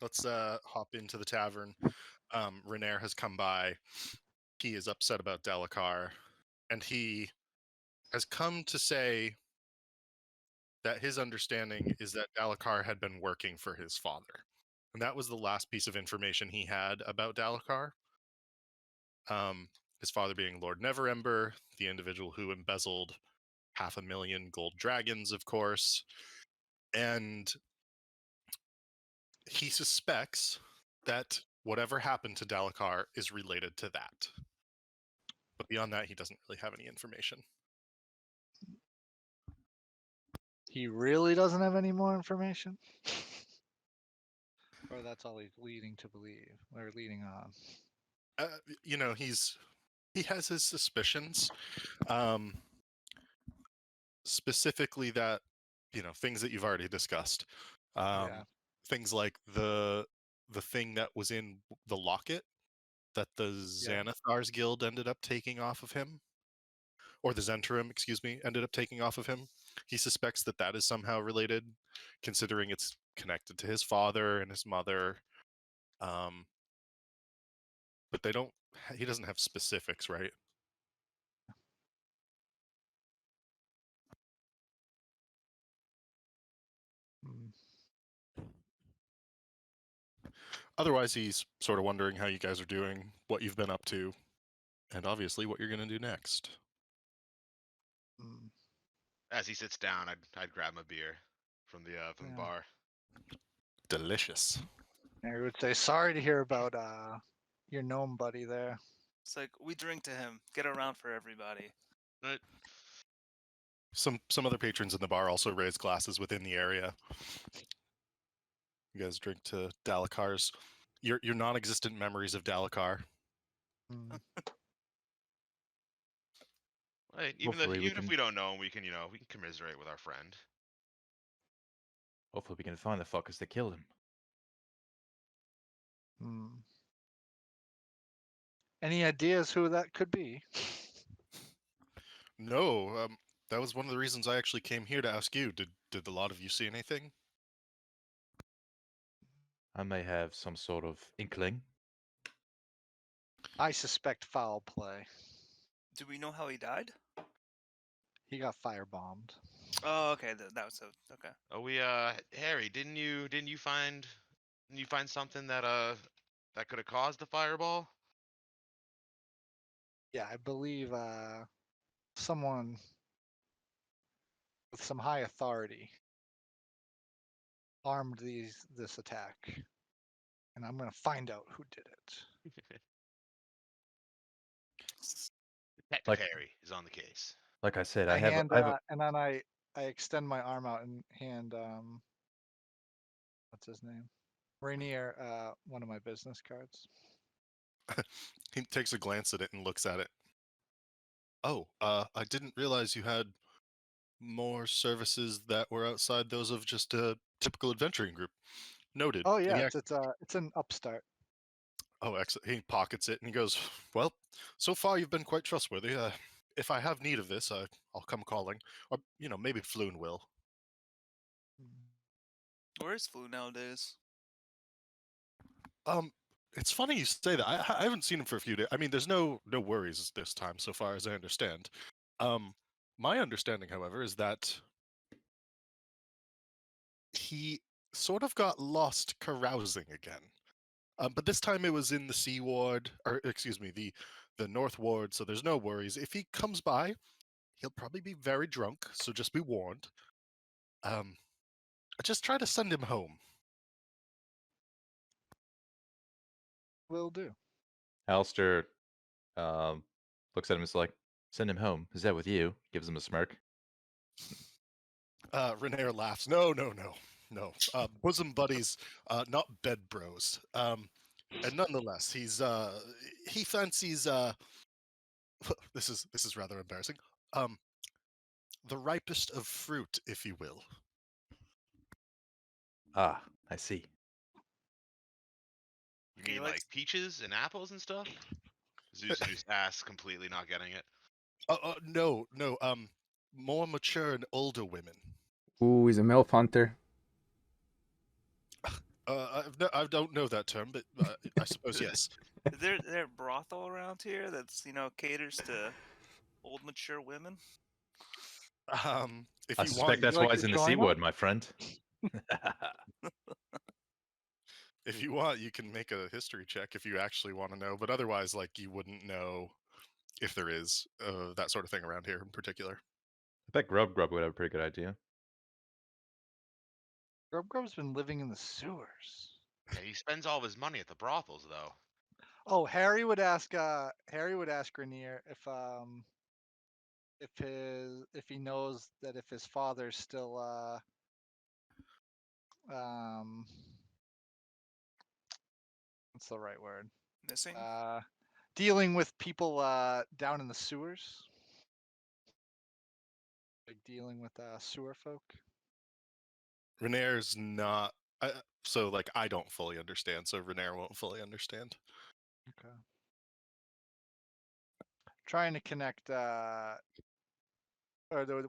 let's hop into the tavern. Renair has come by. He is upset about Delacar, and he has come to say that his understanding is that Delacar had been working for his father. And that was the last piece of information he had about Delacar. His father being Lord Neverember, the individual who embezzled 500,000 gold dragons, of course. And he suspects that whatever happened to Delacar is related to that. But beyond that, he doesn't really have any information. He really doesn't have any more information? Or that's all he's leading to believe, or leading on? He has his suspicions. Specifically that, things that you've already discussed. Yeah. Things like the thing that was in the locket that the Yeah. Xanathar's Guild ended up taking off of him, or the Zentrum, excuse me, ended up taking off of him. He suspects that that is somehow related, considering it's connected to his father and his mother. But he doesn't have specifics, right? Mm. Otherwise, he's sort of wondering how you guys are doing, what you've been up to, and obviously what you're going to do next. Mm. As he sits down, I'd grab him a beer from the Yeah. bar. Delicious. I would say sorry to hear about your gnome buddy there. It's like, we drink to him. Get around for everybody. But Some other patrons in the bar also raise glasses within the area. You guys drink to Dalakar's your non-existent memories of Dalacar. Mm. even Hopefully we if can- we don't know him, we can commiserate with our friend. Hopefully we can find the fuckers that killed him. Mm. Any ideas who that could be? No, that was one of the reasons I actually came here to ask you. Did a lot of you see anything? I may have some sort of inkling. I suspect foul play. Do we know how he died? He got firebombed. Oh, okay. That was okay. Oh, Harry, didn't you find something that that could have caused the fireball? Yeah, I believe someone with some high authority armed this attack, and I'm gonna find out who did it. Detective Like- Harry is on the case. Like I said, I I have hand, a and then I extend my arm out and hand what's his name, Rainier, one of my business cards. He takes a glance at it and looks at it. Oh, I didn't realize you had more services that were outside those of just a typical adventuring group. Noted. Oh And yeah, he it's an upstart. Oh, excellent. He pockets it and he goes, well, so far you've been quite trustworthy. If I have need of this, I'll come calling. Or, maybe Floon will. Where is Flu nowadays? It's funny you say that. I haven't seen him for a few days. I mean, there's no worries this time, so far as I understand. My understanding, however, is that he sort of got lost carousing again. But this time it was in the Sea Ward, or excuse me, the North Ward, so there's no worries. If he comes by, he'll probably be very drunk, so just be warned. Just try to send him home. Will do. Alistair looks at him and is like, send him home. Is that with you? Gives him a smirk. Renair laughs. No. Bosom buddies, not bed bros. And nonetheless, he fancies this is rather embarrassing. The ripest of fruit, if you will. Ah, I see. You Okay, mean let's- like peaches and apples and stuff? Zeus asks, completely not getting it. No. More mature and older women. Ooh, he's a MILF hunter. I don't know that term, but I suppose yes. Is there a brothel around here that's caters to old mature women? If I you suspect want, that's you like why to he's in the join Seawood, us? my friend. if you want, you can make a history check if you actually want to know. But otherwise, like you wouldn't know if there is that sort of thing around here in particular. I bet Grub would have a pretty good idea. Grub's been living in the sewers. Yeah, he spends all of his money at the brothels, though. Oh, Harry would ask Grenier if he knows that if his father's still what's the right word? Missing? Dealing with people down in the sewers. Like dealing with sewer folk. Renair's not. So like I don't fully understand, so Renair won't fully understand. Okay. Trying to connect or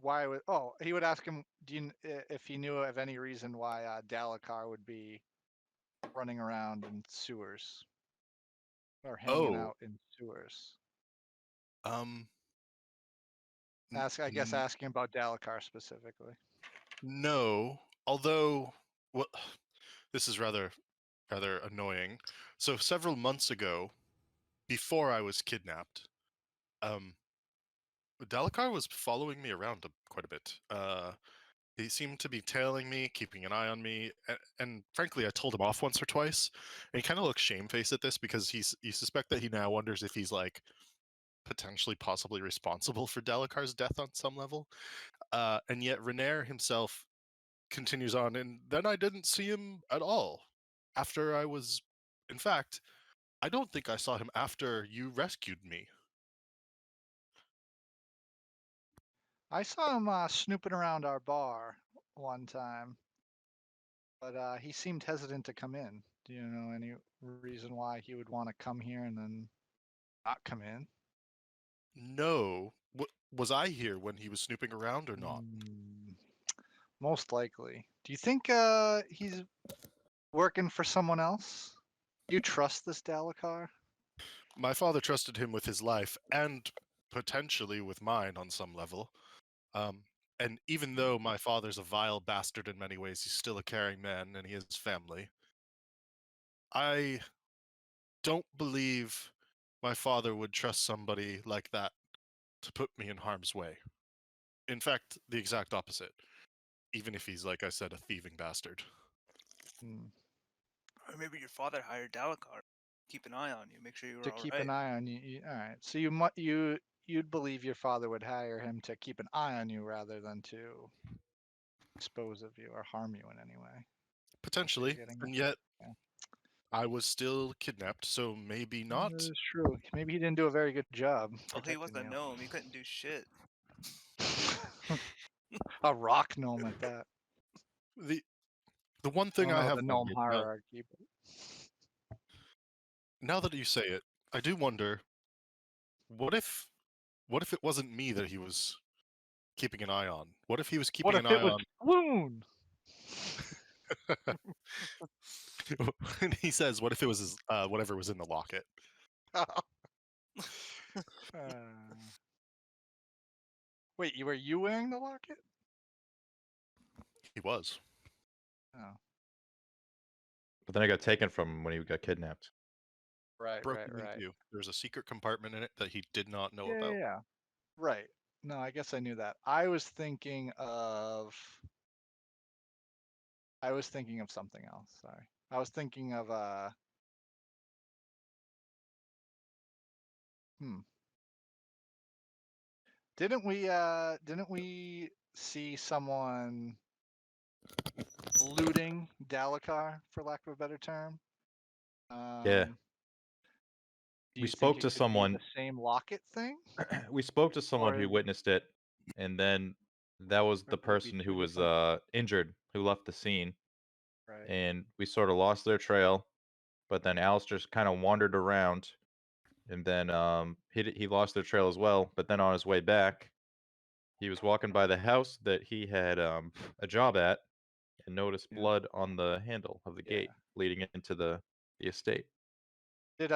why would he would ask him if he knew of any reason why Dalakar would be running around in sewers or hanging Oh, out in sewers. um, n- I guess n- asking about Dalakar specifically. no. Although, well, this is rather annoying. So several months ago, before I was kidnapped, Dalakar was following me around quite a bit. He seemed to be tailing me, keeping an eye on me, and frankly, I told him off once or twice. And he kind of looks shamefaced at this because you suspect that he now wonders if he's like potentially possibly responsible for Delacar's death on some level. And yet Renair himself continues on, and then I didn't see him at all after I was. In fact, I don't think I saw him after you rescued me. I saw him snooping around our bar one time, but he seemed hesitant to come in. Do you know any reason why he would want to come here and then not come in? No, was I here when he was snooping around or not? Most likely. Do you think he's working for someone else? You trust this Dalakar? My father trusted him with his life and potentially with mine on some level. Um, and even though my father's a vile bastard in many ways, he's still a caring man and he has family. I don't believe my father would trust somebody like that to put me in harm's way. In fact, the exact opposite. Even if he's, like I said, a thieving bastard. Hmm. Or maybe your father hired Dalakar. Keep an eye on you, make sure you were To all keep right. an eye on you. All right. So you'd believe your father would hire him to keep an eye on you rather than to dispose of you or harm you in any way. That's what Potentially, you're getting and at. yet Yeah. I was still kidnapped, so maybe not. That is true. Maybe he didn't do a very good job Well, he protecting wasn't a you. gnome. He couldn't do shit. A rock gnome at that. The one I thing don't I know have the gnome wondered hierarchy. now that you say it, I do wonder what if it wasn't me that he was keeping an eye on? What if he was What keeping an if it eye was on Floon? and he says, what if it was his, whatever was in the locket? Wait, were you wearing the locket? He was. Oh, But then I got taken from him when he got kidnapped. right. Broken into. There's a secret compartment in it that he did not know Yeah, about. yeah. Right. No, I guess I knew that. I was thinking of something else. Sorry. I was thinking of didn't we see someone looting Dalakar, for lack of a better term? Yeah. Do We you think spoke it to could be someone. the same locket thing? We spoke to someone who Or- witnessed it, and then that was Or the could it be person who two was different? injured who left the scene, Right. and we sort of lost their trail. But then Alistair kind of wandered around, and then he lost their trail as well. But then on his way back, he was walking by the house that he had a job at, and noticed Yeah. blood on the handle of the Yeah. gate leading into the estate. Did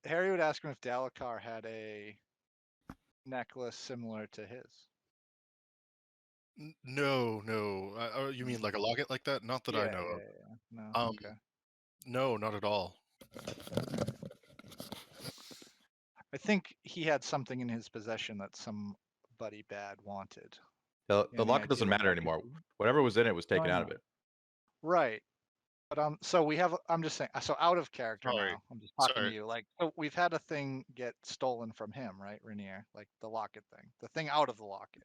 Harry would ask him if Dalakar had a necklace similar to his. No, no. You mean like a locket like that? Not that I Yeah, know yeah, of. yeah. No, Um, okay. No, not at all. I think he had something in his possession that somebody bad wanted. The Any locket idea doesn't what matter that could anymore. be? Whatever was in it was No, I taken out of know. it. Right. But so we have. I'm just saying. So out of character Sorry. now. I'm just talking to Sorry. you. Like, so we've had a thing get stolen from him, right, Rainier? Like the locket thing, the thing out of the locket.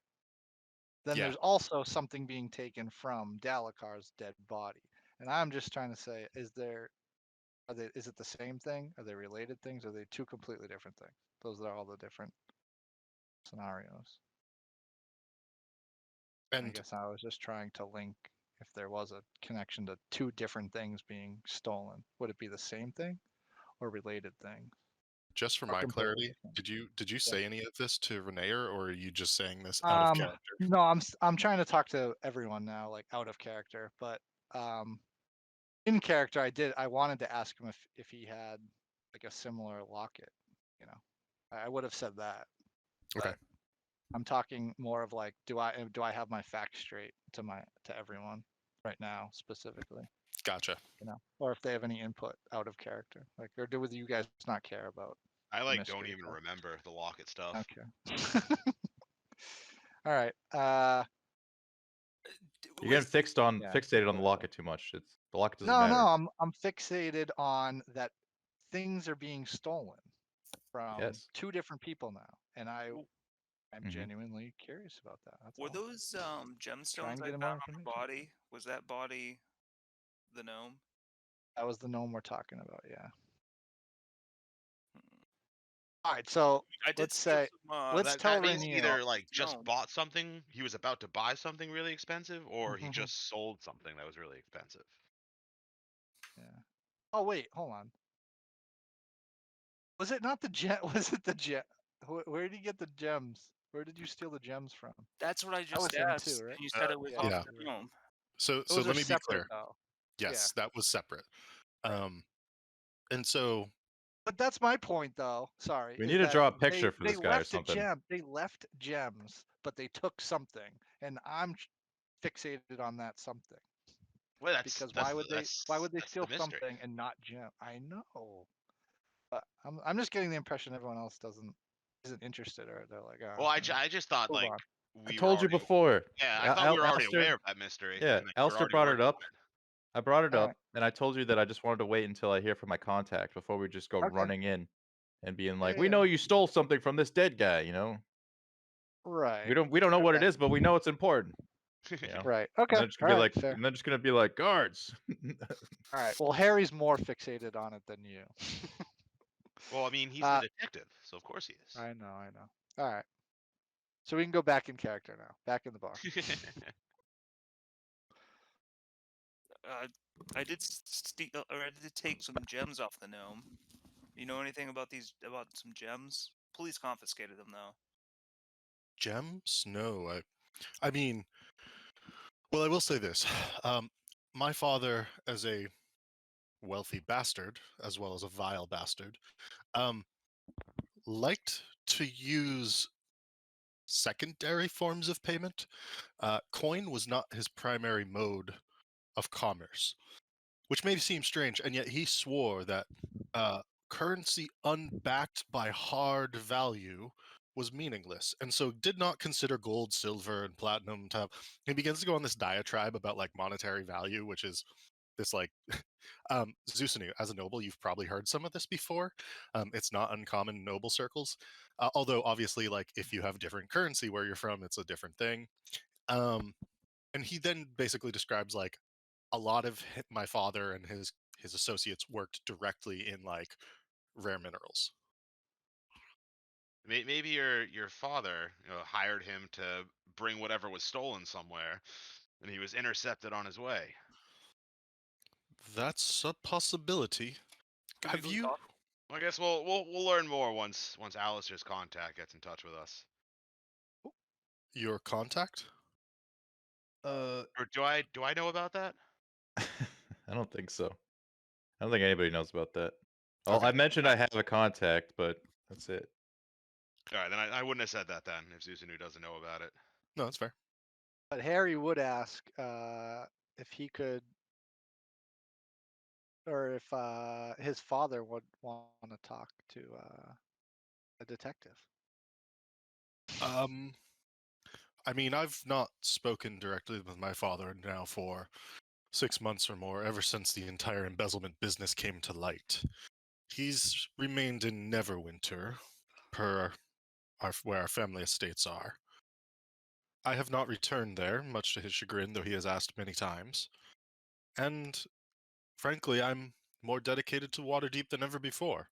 Then Yeah. there's also something being taken from Dalakar's dead body, and I'm just trying to say, is it the same thing? Are they related things? Are they two completely different things? Those are all the different scenarios. I And guess I was just trying to link if there was a connection to two different things being stolen. Would it be the same thing or related things? just for Or my completely clarity, different? did you Yeah. say any of this to Reneer, or are you just saying this out of character? No, I'm trying to talk to everyone now, like out of character, but in character, I wanted to ask him if he had like a similar locket. You know, I would have said that. Okay. But I'm talking more of like, do I have my facts straight to everyone right now specifically? Gotcha. You know, or if they have any input out of character, like, or do you guys not care about I the don't mystery even part? remember the locket stuff. Okay. All right. You're getting Yeah, fixated on the go ahead. locket too much. The locket doesn't No, matter. I'm fixated on that things are being stolen from Yes. two different people now, and I'm Mhm. genuinely curious about that. That's Were all. those Trying gemstones to I get found more on the information. body? Was that body the gnome? That was the gnome we're talking about. Yeah. Hmm. All right. So I did let's steal say some. let's tell That means Rainier. either like just gnome. bought something, he was about to buy something really expensive, or he Mhm. just sold something that was really expensive. Yeah. Oh wait, hold on. Was it not the gem? Was it the gem? Where did you get the gems? Where did you steal the gems from? That's what I That was just him asked, too, right? and you said it was Yeah. off Yeah. the gnome. So Those let are me be separate clear. though. Yes, that was separate. And so But that's my point, though. Sorry, We is need to that draw a picture for they this guy or left a something. gem. They left gems, but they took something, and I'm fixated on that something. Well, Because why would they that's steal the mystery. something and not gem? I know, but I'm just getting the impression everyone else isn't interested, or they're like, Well, oh, I just thought move like on. I we were told you already. before. Yeah, I thought we were already Alistair, aware of that mystery. yeah, And that you were Alistair already brought it working up. on it. I brought it All up, right. and I told you that I just wanted to wait until I hear from my contact before we just go Okay. running in and being like, Yeah, "We yeah. know you stole something from this dead guy." You know, Right. we don't know what it Okay. is, but we know it's important. You know, Right. and Okay. they're just All gonna be right. like, Fair. and they're just gonna be like, guards. All right. Well, Harry's more fixated on it than you. Well, I mean, he's the detective, so of course he is. I know. All right. So we can go back in character now. Back in the bar. I did steal, or I did take some gems off the gnome. You know anything about some gems? Police confiscated them though. gems? No, I mean, well, I will say this. My father, as a wealthy bastard, as well as a vile bastard, liked to use secondary forms of payment. Coin was not his primary mode of commerce, which may seem strange, and yet he swore that currency unbacked by hard value was meaningless, and so did not consider gold, silver, and platinum to have. He begins to go on this diatribe about like monetary value, which is this like Zusanu, as a noble, you've probably heard some of this before. It's not uncommon in noble circles, although obviously, like if you have different currency where you're from, it's a different thing. And he then basically describes like a lot of my father and his associates worked directly in like rare minerals. Maybe your father, hired him to bring whatever was stolen somewhere, and he was intercepted on his way. That's a possibility. Could we Have go you? talk? I guess we'll learn more once Alistair's contact gets in touch with us. Your contact? Or do I know about that? I don't think so. I don't think anybody knows about that. Well, Okay. I mentioned I have a contact, but that's it. All right, then I wouldn't have said that then if Susanu doesn't know about it. No, that's fair. But Harry would ask if he could, or if his father would want to talk to a detective. I mean, I've not spoken directly with my father now for 6 months or more, ever since the entire embezzlement business came to light. He's remained in Neverwinter, per where our family estates are. I have not returned there, much to his chagrin, though he has asked many times. And frankly, I'm more dedicated to Waterdeep than ever before,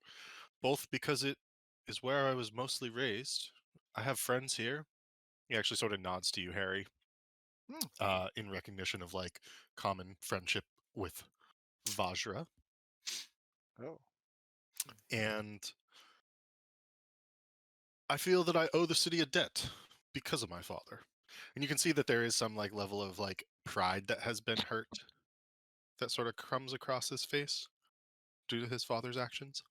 both because it is where I was mostly raised. I have friends here. He actually sort of nods to you, Harry, in recognition of like common friendship with Vajra. Oh. And I feel that I owe the city a debt because of my father. And you can see that there is some like level of like pride that has been hurt that sort of comes across his face due to his father's actions.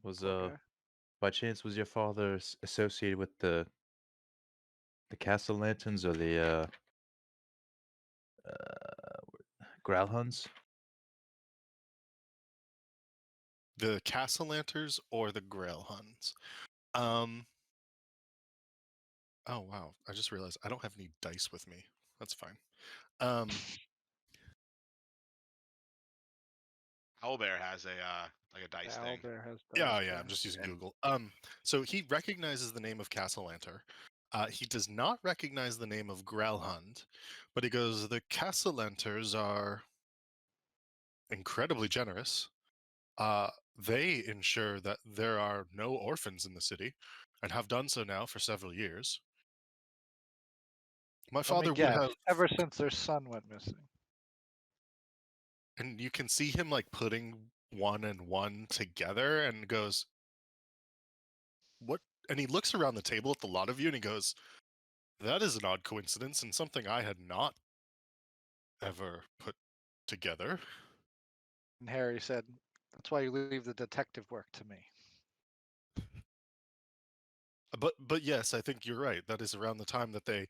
Was Poor guy. by chance was your father associated with the Castle Lanterns or the Growlhounds? The Castlelanters or the Grail Huns? Oh wow, I just realized I don't have any dice with me. That's fine. Owlbear has a like a dice The thing. owlbear has Yeah, dice. yeah, I'm just using And- Google. So he recognizes the name of Castellanter. He does not recognize the name of Growlhund, but he goes, the Castellanters are incredibly generous. They ensure that there are no orphans in the city, and have done so now for several years. My Let me father would guess. have, Ever since their son went missing. and you can see him like putting one and one together, and goes, "What?" And he looks around the table at the lot of you, and he goes, "That is an odd coincidence, and something I had not ever put together." And Harry said, "That's why you leave the detective work to me." But yes, I think you're right. That is around the time that they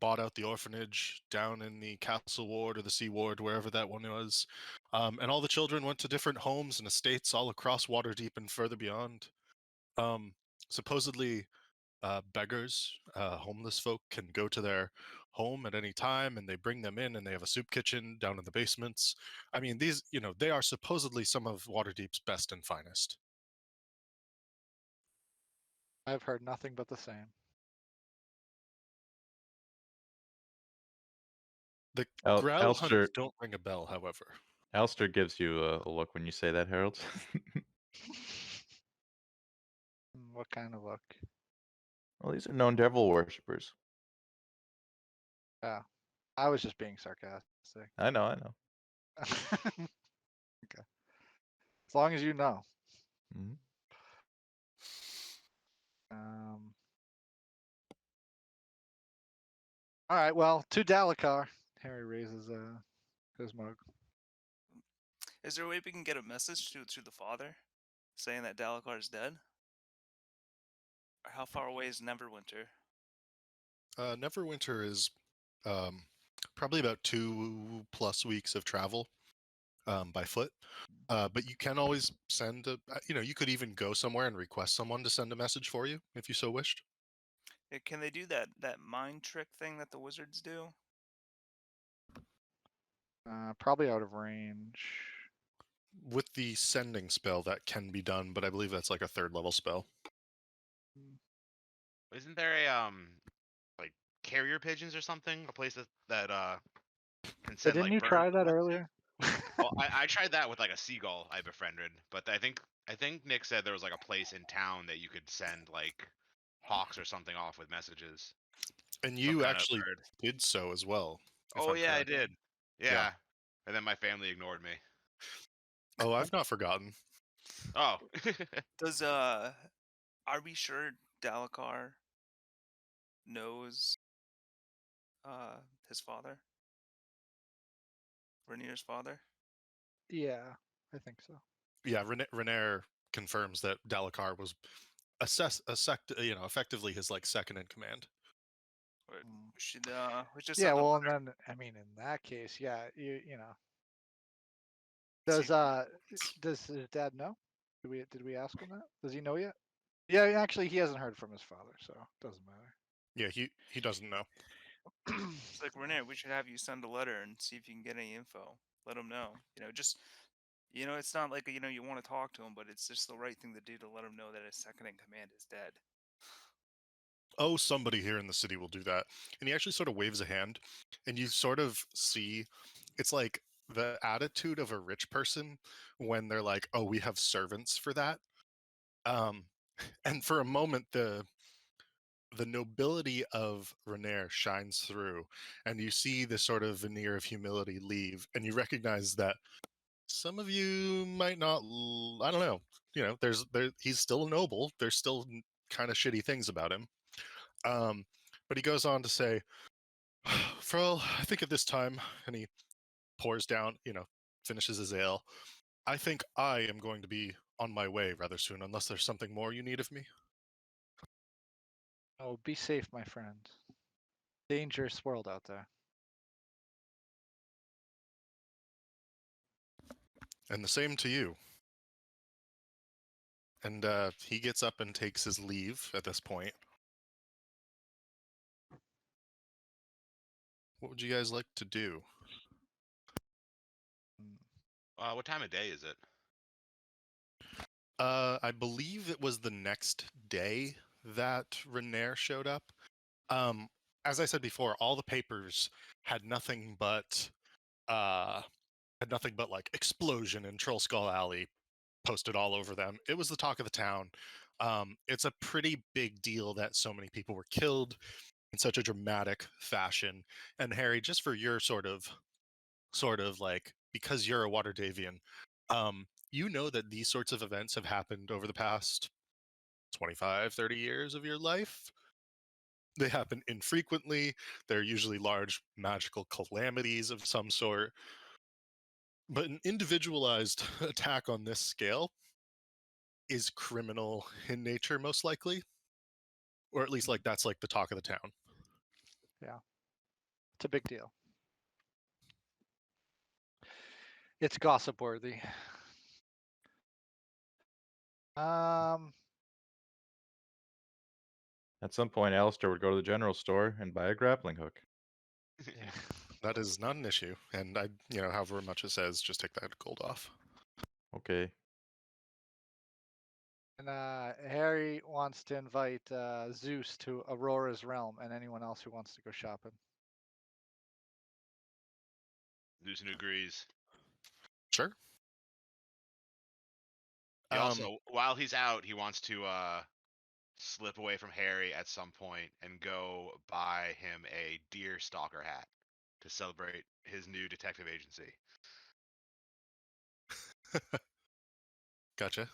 bought out the orphanage down in the Castle Ward or the Sea Ward, wherever that one was, and all the children went to different homes and estates all across Waterdeep and further beyond. Supposedly, beggars, homeless folk, can go to their home at any time, and they bring them in, and they have a soup kitchen down in the basements. I mean, these, they are supposedly some of Waterdeep's best and finest. I've heard nothing but the same. The Growl Hunts Alistair don't ring a bell, however. Alistair gives you a look when you say that, Harold. What kind of look? Well, these are known devil worshippers. Yeah, I was just being sarcastic. I know. Okay. As long as you know. Mhm. All right. Well, to Dalekar. Harry raises his mug. Is there a way we can get a message to the father saying that Dalekar is dead? Or how far away is Neverwinter? Neverwinter is probably about 2+ weeks of travel by foot. But you can always send you could even go somewhere and request someone to send a message for you if you so wished. Can they do that mind trick thing that the wizards do? Probably out of range. With the sending spell, that can be done, but I believe that's like a 3rd level spell. Isn't there a like carrier pigeons or something? A place that can Hey, send didn't like you bird try that messages? earlier? Well, I tried that with like a seagull I befriended, but I think Nick said there was like a place in town that you could send like hawks or something off with messages. And Some you kind of actually bird. did so as well, if Oh I'm yeah, I correct. did. Yeah. Yeah. And then my family ignored me. Oh, I've not forgotten. Oh. Does are we sure Dalekar knows his father, Rainier's father? Yeah, I think so. Yeah, Renair confirms that Dalakar was effectively his like second in command. Or Mm. we should Yeah, send a well, letter. and then I mean, in that case, yeah, you know, See does his dad know? Did we ask him that? Does he know yet? Yeah, actually, he hasn't heard from his father, so it doesn't matter. Yeah, he doesn't know. It's like Rainier, we should have you send a letter and see if you can get any info. Let him know. Just it's not like you want to talk to him, but it's just the right thing to do to let him know that his second in command is dead. Oh, somebody here in the city will do that. And he actually sort of waves a hand, and you sort of see it's like the attitude of a rich person when they're like, "Oh, we have servants for that." Um, and for a moment, the nobility of Renair shines through, and you see this sort of veneer of humility leave, and you recognize that some of you might not. I don't know. He's still a noble. There's still kind of shitty things about him. But he goes on to say, Frol, I think at this time, and he pours down, finishes his ale. I think I am going to be on my way rather soon, unless there's something more you need of me. Oh, be safe, my friend. Dangerous world out there. And the same to you. And he gets up and takes his leave at this point. What would you guys like to do? What time of day is it? I believe it was the next day that Renair showed up. As I said before, all the papers had nothing but like explosion in Troll Skull Alley posted all over them. It was the talk of the town. It's a pretty big deal that so many people were killed in such a dramatic fashion. And Harry, just for your sort of like, because you're a Waterdavian, you know that these sorts of events have happened over the past 25, 30 years of your life. They happen infrequently. They're usually large magical calamities of some sort. But an individualized attack on this scale is criminal in nature, most likely. Or at least, like, that's like the talk of the town. Yeah, it's a big deal. It's gossip worthy. Um, At some point, Alistair would go to the general store and buy a grappling hook. yeah. That is not an issue. And however much it says, just take that gold off. Okay. And Harry wants to invite Zeus to Aurora's realm and anyone else who wants to go shopping. Lucian agrees. Sure. He also, while he's out, he wants to slip away from Harry at some point and go buy him a deer stalker hat to celebrate his new detective agency. Gotcha.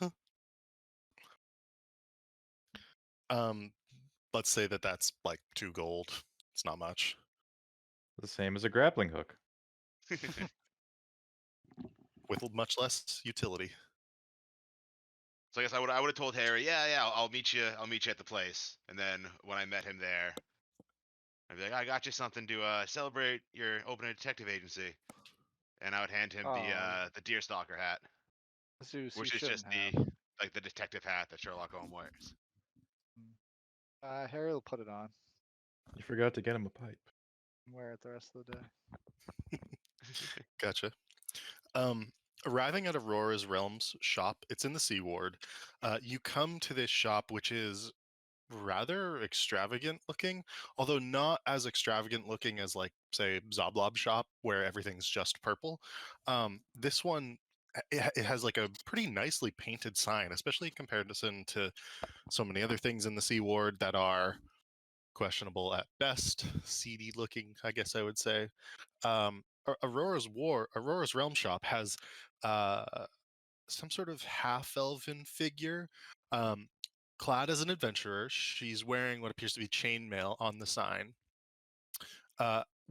Let's say that's like 2 gold. It's not much. The same as a grappling hook. With much less utility. So I guess I would have told Harry, yeah, I'll meet you at the place. And then when I met him there, I'd be like, I got you something to celebrate your opening a detective agency, and I would hand him the deer stalker hat, Zeus, you which is shouldn't just have. the detective hat that Sherlock Holmes wears. Harry will put it on You forgot to get him a pipe. and wear it the rest of the day. Gotcha. Arriving at Aurora's Realms shop, it's in the Sea Ward. You come to this shop, which is rather extravagant looking, although not as extravagant looking as, like, say, Zoblob's shop, where everything's just purple. This one, it has like a pretty nicely painted sign, especially in comparison to so many other things in the Sea Ward that are questionable at best, seedy looking, I guess I would say. Aurora's Realm shop has some sort of half-elven figure, um, clad as an adventurer. She's wearing what appears to be chainmail on the sign.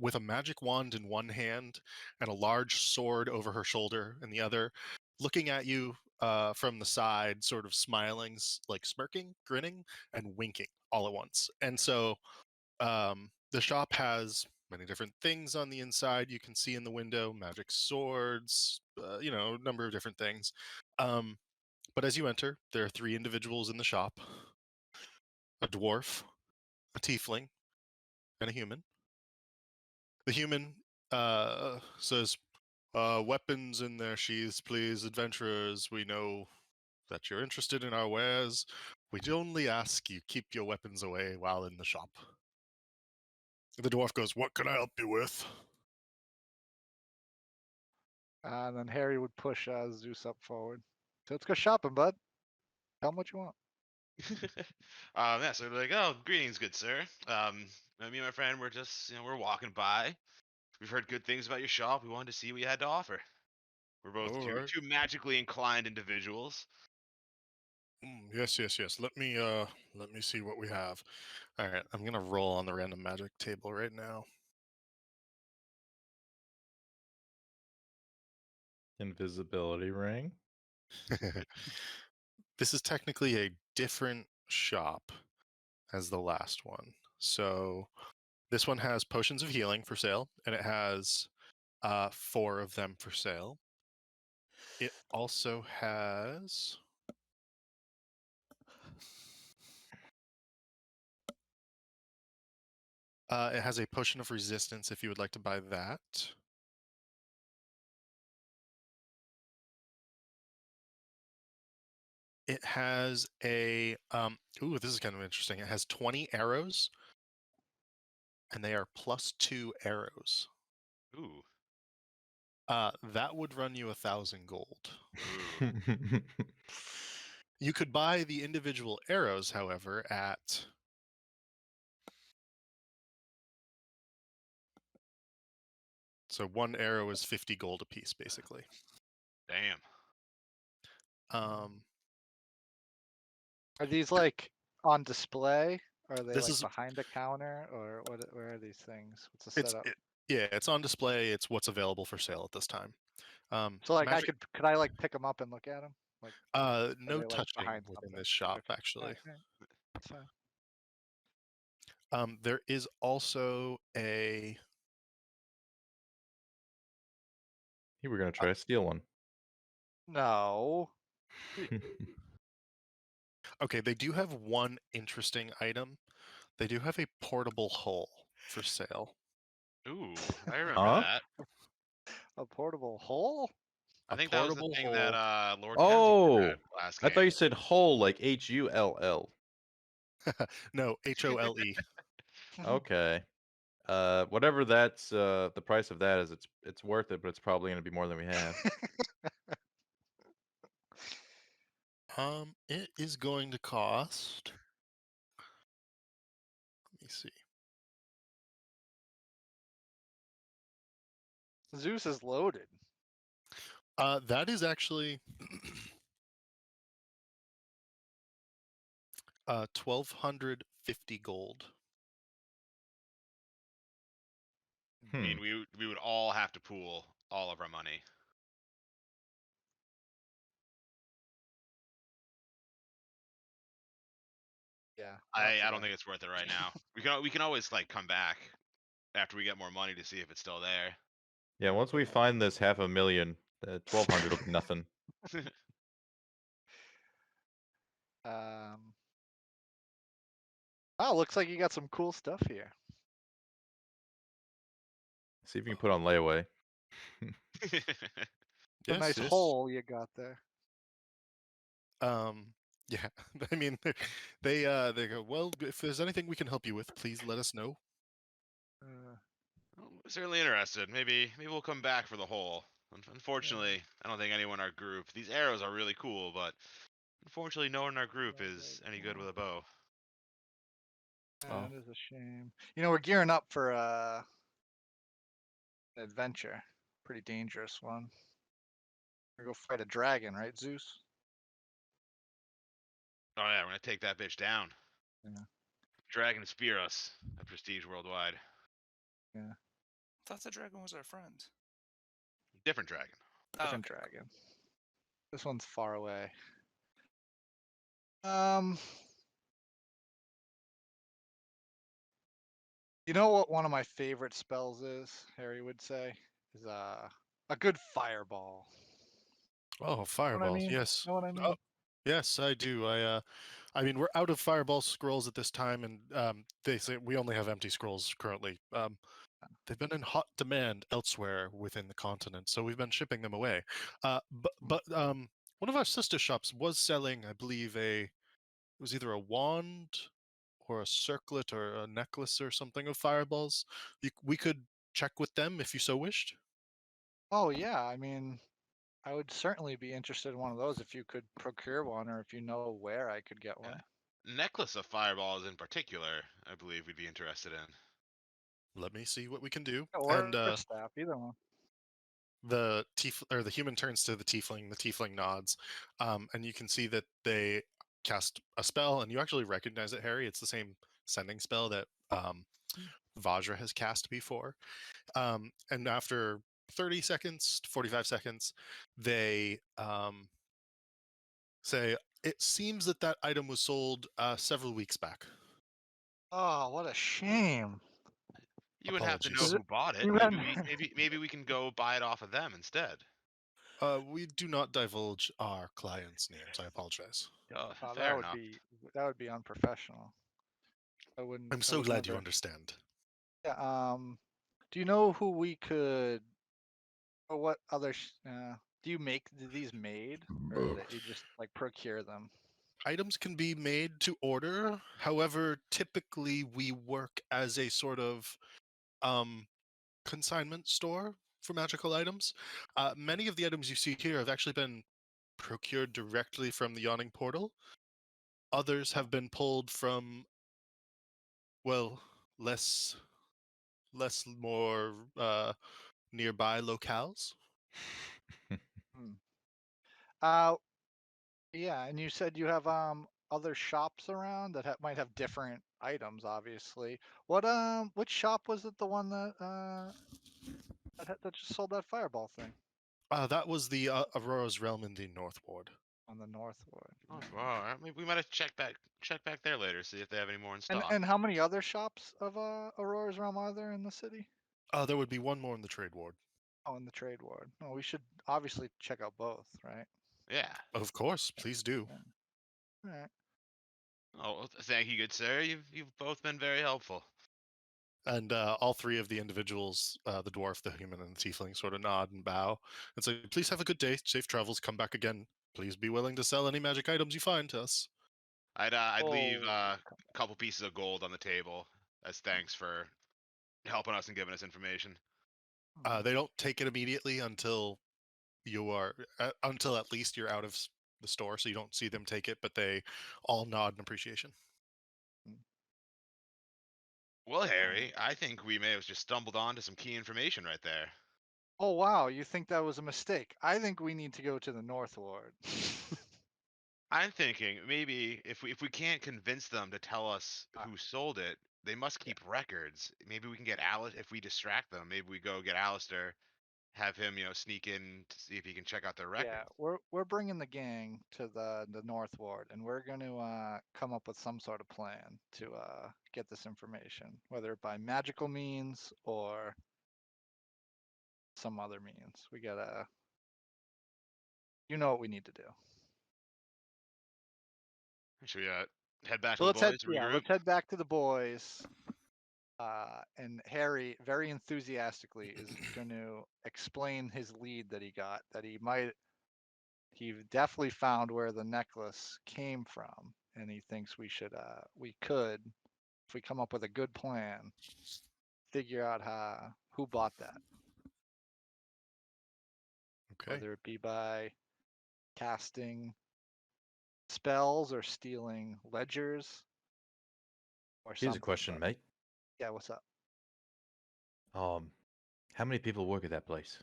with a magic wand in one hand and a large sword over her shoulder in the other, looking at you from the side, sort of smiling, like smirking, grinning, and winking all at once. And so the shop has many different things on the inside. You can see in the window magic swords, a number of different things. But as you enter, there are 3 individuals in the shop: a dwarf, a tiefling, and a human. The human says, weapons in their sheaths, please, adventurers. We know that you're interested in our wares. We'd only ask you keep your weapons away while in the shop. The dwarf goes, what can I help you with? And then Harry would push Zeus up forward. So let's go shopping, bud. Tell him what you want. Yeah, so they're like, oh, greetings, good sir. Me and my friend, we're just, we're walking by. We've heard good things about your shop. We wanted to see what you had to offer. We're both All two right. two magically inclined individuals. Yes. Let me see what we have. All right, I'm gonna roll on the random magic table right now. Invisibility ring. This is technically a different shop as the last one. So this one has potions of healing for sale, and it has 4 of them for sale. It also has a potion of resistance if you would like to buy that. It has a this is kind of interesting. It has 20 arrows, and they are +2 arrows. Ooh. That would run you 1,000 gold. Ooh. You could buy the individual arrows, however, at so 1 arrow is 50 gold apiece, basically. Damn. Are these like on display? Or are they This like is behind a counter? Or what? Where are these things? What's the it's setup? it's on display. It's what's available for sale at this time. So like magic, could I like pick them up and look at them? Like are no they like touching behind within something? this shop, Okay. actually. Alright, that's fine. There is also a You were gonna try to steal one. No. okay. They do have one interesting item. They do have a portable hull for sale. Ooh, I remember Huh? that. A portable hole? I A think that was the portable thing hull. that Lord Kensington had Oh, last I game. thought you said hull like HULL. No, HOLE. Okay. Whatever that's the price of that is, it's worth it, but it's probably gonna be more than we have. It is going to cost. Let me see. Zeus is loaded. That is actually 1,250 gold. I mean, we would all have to pool all of our money. Yeah. I don't think it's worth it right now. We can always like come back after we get more money to see if it's still there. Yeah, once we find this 500,000, 1,200 will be nothing. Wow, looks like you got some cool stuff here. See if you can put on layaway. A nice hole you got there. Yeah. I mean, they go, well, if there's anything we can help you with, please let us know. Well, certainly interested. Maybe we'll come back for the hole. Unfortunately, I don't think anyone in our group. These arrows are really cool, but unfortunately, no one in our group is any good with a bow. That is a shame. You know, we're gearing up for an adventure. Pretty dangerous one. We're gonna go fight a dragon, right, Zeus? Oh yeah, we're gonna take that bitch down. Yeah. Dragon spear us at Prestige Worldwide. Yeah, thought the dragon was our friend. Different dragon. Oh, different okay. dragon. This one's far away. Um, you know what one of my favorite spells is? Harry would say is a good fireball. Oh, Know what I fireball. mean? Yes. Know what I Oh, mean? yes, I do. I mean, we're out of fireball scrolls at this time, and they say we only have empty scrolls currently. They've been in hot demand elsewhere within the continent, so we've been shipping them away. But one of our sister shops was selling, I believe, it was either a wand or a circlet or a necklace or something of fireballs. We could check with them if you so wished. Oh yeah, I mean, I would certainly be interested in one of those if you could procure one or if you know where I could get Yeah. one. Necklace of fireballs in particular, I believe we'd be interested in. Let me see what we can do. Or And staff, either one. the human turns to the tiefling. The tiefling nods, and you can see that they cast a spell, and you actually recognize it, Harry. It's the same sending spell that Vajra has cast before. And after 30 seconds, 45 seconds, they say, "It seems that that item was sold several weeks back." Oh, what a shame. You would have to know Is Apologies. it- who bought it. You Maybe had maybe we can go buy it off of them instead. We do not divulge our clients' names. I apologize. Oh, oh, fair enough. that would be unprofessional. I'm I so would glad you never. understand. Yeah. Do you know who we could or what other do you make these made or is it you just like procure them? Items can be made to order. However, typically we work as a sort of um, consignment store for magical items. Many of the items you see here have actually been procured directly from the Yawning Portal. Others have been pulled from, well, less more nearby locales. Hmm. Uh yeah, and you said you have other shops around that might have different items obviously. Which shop was it the one that that just sold that fireball thing That was the Aurora's Realm in the North Ward. on the North Ward? Oh, wow. Maybe we might have check back there later, see if they have any more in And stock. how many other shops of Aurora's Realm are there in the city? There would be one more in the Trade Ward. Oh, in the trade ward. Oh, we should obviously check out both, right? Yeah. Of course, please do. Yeah. All right. Oh, well, thank you, good sir. You've both been very helpful. And all three of the individuals, the dwarf, the human, and the tiefling, sort of nod and bow and say, "Please have a good day, safe travels, come back again. Please be willing to sell any magic items you find to us." I'd leave Oh, a couple pieces of gold on the table as thanks for helping us and giving us information. They don't take it immediately until you are, until at least you're out of the store, so you don't see them take it, but they all nod in appreciation. Well, Harry, I think we may have just stumbled onto some key information right there. Oh wow, you think that was a mistake? I think we need to go to the North Ward. I'm thinking maybe if we can't convince them to tell us who sold it, they must keep records. Maybe we can get Alice if we distract them. Maybe we go get Alistair, have him, sneak in to see if he can check out their Yeah, records. we're bringing the gang to the North Ward, and we're going to come up with some sort of plan to get this information, whether by magical means or some other means. We gotta, you know what we need to do. Should we head back So to the boys, let's regroup? head back to the boys. And Harry very enthusiastically is going to explain his lead that he got, that he definitely found where the necklace came from, and he thinks we could, if we come up with a good plan, figure out who bought that, Okay. whether it be by casting spells or stealing ledgers or Here's a something. question, But mate. yeah, what's up? How many people work at that place?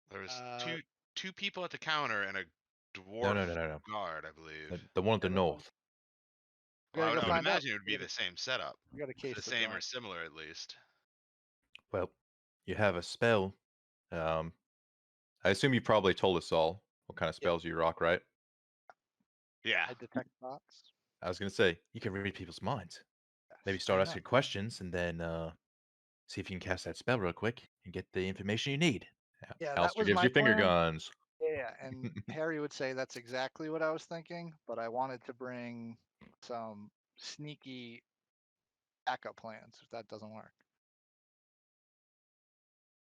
There was Uh, two people at the counter and a No, dwarf no, no, no, no. guard, I believe. The one at the yeah, there was. north. We Well, gotta I go would find out. imagine it would be the same setup. We gotta case The the same or joint. similar, at least. Well, you have a spell. I assume you probably told us all what kind of spells you rock, right? Yeah. I detect thoughts. I was gonna say you can read people's minds. Maybe Yes, start I know. asking questions and then see if you can cast that spell real quick and get the information you need. Yeah, that Alistair was gives my you finger plan. guns. Yeah, and Harry would say that's exactly what I was thinking, but I wanted to bring some sneaky backup plans if that doesn't work.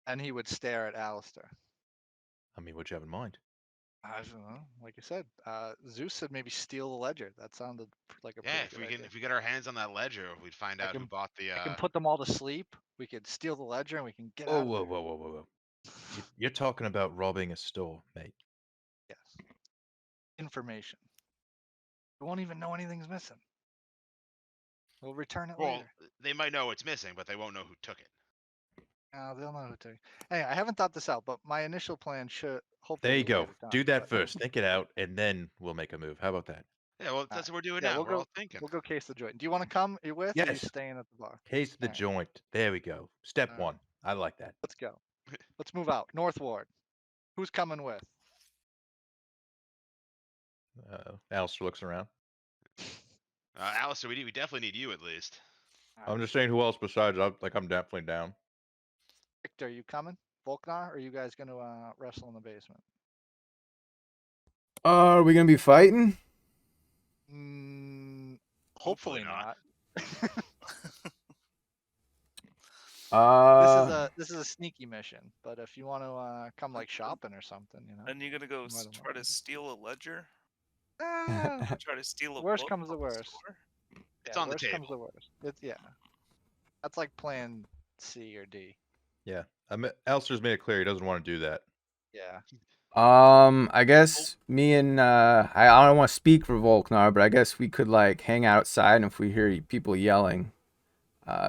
And he would stare at Alistair. I mean, what you have in mind? I don't know. Like I said, Zeus said maybe steal the ledger. That sounded like a Yeah, pretty if good we can, idea. if we get our hands on that ledger, we'd find out who bought the. I can put them all to sleep. We could steal the ledger and we can get Whoa, out of whoa, there. whoa, whoa, whoa, whoa! You're talking about robbing a store, mate. Yes. Information. We won't even know anything's missing. We'll return it Well, later. they might know it's missing, but they won't know who took it. They'll know who to. Hey, I haven't thought this out, but my initial plan should hopefully There you you'll go. get it done. Do that but- first. Think it out, and then we'll make a move. How about that? Yeah, well, that's what we're doing Yeah, now. we'll We're go. all thinking. We'll go case the joint. Do you want to come? Are you with? Or are you Yes. staying at the bar? Case the Alright. joint. There we go. Step Alright. one. I like that. Let's go. Let's move out. North Ward. Who's coming with? Alistair looks around. Alistair, we definitely need you at least. I'm just saying, who else besides? I'm definitely down. Victor, you coming? Volknar, or are you guys gonna wrestle in the basement? Are we gonna be fighting? Hopefully Hopefully not. not. This is a sneaky mission, but if you want to come like shopping or something, you know. And you're gonna go More than try to welcome. steal a ledger? Ah, Try to steal a worst book comes to from the worst. store? It's yeah, on the worst comes to table. worst. It's That's like plan C or D. Yeah. Alistair's made it clear he doesn't want to do that. Yeah. I guess me and I don't want to speak for Volknar, but I guess we could like hang outside, and if we hear people yelling,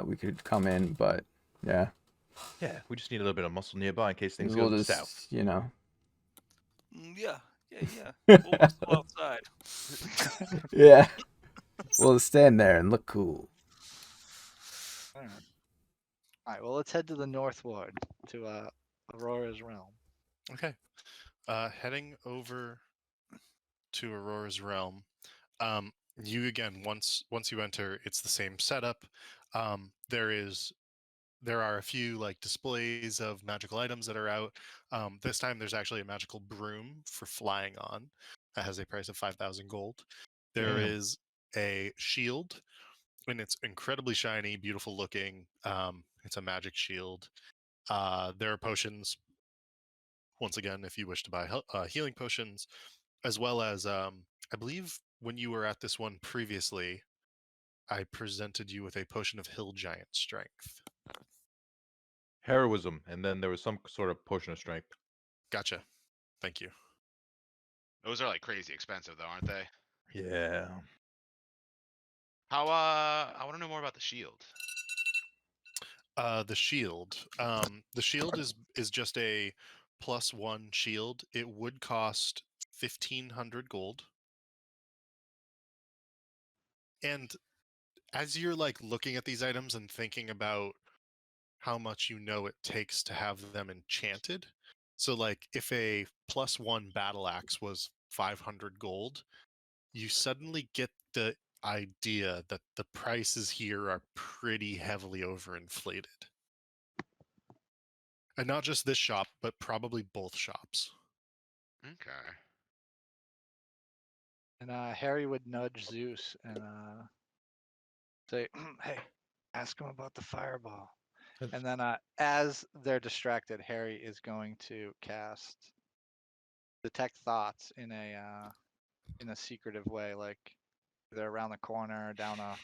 we could come in. But yeah, Yeah, we just need a little bit of muscle nearby in case things we'll go just south. Yeah. We'll whistle outside. Yeah, we'll stand there and look cool. All right. Well, let's head to the North Ward to Aurora's realm. Okay. Heading over to Aurora's realm. You again, once you enter, it's the same setup. There are a few like displays of magical items that are out. This time there's actually a magical broom for flying on that has a price of 5,000 gold. There Damn. is a shield, and it's incredibly shiny, beautiful looking. It's a magic shield. There are potions. Once again, if you wish to buy healing potions, as well as I believe when you were at this one previously, I presented you with a potion of hill giant strength. Heroism, and then there was some sort of potion of strength. Gotcha. Thank you. Those are like crazy expensive, though, aren't they? Yeah. How? I want to know more about the shield. The shield. The shield is just a +1 shield. It would cost 1,500 gold. And as you're like looking at these items and thinking about how much you know it takes to have them enchanted, so like if a +1 battle axe was 500 gold, you suddenly get the idea that the prices here are pretty heavily overinflated. And not just this shop, but probably both shops. Okay. And Harry would nudge Zeus and say, "Hey, ask him about the fireball." And then, as they're distracted, Harry is going to cast detect thoughts in a secretive way, like either around the corner, or down a,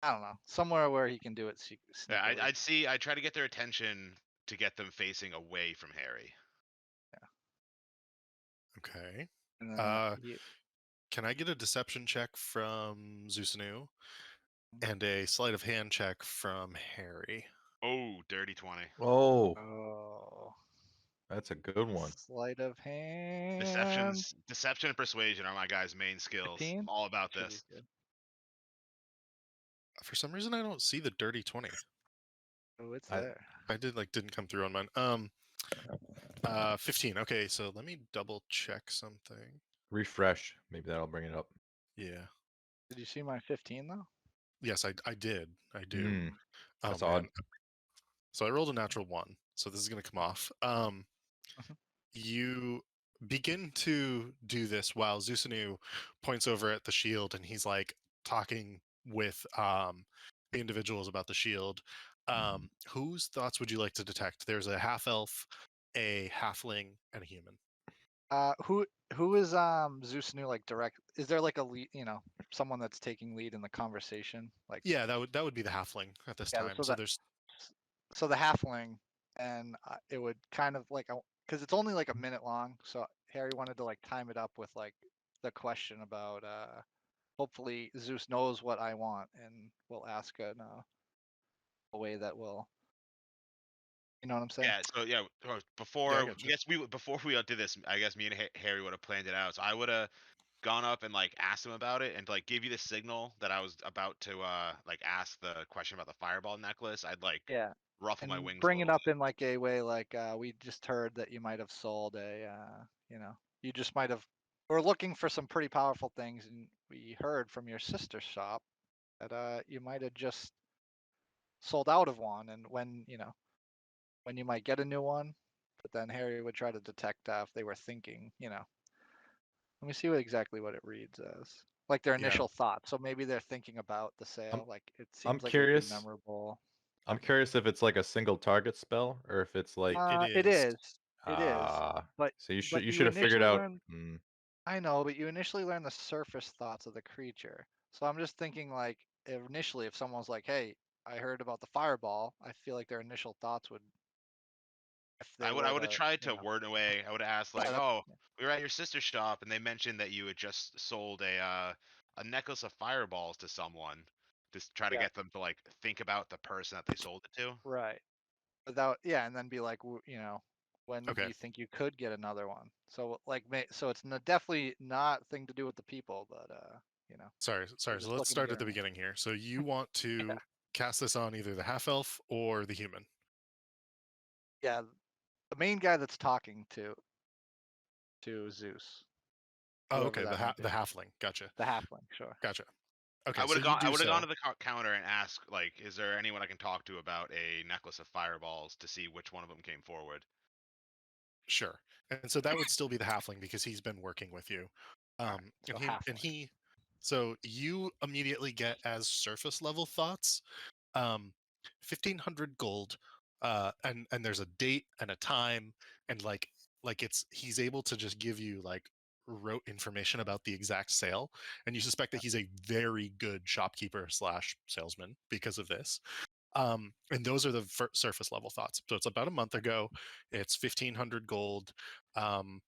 I don't know, somewhere where he can do it Yeah, sneakily. I'd try to get their attention to get them facing away from Harry. Okay. And then, Can I get a deception check from Zusanu and a sleight of hand check from Harry? Oh, dirty 20. Oh, oh, that's a good one. sleight of hand. Deception and persuasion are my guys' main skills. 15? I'm all about Should be this. good. For some reason, I don't see the dirty 20. Oh, it's I- there. I didn't come through on mine. 15. Okay, so let me double check something. Refresh. Maybe that'll bring it up. Yeah. Did you see my 15 though? Yes, I did. I do. Mm, Oh that's man. odd. So I rolled a natural 1. So this is gonna come off. You begin to do this while Zusanu points over at the shield and he's like talking with the individuals about the shield. Whose thoughts would you like to detect? There's a half elf, a halfling, and a human. Who is Zeus new like direct? Is there like a lead, someone that's taking lead in the conversation? Like Yeah, that would be the halfling at this Yeah, time. so So that- there's so the halfling, and it would kind of like because it's only like a minute long. So Harry wanted to like time it up with like the question about hopefully Zeus knows what I want and will ask in a way that will, you know what I'm saying? Yeah. So yeah, I gotcha. before we did this, I guess me and Harry would have planned it out. So I would have gone up and like asked him about it and like give you the signal that I was about to like ask the question about the fireball necklace. I'd like Yeah. ruffle my And wings. bring a it little up in like a way like we just heard that you might have sold you just might have. We're looking for some pretty powerful things, and we heard from your sister's shop that you might have just sold out of one, and when you might get a new one. But then Harry would try to detect if they were thinking. Let me see exactly what it reads as. Like their Yeah. initial thoughts. So maybe they're thinking about the sale. Like it I'm seems like it would be curious. memorable. I'm curious if it's like a single target spell or if it's like It is. It is. ah. But So you but should have figured initially out. learn. I know, but you initially learn the surface thoughts of the creature. So I'm just thinking like initially, if someone's like, "Hey, I heard about the fireball," I feel like their initial thoughts would, if they I were would have to, tried to word in a way. I would have asked like, yeah, "Oh, we were at your sister's shop, and they mentioned that you had just sold a necklace of fireballs to someone." Just try to yeah, get them to like think about the person that they sold it to. right. Without, yeah, and then be like, when do Okay. you think you could get another one? So like, so it's definitely not thing to do with the people, but Sorry. we're So just let's looking to start get at the an answer. beginning here. So you want Yeah, to cast this on either the half elf or the human. yeah. The main guy that's talking to Zeus, Oh, whoever okay. that may be, The halfling. Gotcha. the halfling, sure. Gotcha. I Okay, would so have you gone. I do would have gone so. to the counter and asked like, "Is there anyone I can talk to about a necklace of fireballs?" To see which one of them came forward. Sure. And so that would still be the halfling because he's been working with you. Alright, so And halfling. he so you immediately get as surface level thoughts 1500 gold and there's a date and a time and like it's he's able to just give you like rote information about the exact sale and you suspect that he's a very good shopkeeper slash salesman because of this. And those are the surface level thoughts. So it's about a month ago. It's 1500 gold, um,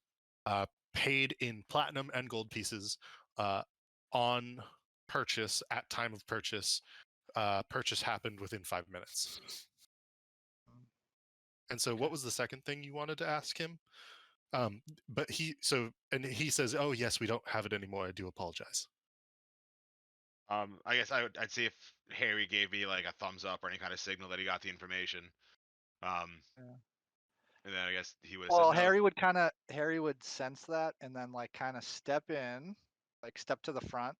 paid in platinum and gold pieces on purchase at time of purchase. Purchase happened within 5 minutes. And so, what was the second thing you wanted to ask him? But he he says, "Oh yes, we don't have it anymore. I do apologize." I guess I'd see if Harry gave me like a thumbs up or any kind of signal that he got the information. Yeah. And then I guess he would have Well, said no. Harry would sense that and then like kind of step in, like step to the front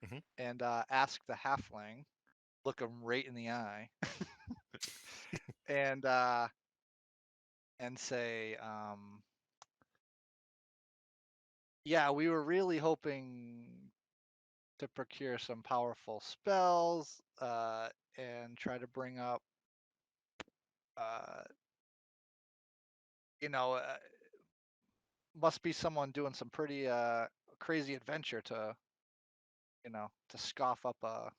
Mhm. and ask the halfling, look him right in the eye, and say, yeah, we were really hoping to procure some powerful spells and try to bring up, uh, you know, uh, must be someone doing some pretty crazy adventure to scoff up a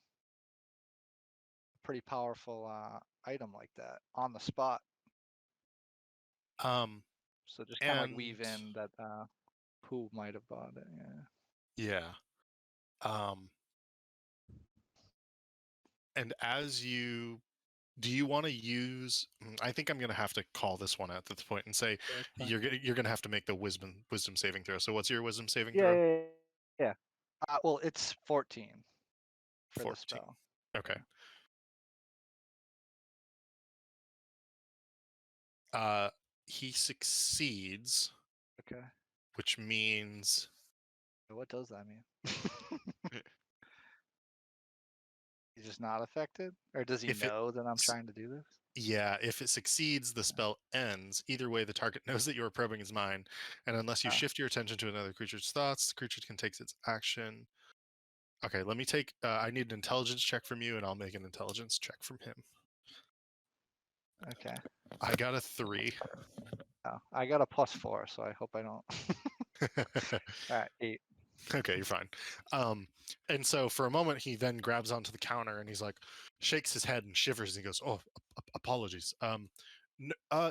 pretty powerful item like that on the spot. Um, So just kind of like and weave in that who might have bought it. Yeah. yeah. And as you do you want to use I think I'm going to have to call this one at this point and say Yeah, that's fine. you're going to have to make the wisdom saving throw. So what's your wisdom saving Yeah, throw? yeah. Well, it's 14 for the 14. spell. Okay. He succeeds, Okay. which means What does that mean? He's just not affected, or does he If it know that I'm s- trying to do this? yeah, if it succeeds, the spell ends. Either way, the target knows that you are probing his mind, and unless you Ah. shift your attention to another creature's thoughts, the creature can take its action. Okay, let me take. I need an intelligence check from you, and I'll make an intelligence check from him. Okay. I got a 3. Oh, I got a +4, so I hope I don't. All right, 8. Okay, you're fine. And so for a moment, he then grabs onto the counter and he's like, shakes his head and shivers. And he goes, "Oh, apologies.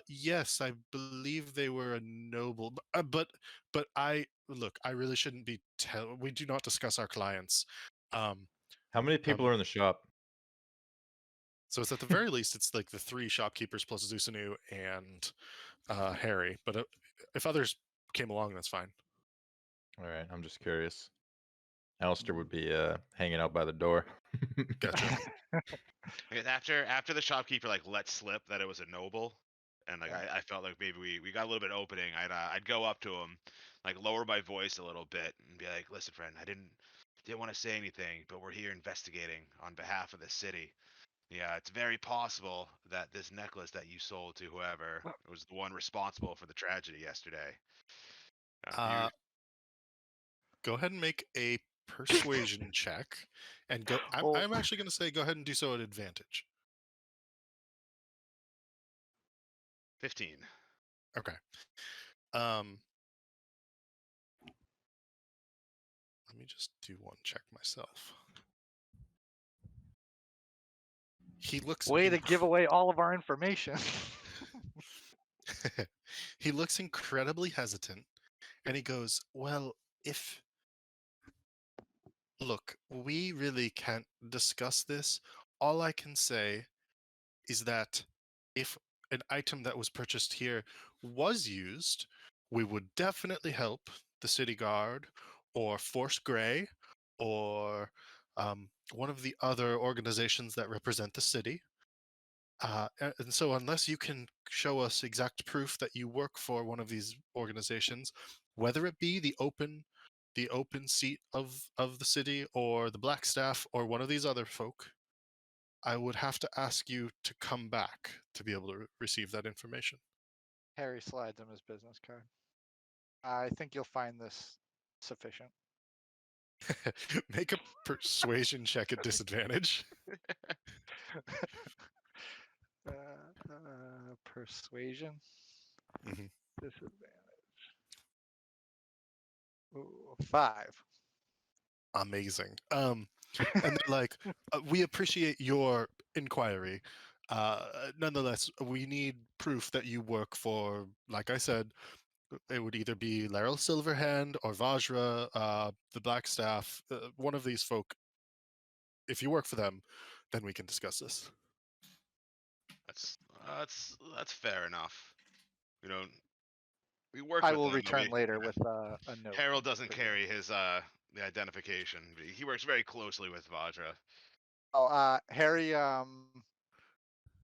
Yes, I believe they were a noble, but I look. I really shouldn't be. We do not discuss our clients. Um, How many people are in the shop? so it's at the very least, it's like the 3 shopkeepers plus Zusanu and Harry. But if others came along, that's fine. All right, I'm just curious. Alistair would be hanging out by the door. Gotcha. Because after the shopkeeper like let slip that it was a noble, and like I felt like maybe we got a little bit of opening. I'd go up to him, like lower my voice a little bit, and be like, "Listen, friend, I didn't want to say anything, but we're here investigating on behalf of the city. Yeah, it's very possible that this necklace that you sold to whoever was the one responsible for the tragedy yesterday." You Go ahead and make a persuasion check, and go. Oh. I'm actually going to say go ahead and do so at advantage. 15. Okay. Let me just do one check myself. He looks Way to give away all of our information. he looks incredibly hesitant, and he goes, "Well, if look, we really can't discuss this. All I can say is that if an item that was purchased here was used, we would definitely help the city guard or Force Grey or one of the other organizations that represent the city. And so, unless you can show us exact proof that you work for one of these organizations, whether it be the open seat of the city or the Black Staff or one of these other folk, I would have to ask you to come back to be able to receive that information." Harry slides him his business card. I think you'll find this sufficient. Make a persuasion check at disadvantage. Persuasion. Mhm. Disadvantage. Ooh, 5. Amazing. And they're like, "We appreciate your inquiry. Nonetheless, we need proof that you work for, like I said, it would either be Laryl Silverhand or Vajra, the Black Staff, one of these folk. If you work for them, then we can discuss this." That's fair enough. We don't. We work I with will them. But return later with a note. Harold doesn't for you. carry his the identification. He works very closely with Vajra. Oh, Harry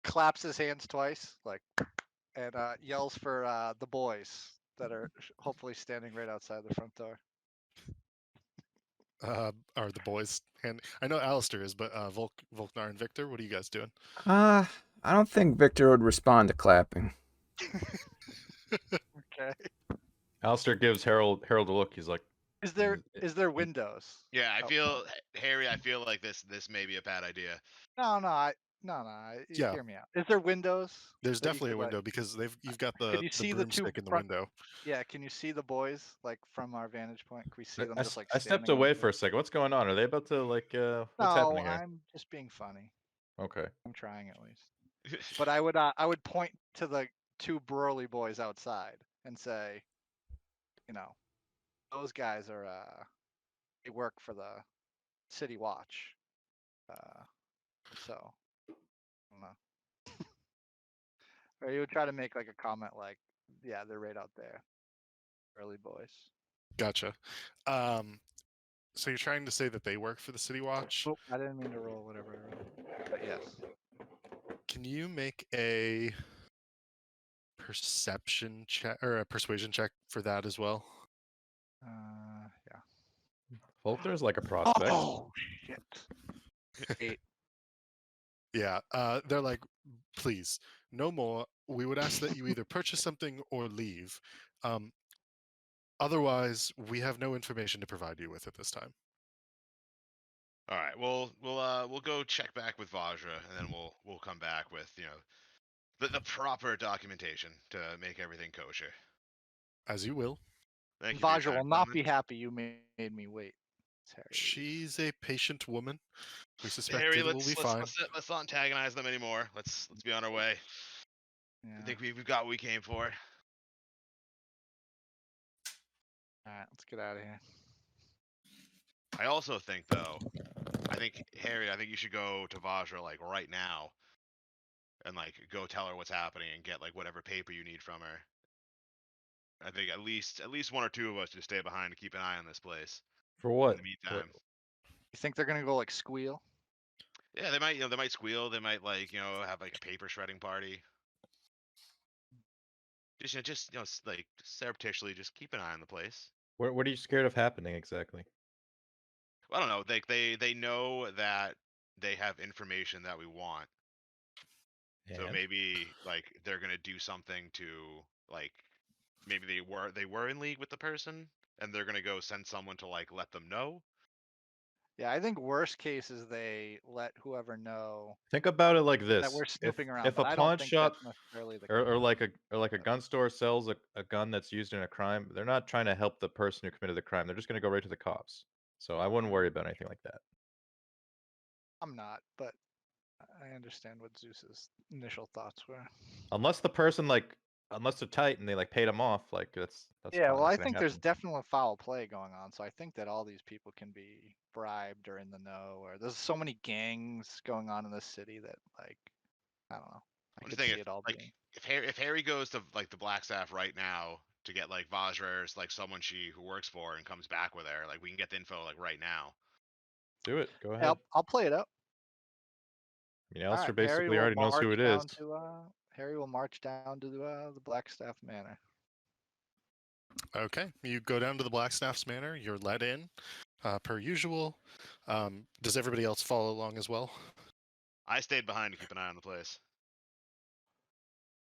claps his hands twice, like, and yells for the boys that are hopefully standing right outside the front door. Are the boys? And I know Alistair is, but Volknar and Victor, what are you guys doing? I don't think Victor would respond to clapping. Okay. Alistair gives Harold a look. He's like, Is there windows? Yeah, I Oh, feel Harry. I feel like this may be a bad idea. No, Yeah. hear me out. Is there windows? There's that you definitely a could, like- window because you've got Could the you see the two broomstick in the front? window. Yeah, can you see the boys like from our vantage point? Can we see them just like I stepped standing away out for a second. What's going on? Are they about to like? What's No, happening here? I'm just being funny. Okay. I'm trying at least. But I would point to the 2 burly boys outside and say, those guys are they work for the City Watch. So I don't know. Or you would try to make like a comment like, yeah, they're right out there. Early boys. Gotcha. So you're trying to say that they work for the City Watch? Oh, I didn't mean to roll whatever I rolled. But yes. Can you make a perception check or a persuasion check for that as well? Yeah. Faulkner's like a prospect. Oh shit! 8. Yeah. They're like, please, no more. We would ask that you either purchase something or leave. Otherwise, we have no information to provide you with at this time. All right. We'll go check back with Vajra, and then we'll come back with the proper documentation to make everything kosher. As you will. Thank you for your Vajra time, will not be gentlemen. happy you made me wait. It's Harry leaves. She's a patient woman. We suspect Harry, it will be fine. let's not antagonize them anymore. Let's be on our way. I Yeah. think we've got what we came for. All right, let's get out of here. I also think though, Harry, I think you should go to Vajra like right now, and like go tell her what's happening and get like whatever paper you need from her. I think at least one or two of us should stay behind to keep an eye on this place. For In what? the meantime, You think they're gonna go like squeal? yeah, they might squeal. They might have like a paper shredding party. Just like surreptitiously, just keep an eye on the place. What are you scared of happening exactly? I don't know. They know that they have information that we want. So And maybe like they're gonna do something to like maybe they were in league with the person and they're gonna go send someone to like let them know. Yeah, I think worst case is they let whoever know think about it like that this: we're if snooping around, if but a I don't pawn think shop that's necessarily the or case. like a gun store sells a gun that's used in a crime, they're not trying to help the person who committed the crime. They're just going to go right to the cops. So I wouldn't worry about anything like that. I'm not, but I understand what Zeus's initial thoughts were. Unless unless they're tight and they like paid him off, like that's Yeah, fine. well, I That's gonna think there's happen. definitely foul play going on, so I think that all these people can be bribed or in the know, or there's so many gangs going on in this city that, like, I don't know. I I'm just could see thinking it all being. if Harry goes to like the Black Staff right now to get like Vajra's like someone who works for her and comes back with her, like we can get the info like right now. Do it. Go Yeah, ahead. I'll play it up. I mean, All Alistair right, Harry basically will already knows who march it is. down to the Blackstaff Manor. Okay. You go down to the Blackstaff's Manor. You're let in, per usual. Does everybody else follow along as well? I stayed behind to keep an eye on the place.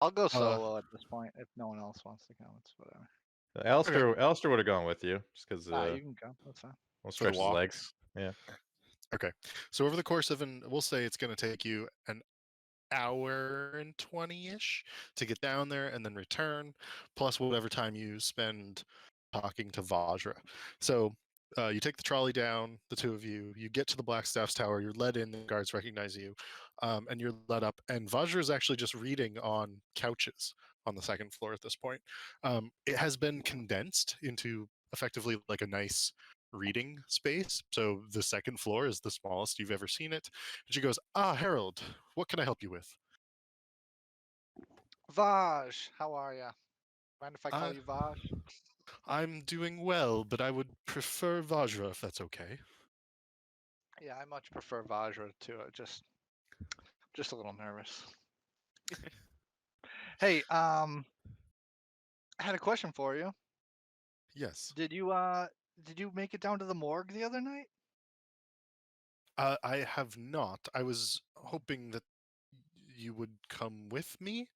I'll go solo at this point if no one else wants to come. It's whatever. Alistair would have gone with you just because You can come. That's fine. we'll For the stretch his walk? legs. Yeah. Okay. So over the course of we'll say it's going to take you an hour and 20-ish to get down there and then return, plus whatever time you spend talking to Vajra. So you take the trolley down, the two of you get to the Blackstaff's tower, you're let in, the guards recognize you, and you're let up, and Vajra is actually just reading on couches on the second floor at this point. It has been condensed into effectively like a nice reading space, so the second floor is the smallest you've ever seen it. And she goes, Harold, what can I help you with? Vaj, how are ya? Mind if I call Uh, you Vaj? I'm doing well, but I would prefer Vajra if that's okay. Yeah, I much prefer Vajra to just a little nervous. Hey, I had a question for you. Yes. Did you make it down to the morgue the other night? I have not. I was hoping that you would come with me,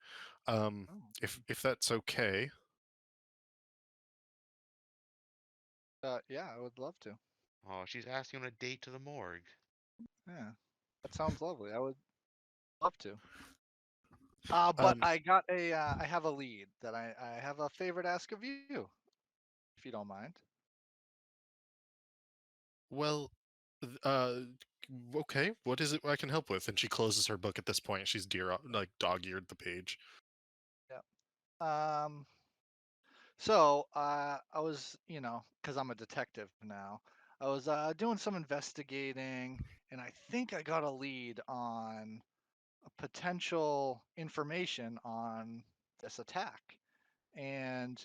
Oh. if that's okay. Yeah, I would love to. Oh, she's asking on a date to the morgue. Yeah, that sounds lovely. I would love to. But I have a lead that I have a favor to ask of you, if you don't mind. Well, okay. What is it I can help with? And she closes her book at this point. She's dog-eared the page. So I was, because I'm a detective now, I was doing some investigating, and I think I got a lead on a potential information on this attack. And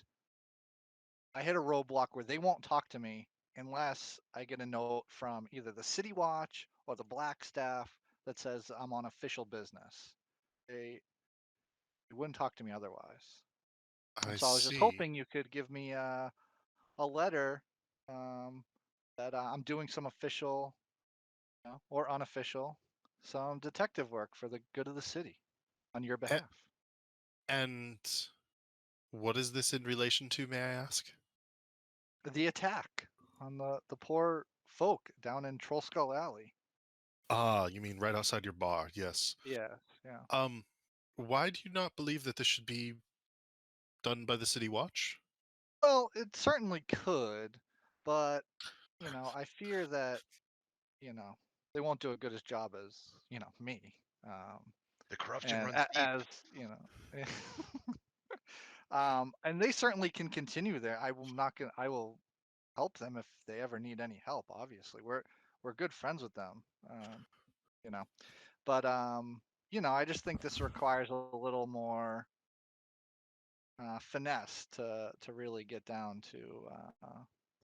I hit a roadblock where they won't talk to me unless I get a note from either the City Watch or the Black Staff that says I'm on official business. They You wouldn't talk to me otherwise. I So I was just see. hoping you could give me a letter that I'm doing some official, or unofficial, some detective work for the good of the city on your A- behalf. and what is this in relation to, may I ask? The attack on the poor folk down in Troll Skull Alley. Ah, you mean right outside your bar? Yes. Yes, yeah. Why do you not believe that this should be done by the City Watch? Well, it certainly could, but I fear that they won't do a good as job as me. The corruption And runs deep. as and they certainly can continue there. I will help them if they ever need any help. Obviously, we're good friends with them. You know, but I just think this requires a little more finesse to really get down to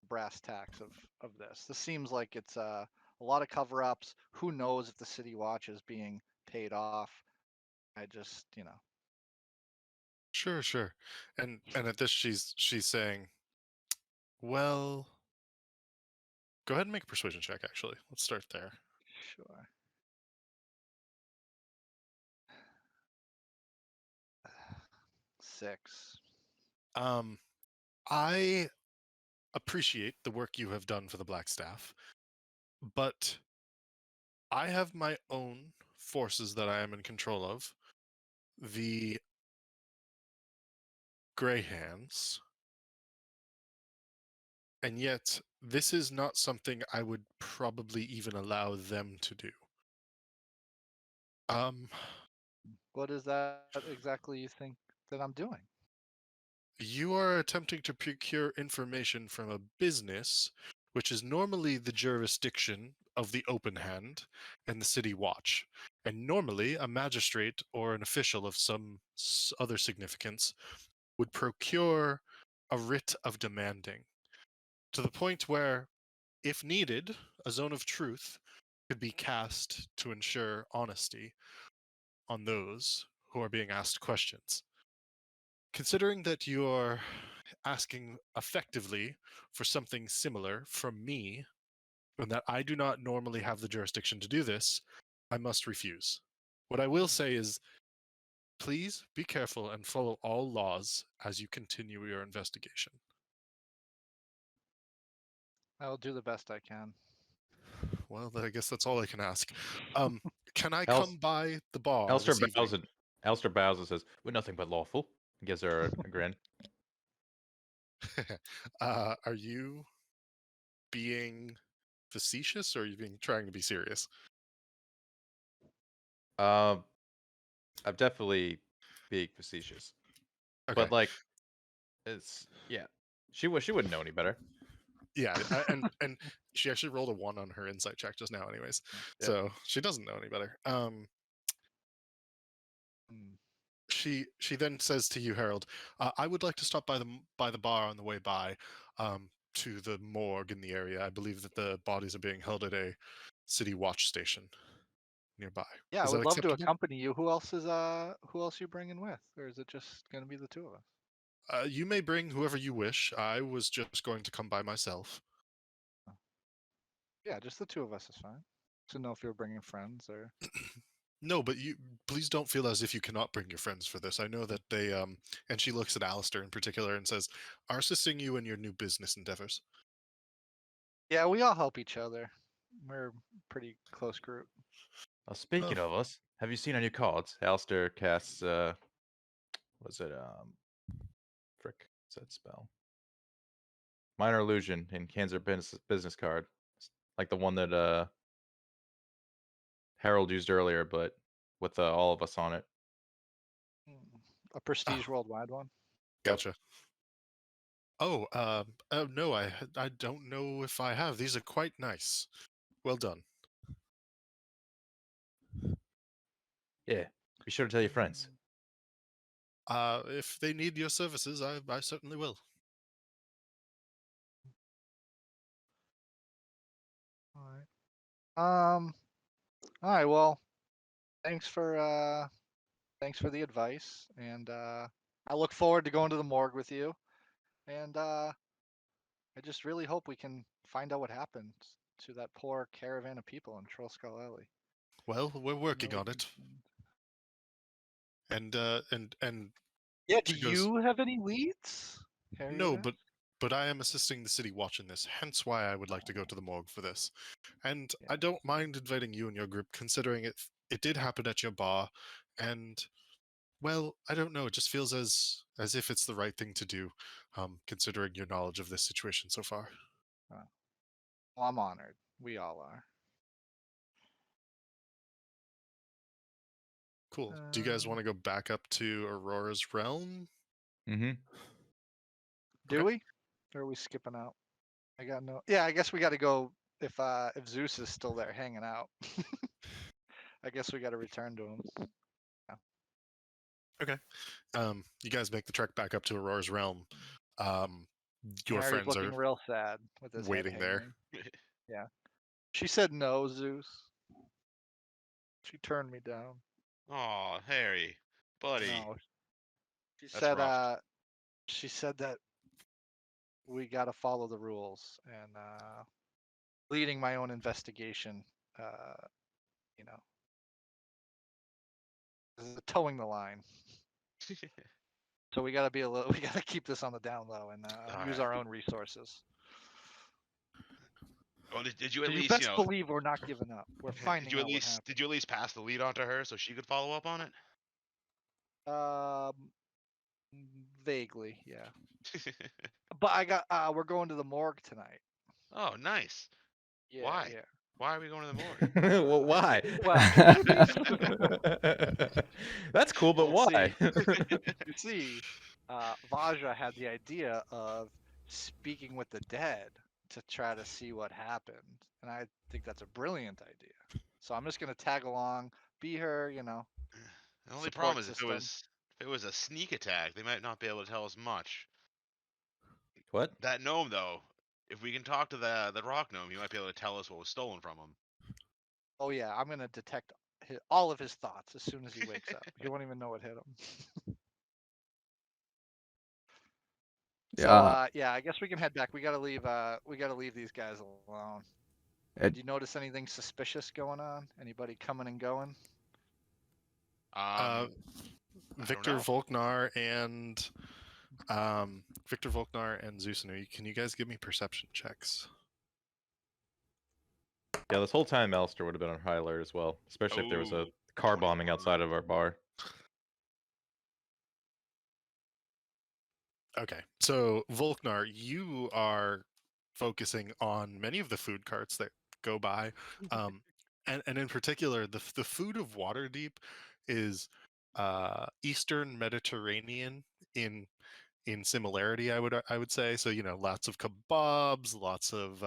brass tacks of this. This seems like it's a lot of cover-ups. Who knows if the city watch is being paid off? I just, Sure, sure. And at this she's saying, well, go ahead and make a persuasion check, actually. Let's start there. sure. Six. I appreciate the work you have done for the Black Staff, but I have my own forces that I am in control of. The Grey Hands. And yet, this is not something I would probably even allow them to do. What is that exactly you think that I'm doing? You are attempting to procure information from a business, which is normally the jurisdiction of the Open Hand and the City Watch. And normally, a magistrate or an official of some other significance would procure a writ of demanding, to the point where, if needed, a zone of truth could be cast to ensure honesty on those who are being asked questions. Considering that you're asking effectively for something similar from me, and that I do not normally have the jurisdiction to do this, I must refuse. What I will say is, please be careful and follow all laws as you continue your investigation. I'll do the best I can. Well, I guess that's all I can ask. Can I Els- come by the bar Alistair this evening? bows and says, "We're nothing but lawful." And gives her a grin. Are you being facetious, or are you being trying to be serious? I'm definitely being facetious, Okay. but like, it's yeah. She wouldn't know any better. Yeah, and she actually rolled a 1 on her insight check just now, anyways. Yeah. So she doesn't know any better. Hmm. She then says to you, Harold, I would like to stop by the bar on the way by, to the morgue in the area. I believe that the bodies are being held at a city watch station nearby. Yeah, I Is that would love to acceptable? accompany you. Who else you bringing with, or is it just gonna be the two of us? You may bring whoever you wish. I was just going to come by myself. Yeah, just the two of us is fine. To know if you're bringing friends or. No, but you please don't feel as if you cannot bring your friends for this. I know that they and she looks at Alistair in particular and says, are assisting you in your new business endeavors. Yeah, we all help each other. We're a pretty close group. Speaking of us, have you seen our new cards? Alistair casts was it frick? What's that spell? Minor illusion in Kanzer business card, like the one that Harold used earlier, but with all of us on it. A prestige worldwide one. Gotcha. Oh, no, I don't know if I have. These are quite nice. Well done. Yeah, be sure to tell your friends. If they need your services, I certainly will. All right. All right. Well, thanks for Thanks for the advice, and I look forward to going to the morgue with you. And I just really hope we can find out what happened to that poor caravan of people in Troll Skull Alley. Well, we're working Really on it. concerned. And Yeah, do she goes, you have any leads? no, Harriet? but I am assisting the city watch in this, hence why I would like to go to the morgue for this. And Yeah. I don't mind inviting you and your group, considering it did happen at your bar, and well, I don't know, it just feels as if it's the right thing to do, considering your knowledge of this situation so far. Well, I'm honored. We all are. Cool. Do you guys want to go back up to Aurora's realm? Mm-hmm. Do Okay. we? Or are we skipping out? I got no. Yeah, I guess we got to go if Zeus is still there hanging out. I guess we got to return to him. You guys make the trek back up to Aurora's realm. Your Harry's friends looking are real sad with his waiting head there. hanging. Yeah. She said no, Zeus. She turned me down. Oh, Harry, buddy. No. She That's said rough. she said that we got to follow the rules and leading my own investigation, you know, is towing the line. So we got to be a little. We got to keep this on the down low and use Alright. our own resources. Well, did you So at you least, best believe we're not giving up. We're finding out what happened. did you at least pass the lead on to her so she could follow up on it? Vaguely, yeah. But we're going to the morgue tonight. Oh, nice. Yeah, Why? yeah. Why are we going to the morgue? Well, why? Well, That's cool, but Well, why? you see, Vajra had the idea of speaking with the dead to try to see what happened, and I think that's a brilliant idea. So I'm just gonna tag along, be her, The only support problem is system. if it was a sneak attack, they might not be able to tell us much. What? That gnome, though, if we can talk to the rock gnome, he might be able to tell us what was stolen from him. Oh yeah, I'm gonna detect all of his thoughts as soon as he wakes up. He won't even know what hit him. So Yeah. yeah, I guess we can head back. We gotta leave. We gotta leave these guys alone. Ed- Did you notice anything suspicious going on? Anybody coming and going? Uh, I don't Victor know. Volknar and Zusanu, can you guys give me perception checks? Yeah, this whole time Alistair would have been on high alert as well, especially if there was a Ooh, car bombing 21. outside of our bar. Okay, so Volknar, you are focusing on many of the food carts that go by, and in particular, the food of Waterdeep is Eastern Mediterranean in similarity. I would say so. Lots of kebabs, lots of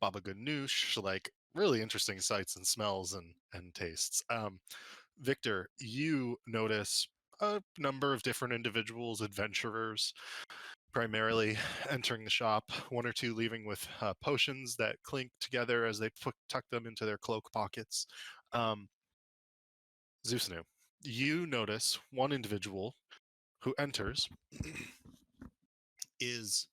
baba ganoush, like really interesting sights and smells and tastes. Victor, you notice a number of different individuals, adventurers, primarily entering the shop, one or two leaving with potions that clink together as they tuck them into their cloak pockets. Zusanu, you notice one individual who enters is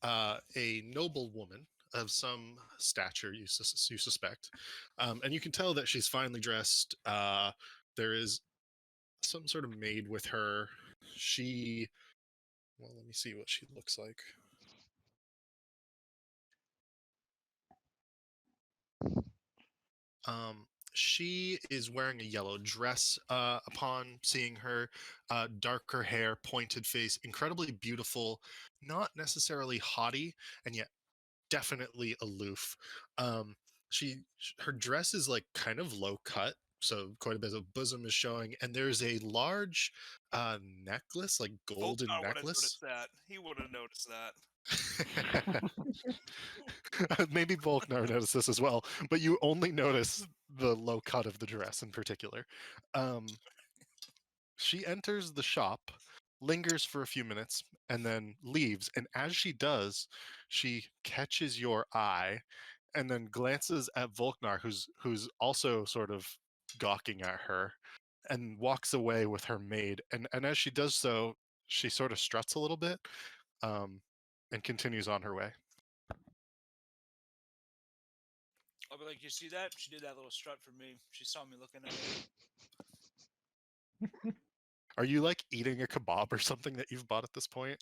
a noble woman of some stature, you suspect, and you can tell that she's finely dressed. There is some sort of maid with her. Well, let me see what she looks like. She is wearing a yellow dress upon seeing her. Darker hair, pointed face, incredibly beautiful, not necessarily haughty, and yet definitely aloof. Um, her dress is like kind of low cut, so quite a bit of bosom is showing, and there's a large necklace, like golden Volknar would have necklace. noticed that. He would have noticed that. Maybe Volknar noticed this as well, but you only notice the low cut of the dress in particular. She enters the shop, lingers for a few minutes, and then leaves. And as she does, she catches your eye and then glances at Volknar, who's also sort of gawking at her. and walks away with her maid. And as she does so, she sort of struts a little bit, and continues on her way. I'll be like, you see that? She did that little strut for me. She saw me looking at her. Are you like eating a kebab or something that you've bought at this point?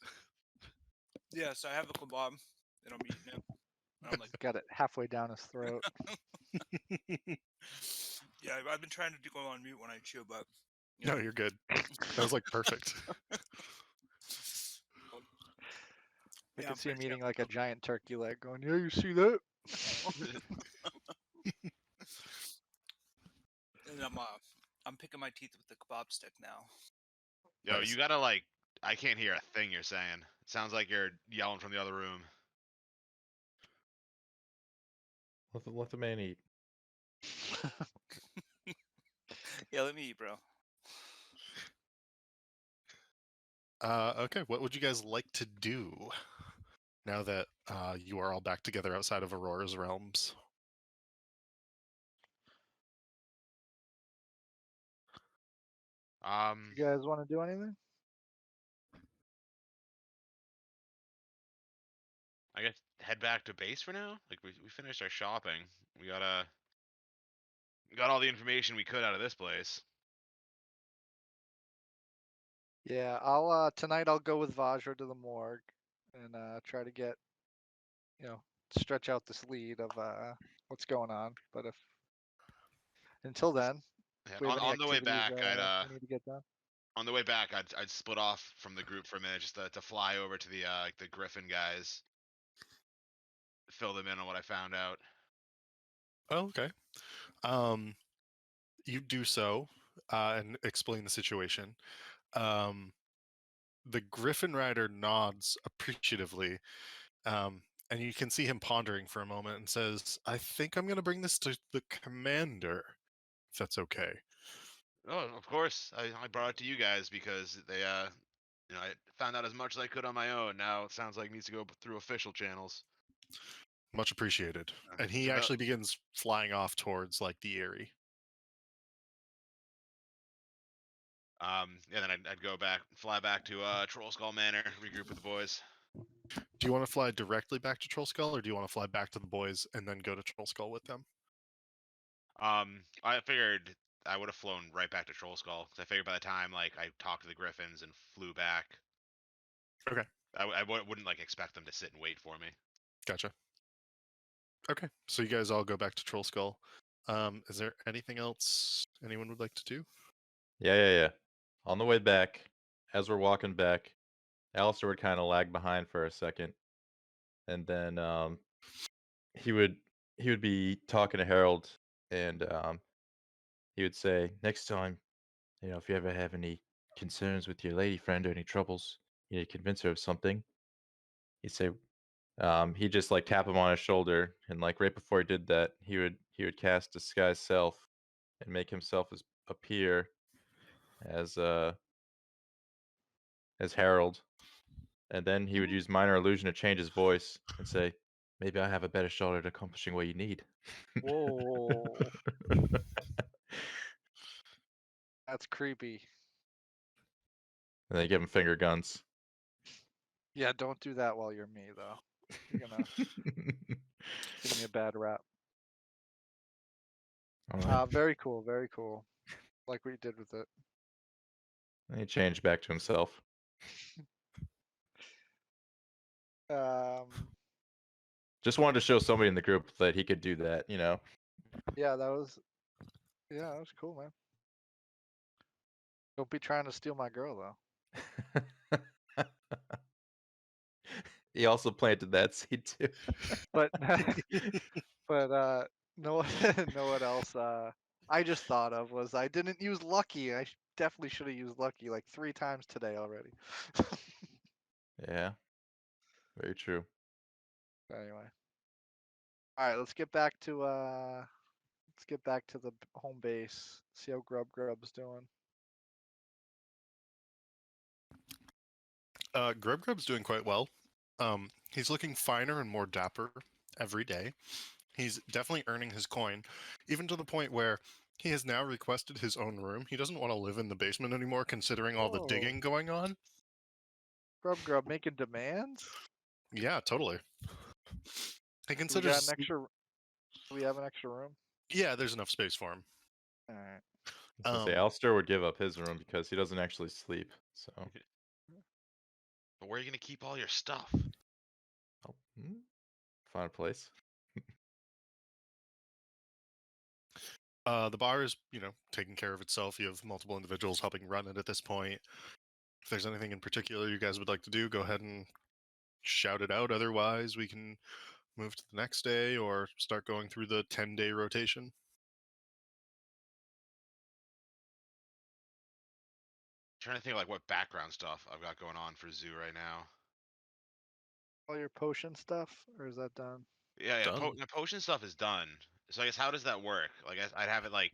Yes, I have a kebab, and I'm eating it. And I'm like, Got it halfway down his throat. yeah, I've been trying to go on mute when I chew, but you No, know. you're good. That was like perfect. I Yeah, can I'm see him pretty eating like a giant turkey leg, going, "Yeah, you see that?" And I'm picking my teeth with the kebab stick now. Yo, Nice. you gotta like. I can't hear a thing you're saying. It sounds like you're yelling from the other room. Let the man eat. Yeah, let me eat, bro. Okay, what would you guys like to do now that you are all back together outside of Aurora's realms? You guys want to do anything? I guess head back to base for now. Like we finished our shopping. We got all the information we could out of this place. Yeah, I'll tonight I'll go with Vajra to the morgue and try to get, stretch out this lead of what's going on. But if until then, Yeah, if we have any on the way activities back, we need to get done. on the way back, I'd split off from the group for a minute just to fly over to the like the Griffin guys, fill them in on what I found out. Oh, okay. You do so and explain the situation. Um, the Griffin Rider nods appreciatively, and you can see him pondering for a moment and says, "I think I'm going to bring this to the commander, if that's okay." Oh, of course, I brought it to you guys because they I found out as much as I could on my own. Now it sounds like it needs to go through official channels. Much appreciated. And he Develop- actually begins flying off towards like the Eyrie. Yeah, then I'd go back, fly back to Troll Skull Manor, regroup with the boys. Do you want to fly directly back to Troll Skull, or do you want to fly back to the boys and then go to Troll Skull with them? I figured I would have flown right back to Troll Skull because I figured by the time like I talked to the Griffins and flew back, Okay, I wouldn't like expect them to sit and wait for me. gotcha. Okay, so you guys all go back to Troll Skull. Is there anything else anyone would like to do? Yeah. On the way back, as we're walking back, Alistair would kind of lag behind for a second, and then he would be talking to Harold, and he would say, "Next time, if you ever have any concerns with your lady friend or any troubles, you need to convince her of something." He'd say, he'd just like tap him on his shoulder, and like right before he did that, he would cast Disguise Self and make himself appear as Harold, and then he would use Minor Illusion to change his voice and say, "Maybe I have a better shot at accomplishing what you need." Whoa, that's creepy. And they give him finger guns. Yeah, don't do that while you're me though. You're gonna give me a bad rap. All right. Very cool, very cool. Like what you did with it. And he changed back to himself. Just wanted to show somebody in the group that he could do that, Yeah, that was cool, man. Don't be trying to steal my girl though. He also planted that seed too. But but no know what else I just thought of was I didn't use lucky. I definitely should have used lucky like 3 times today already. Yeah, very true. Anyway. All right, let's get back to the home base. See how Grub's doing. Grub's doing quite well. He's looking finer and more dapper every day. He's definitely earning his coin, even to the point where He has now requested his own room. He doesn't want to live in the basement anymore, considering all the Oh. digging going on. Grub making demands. Yeah, totally. He We got considers. an extra. Do we have an extra room? Yeah, there's enough space for him. All right. I was gonna say Alistair would give up his room because he doesn't actually sleep. So But where are you gonna keep all your stuff? oh, find a place. The bar is, taking care of itself. You have multiple individuals helping run it at this point. If there's anything in particular you guys would like to do, go ahead and shout it out. Otherwise, we can move to the next day or start going through the 10-day rotation. Trying to think of, like, what background stuff I've got going on for Zoo right now. All your potion stuff, or is that done? Yeah, Done. my potion stuff is done. So I guess how does that work? Like I'd have it like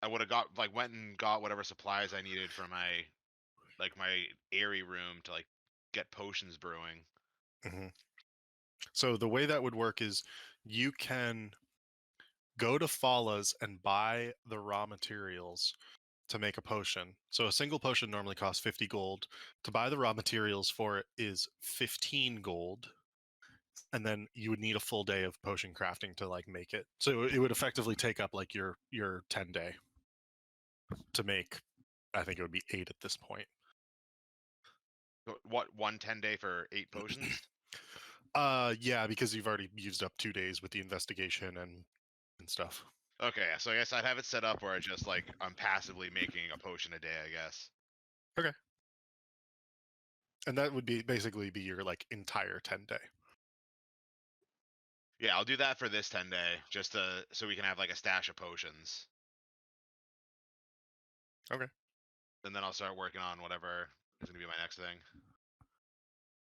I would have went and got whatever supplies I needed for my airy room to like get potions brewing. hmm So the way that would work is you can go to Fala's and buy the raw materials to make a potion. So a single potion normally costs 50 gold. To buy the raw materials for it is 15 gold. And then you would need a full day of potion crafting to like make it. So it would effectively take up like your 10-day to make. I think it would be 8 at this point. What 1 10-day for 8 potions? Yeah, because you've already used up 2 days with the investigation and stuff. Okay, so I guess I'd have it set up where I just like I'm passively making a potion a day, I guess. And that would be basically be your like entire 10-day. Yeah, I'll do that for this 10-day, just so we can have like a stash of potions. Okay. And then I'll start working on whatever is gonna be my next thing.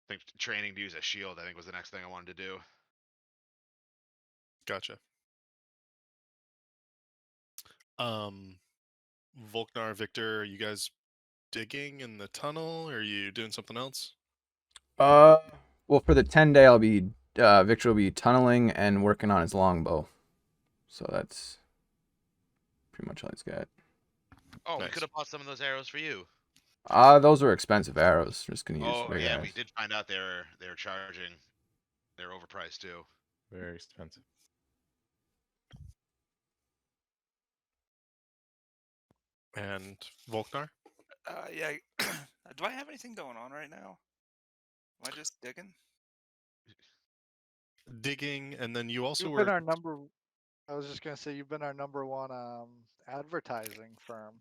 I think training to use a shield, I think, was the next thing I wanted to do. Gotcha. Volknar, Victor, are you guys digging in the tunnel? Or are you doing something else? Well, for the 10-day, I'll be Victor will be tunneling and working on his longbow. So that's pretty much all he's got. Oh, we Nice. could have bought some of those arrows for you. Those are expensive arrows. Just gonna use Oh regular yeah, arrows. we did find out they're charging. They're overpriced too. Very expensive. And Volknar? Yeah. Do I have anything going on right now? Am I just digging? Digging, and then you also You've were been our number. I was just gonna say you've been our number one advertising firm.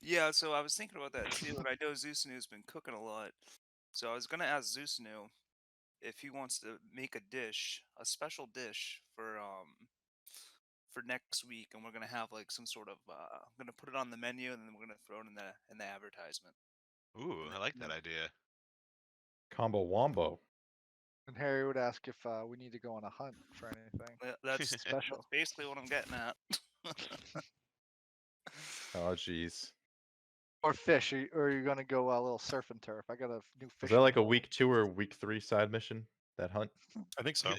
Yeah, so I was thinking about that too, and I know Zeusnu's been cooking a lot. So I was gonna ask Zeusnu if he wants to make a special dish for next week, and we're gonna have like some sort of I'm gonna put it on the menu, and then we're gonna throw it in the advertisement. Ooh, I like that idea. Combo wombo. And Harry would ask if we need to go on a hunt for anything. That's Special. That's basically what I'm getting at. Oh jeez. Or fish, or are you gonna go a little surf and turf? I got a new fish. Was that like a week 2 or week 3 side mission? That hunt? I think so.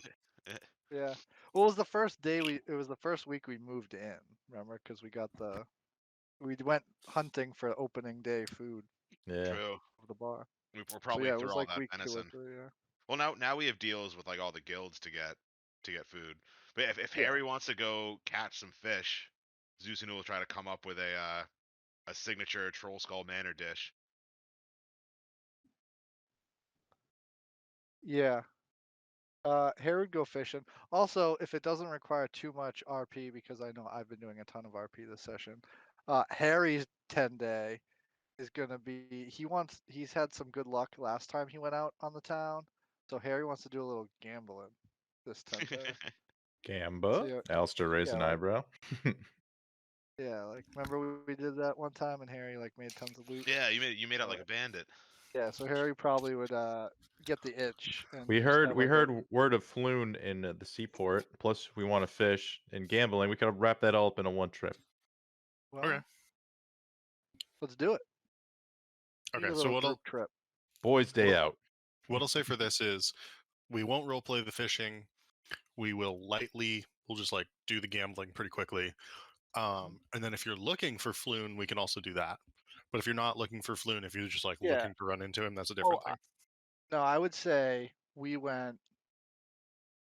Yeah. Well, it was the first day it was the first week we moved in. Remember, because we went hunting for opening day food Yeah. True. of the bar. We're So probably yeah, it through was all like that week 2 or venison. 3. Yeah. Well, now we have deals with like all the guilds to get food. But if Yeah. Harry wants to go catch some fish, Zeusinu will try to come up with a signature Troll Skull Manor dish. Yeah. Harry would go fishing. Also, if it doesn't require too much RP, because I know I've been doing a ton of RP this session. Harry's 10-day is gonna be. He's had some good luck last time he went out on the town, so Harry wants to do a little gambling this 10-day. Gamba? yeah, Alistair raised an like- eyebrow. Yeah, like remember we did that one time and Harry like made tons of loot. Yeah, you made out like a bandit. Yeah, so Harry probably would get the itch. And We just heard have, we like, a- heard word of Floon in the seaport. Plus, we want to fish and gambling. We could wrap that all up in a one trip. Well, Okay. let's do it. Need Okay, a so little group trip. Boys' day Well- out. what I'll say for this is we won't roleplay the fishing. We'll just like do the gambling pretty quickly. And then if you're looking for Floon, we can also do that. But if you're not looking for Floon, if you're just like Yeah. looking to run into him, that's a different thing. No, I would say we went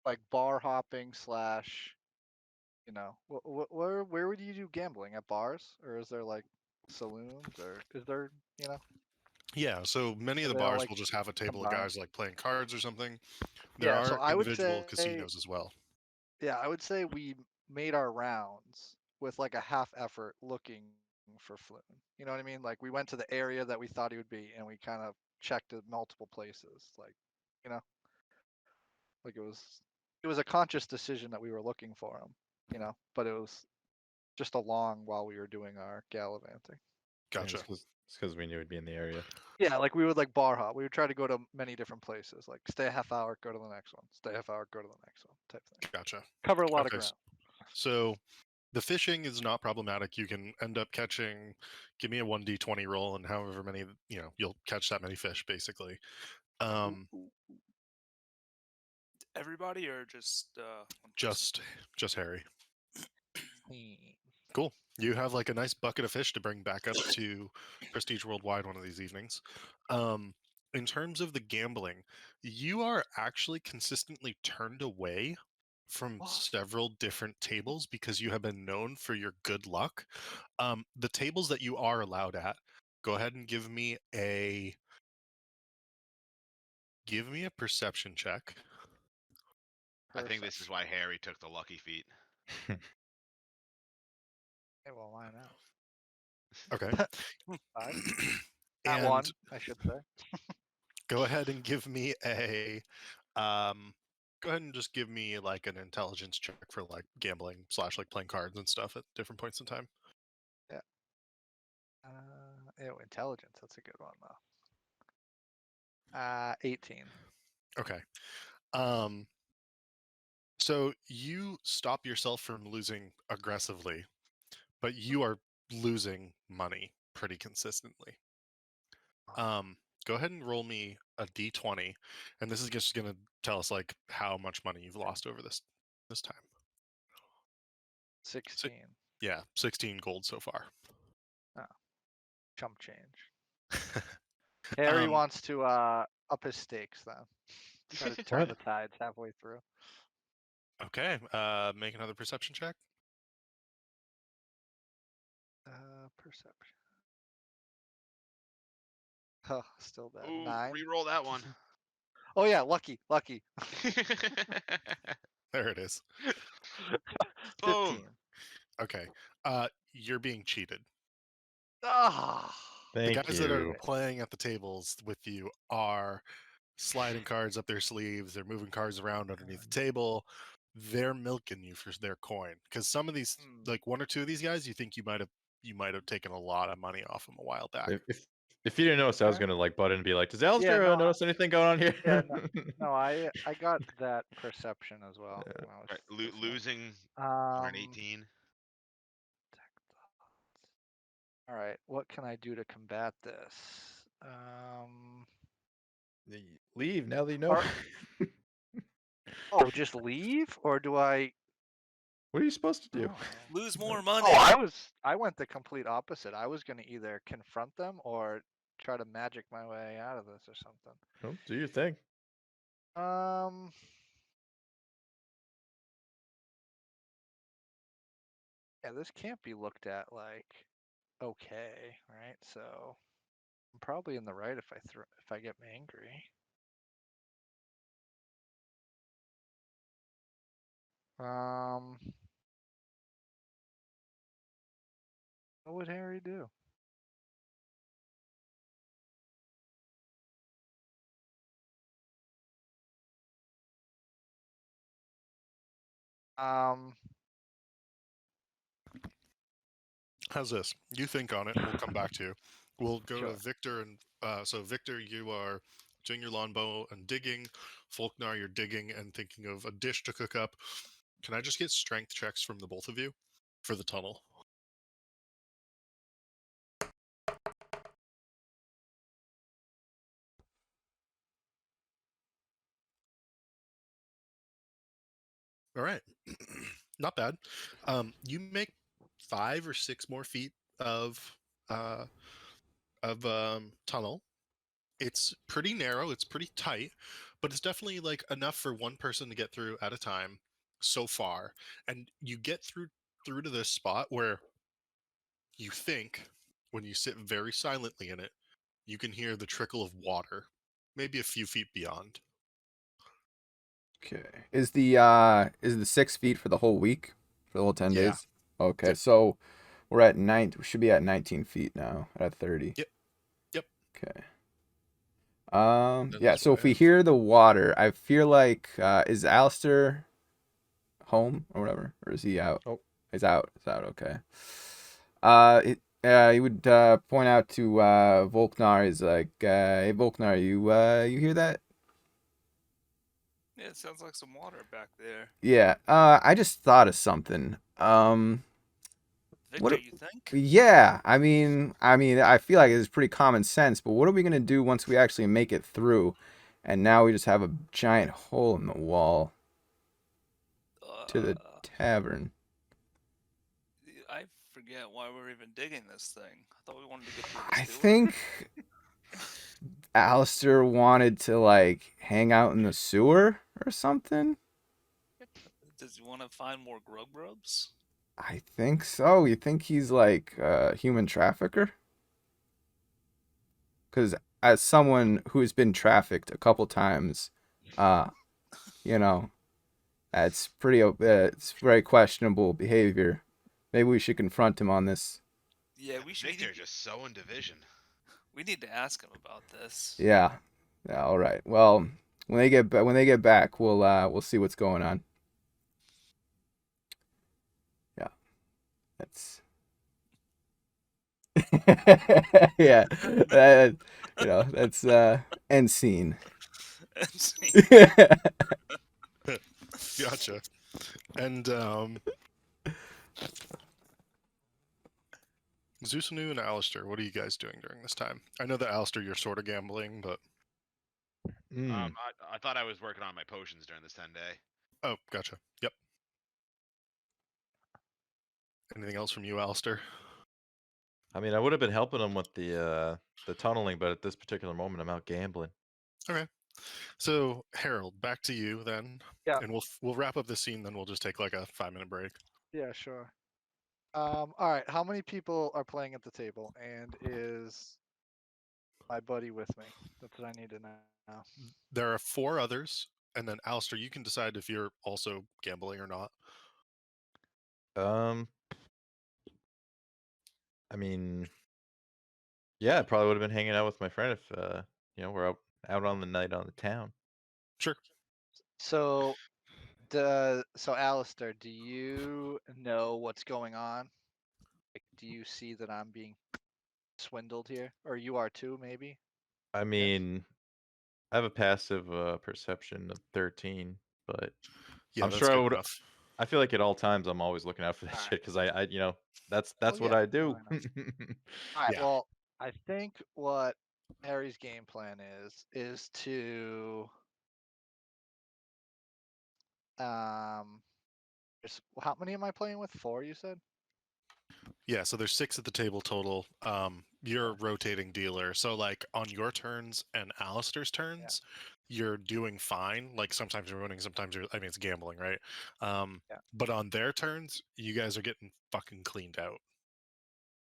like bar hopping slash, where would you do gambling? At bars? Or is there like saloons? Or is there, Yeah, so many of are the they all bars like will just have a table of combined? guys like playing cards or something. There Yeah, so are I would individual say, casinos as well. yeah, I would say we made our rounds with like a half effort looking for Floon. You know what I mean? Like we went to the area that we thought he would be and we kind of checked at multiple places. Like, you know, like it was a conscious decision that we were looking for him, but it was just along while we were doing our gallivanting. Gotcha. It's because we knew we'd be in the area. Yeah, like we would like bar hop. We would try to go to many different places. Like stay a half hour, go to the next one. Stay a half hour, go to the next one. Type thing. Gotcha. Cover a lot of Okay, ground. So the fishing is not problematic. You can end up catching, give me a 1d20 roll, and however many, you'll catch that many fish basically. Everybody or just one person? Just Harry. Hmm. Cool. You have like a nice bucket of fish to bring back up to Prestige Worldwide one of these evenings. In terms of the gambling, you are actually consistently turned away from What? several different tables because you have been known for your good luck. The tables that you are allowed at, go ahead and give me a perception check. I think this is why Harry took the lucky feat. Okay, well, why not? Okay. 5. And Not 1, I should say. go ahead and give me a go ahead and just give me like an intelligence check for like gambling / like playing cards and stuff at different points in time. Yeah. Intelligence. That's a good one though. 18. Okay. So you stop yourself from losing aggressively, but you are losing money pretty consistently. Go ahead and roll me a d20, and this is just going to tell us like how much money you've lost over this time. 16. Yeah, 16 gold so far. Oh, chump change. Harry Um, wants to up his stakes then. Try to turn What? the tides halfway through. Okay, make another perception check. Perception. Oh, still bad. Ooh, 9. re-roll that one. Oh yeah, lucky. There it is. 15. Okay, you're being cheated. Ah. The Thank guys that are you. playing at the tables with you are sliding cards up their sleeves. They're moving cards around underneath the table. They're milking you for their coin because some of these, like one or two of these guys, you think you might have taken a lot of money off them a while back. If you didn't notice, I was gonna like butt in and be like, "Does Alistair no, notice anything going on here?" Yeah, no, I got that perception as well. Yeah. When I was Right, listening. losing for an 18. All right, what can I do to combat this? Leave now that you know. Are- Oh, just leave, or do I? What are you supposed to do? Oh. Lose more money. Oh, I went the complete opposite. I was gonna either confront them or try to magic my way out of this or something. Well, do your thing. Yeah, this can't be looked at like okay, right? So I'm probably in the right if I get angry. What would Harry do? How's this? You think on it, and we'll come back to you. We'll go Sure. to Victor, and so Victor, you are doing your longbow and digging. Faulknar, you're digging and thinking of a dish to cook up. Can I just get strength checks from the both of you for the tunnel? All right, not bad. You make 5 or 6 more feet of tunnel. It's pretty narrow, it's pretty tight, but it's definitely like enough for one person to get through at a time so far. And you get through to this spot where you think, when you sit very silently in it, you can hear the trickle of water, maybe a few feet beyond. Okay. Is the 6 feet for the whole week? For the whole 10 Yeah. days? Okay, Yep. so we're at 9. We should be at 19 feet now. At 30. Yep. Yep. Okay. That Yeah. is So what if I we have. hear the water, I feel like is Alistair home or whatever, or is he out? Oh. He's out. He's out. Okay. He would point out to Volknar. He's like, "Hey, Volknar, you hear that? Yeah, it sounds like some water back there. Yeah. I just thought of something. Victor, What? you think? Yeah. I feel like it's pretty common sense. But what are we gonna do once we actually make it through, and now we just have a giant hole in the wall to the tavern? I forget why we're even digging this thing. I thought we wanted to get through I the sewer. think Alistair wanted to like hang out in the sewer or something. Does he want to find more grub grubs? I think so. You think he's like a human trafficker? Because as someone who's been trafficked a couple times, uh, you know, it's it's very questionable behavior. Maybe we should confront him on this. Yeah, we should. Victor just sowing division. We need to ask him about this. Yeah. Yeah. All right. Well, when they get back, we'll see what's going on. Yeah. That's. Yeah. That's end scene. Gotcha. And Zusanu and Alistair, what are you guys doing during this time? I know that Alistair, you're sort of gambling, but I thought I was working on my potions during this 10-day. oh, gotcha. Yep. Anything else from you, Alistair? I mean, I would have been helping him with the tunneling, but at this particular moment, I'm out gambling. Okay. So Harold, back to you then. Yeah. And we'll wrap up the scene, then we'll just take like a 5-minute break. Yeah, sure. All right. How many people are playing at the table, and is my buddy with me? That's what I need to know. There are 4 others, and then Alistair, you can decide if you're also gambling or not. I mean, yeah, I probably would have been hanging out with my friend if we're out on the night on the town. Sure. So, Alistair, do you know what's going on? Like, do you see that I'm being swindled here, or you are too, maybe? I mean, I have a passive perception of 13, but Yeah, I'm that's sure I good would. enough. I feel like at all times I'm always looking out for that Alright. shit because I that's Oh, what yeah. I No, do. I know. All right. Yeah. Well, I think what Harry's game plan is to how many am I playing with? 4, you said? Yeah, so there's 6 at the table total. You're a rotating dealer, so like on your turns and Alistair's turns, you're doing fine. Like sometimes you're winning, sometimes you're. I mean, it's gambling, right? Yeah. But on their turns, you guys are getting fucking cleaned out.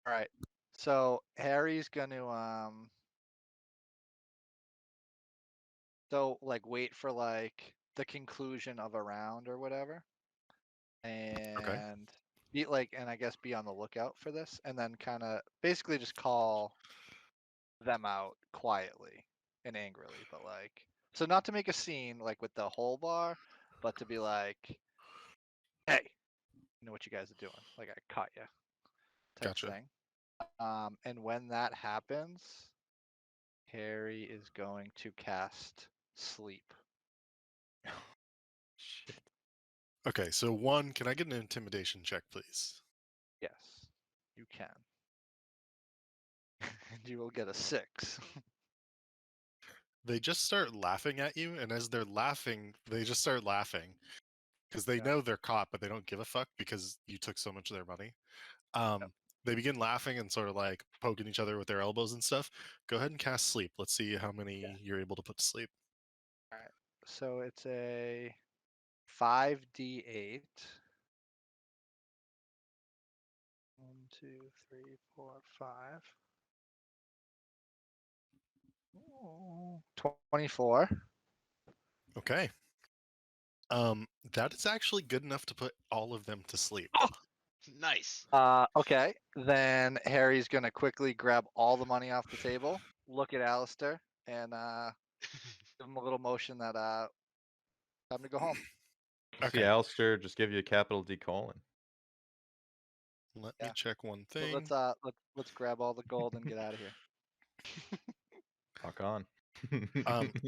All right. So Harry's gonna so like wait for like the conclusion of a round or whatever, and be like, and I guess be on the lookout for this, and then kind of basically just call them out quietly and angrily, but like, so not to make a scene like with the whole bar, but to be like, hey, you know what you guys are doing? Like I caught you, type Gotcha. thing. And when that happens, Harry is going to cast sleep. Shit. Okay, so 1, can I get an intimidation check, please? Yes, you can. And you will get a 6. They just start laughing at you, and as they're laughing, they just start laughing because they Yeah. know they're caught, but they don't give a fuck because you took so much of their money. They begin laughing and sort of like poking each other with their elbows and stuff. Go ahead and cast sleep. Let's see how many you're able to put to sleep. All right. So it's a 5d8. 1, 2, 3, 4, 5. Oh, 24. Okay. That is actually good enough to put all of them to sleep. Nice. Okay. Then Harry's gonna quickly grab all the money off the table, look at Alistair, and give him a little motion that time to go home. See, Okay. Alistair just give you a capital D colon. Let Yeah. me check one So thing. let's grab all the gold and get out of here. Rock on.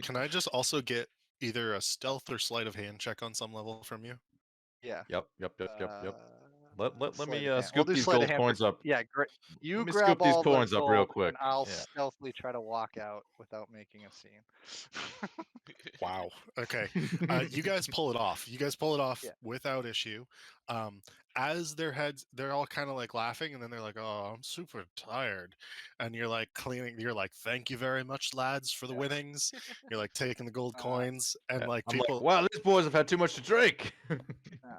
Can I just also get either a stealth or sleight of hand check on some level from you? Yeah. Yep. Let Sleight me of hand. We'll scoop do these sleight of gold hand for coins up. yeah. Great. You Let me grab scoop these all the coins up real gold, quick. and I'll Yeah. stealthily try to walk out without making a scene. Wow. Okay. You guys pull it off. You guys pull it off Yeah. without issue. As their heads, they're all kind of like laughing, and then they're like, "Oh, I'm super tired," and you're like cleaning. You're like, "Thank you very much, lads, for the winnings." You're like taking the gold coins, and Yeah, like I'm people, like, wow, these boys have had too much to drink.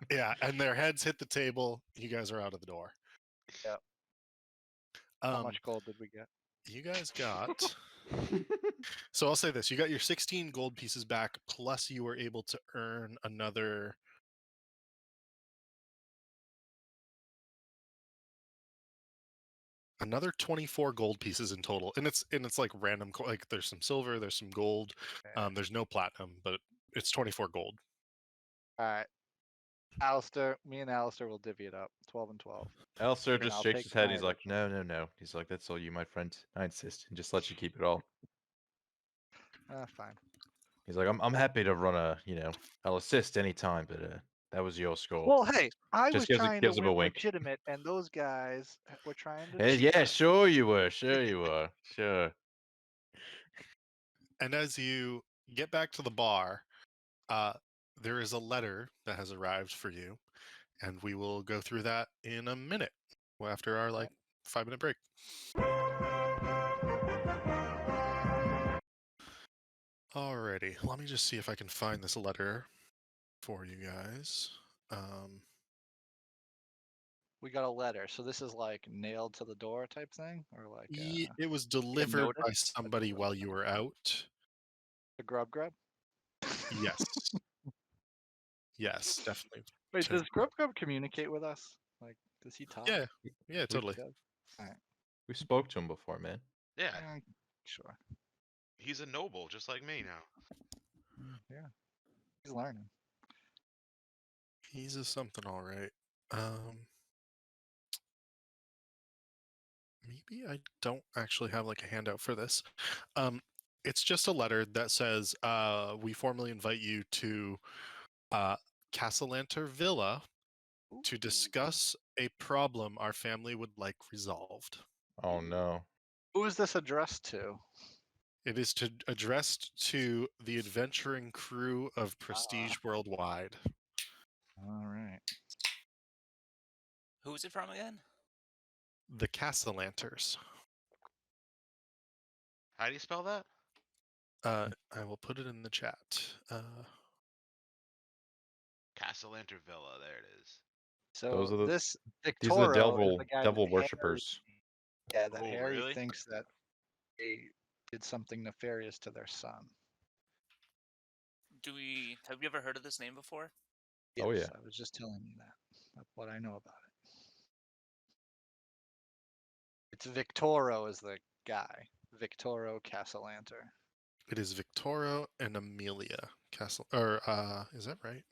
yeah, and their heads hit the table. You guys are out of the door. Yeah. How Um, much gold did we get? you guys got. So I'll say this: you got your 16 gold pieces back, plus you were able to earn another 24 gold pieces in total, and it's like random, like there's some silver, there's some gold, Yeah. there's no platinum, but it's 24 gold. All right. Alistair, me and Alistair will divvy it up. 12 and 12. Alistair And just I'll shakes take his head and my he's like, original. no. He's like, that's all you, my friend. I insist, and just lets you keep it all. Fine. He's like, I'm happy to run I'll assist anytime, but that was your score. Well, hey, I Just was gives trying to him a win wink. legitimate, and those guys were trying to. Yeah, cheat. sure you were. Sure. And as you get back to the bar, there is a letter that has arrived for you, and we will go through that in a minute after our like 5-minute break. Alrighty, let me just see if I can find this letter for you guys. We got a letter, so this is like nailed to the door type thing, or like It was delivered by notice? somebody while you were out. a grub. Yes. Yes, definitely. Wait, does Grub communicate with us? Like, does he talk? Yeah, yeah, We- totally. He does. All right. We spoke to him before, man. Yeah, Sure. he's a noble just like me now. Yeah. He's learning. He's a something, all right. Maybe I don't actually have like a handout for this. It's just a letter that says, "We formally invite you to Castellanter Villa to discuss a problem our family would like resolved." Oh no. Who is this addressed to? It is addressed to the adventuring crew of Prestige Worldwide. All right. Who is it from again? The Castellanters. How do you spell that? I will put it in the chat. Castellanter Villa. There it is. So Those are the- this These are the Victoro is the guy devil that Harry- worshippers. Yeah, that Oh, Harry really? thinks that they did something nefarious to their son. Have you ever heard of this name before? Oh, Yes, yeah. I was just telling you that. That's what I know about it. It's Victoro is the guy. Victoro Castellanter. It is Victoro and Amelia Castle. Or is that right?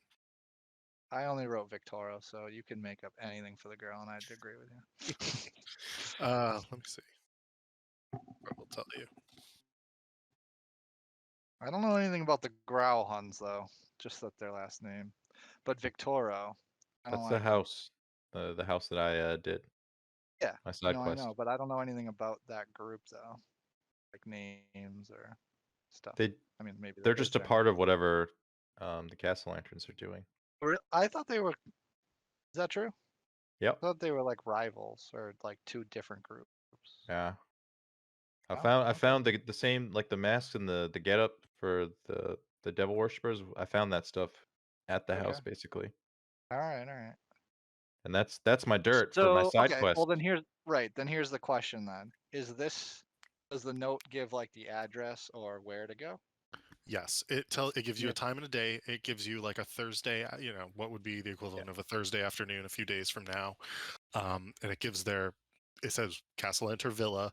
I only wrote Victoro, so you can make up anything for the girl, and I'd agree with you. Let me see. I will tell you. I don't know anything about the Growlhuns, though. Just that their last name. But Victoro. I don't That's the like. house. The house that I did. Yeah, My side no, quest. I know, but I don't know anything about that group, though. Like names or stuff. They I mean, maybe they're that is just a their part of whatever the Castle Lanterns are doing. name. I thought they were. Is that true? Yep. I thought they were like rivals or like two different groups. Yeah. I Oh, found okay. the same, like the masks and the getup for the devil worshippers. I found that stuff at the house Okay. basically, All right. and that's my dirt for my So side okay, quest. well then here's the question then. Does the note give like the address or where to go? Yes, it gives you Yeah. a time and a day. It gives you like a Thursday, what would be the equivalent of a Thursday afternoon a few days from now. And it gives it says Castle Enter Villa,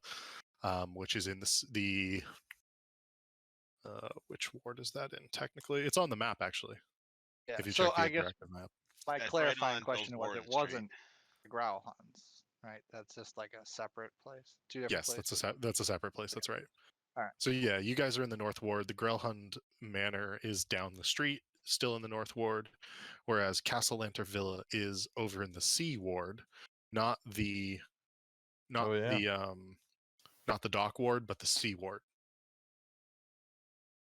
which is in the which ward is that in technically? It's on the map actually. Yeah. If you So check the I guess interactive map. my Yeah, it's right clarifying on Bill's question was Warden it Street. wasn't the Growl Hunts, right? That's just like a separate place. Two different Yes, places. that's a separate place. That's right. All right. So yeah, you guys are in the North Ward. The Grelhund Manor is down the street, still in the North Ward, whereas Castle Lantern Villa is over in the Sea Ward, not the not Oh, yeah. the not the Dock Ward, but the Sea Ward.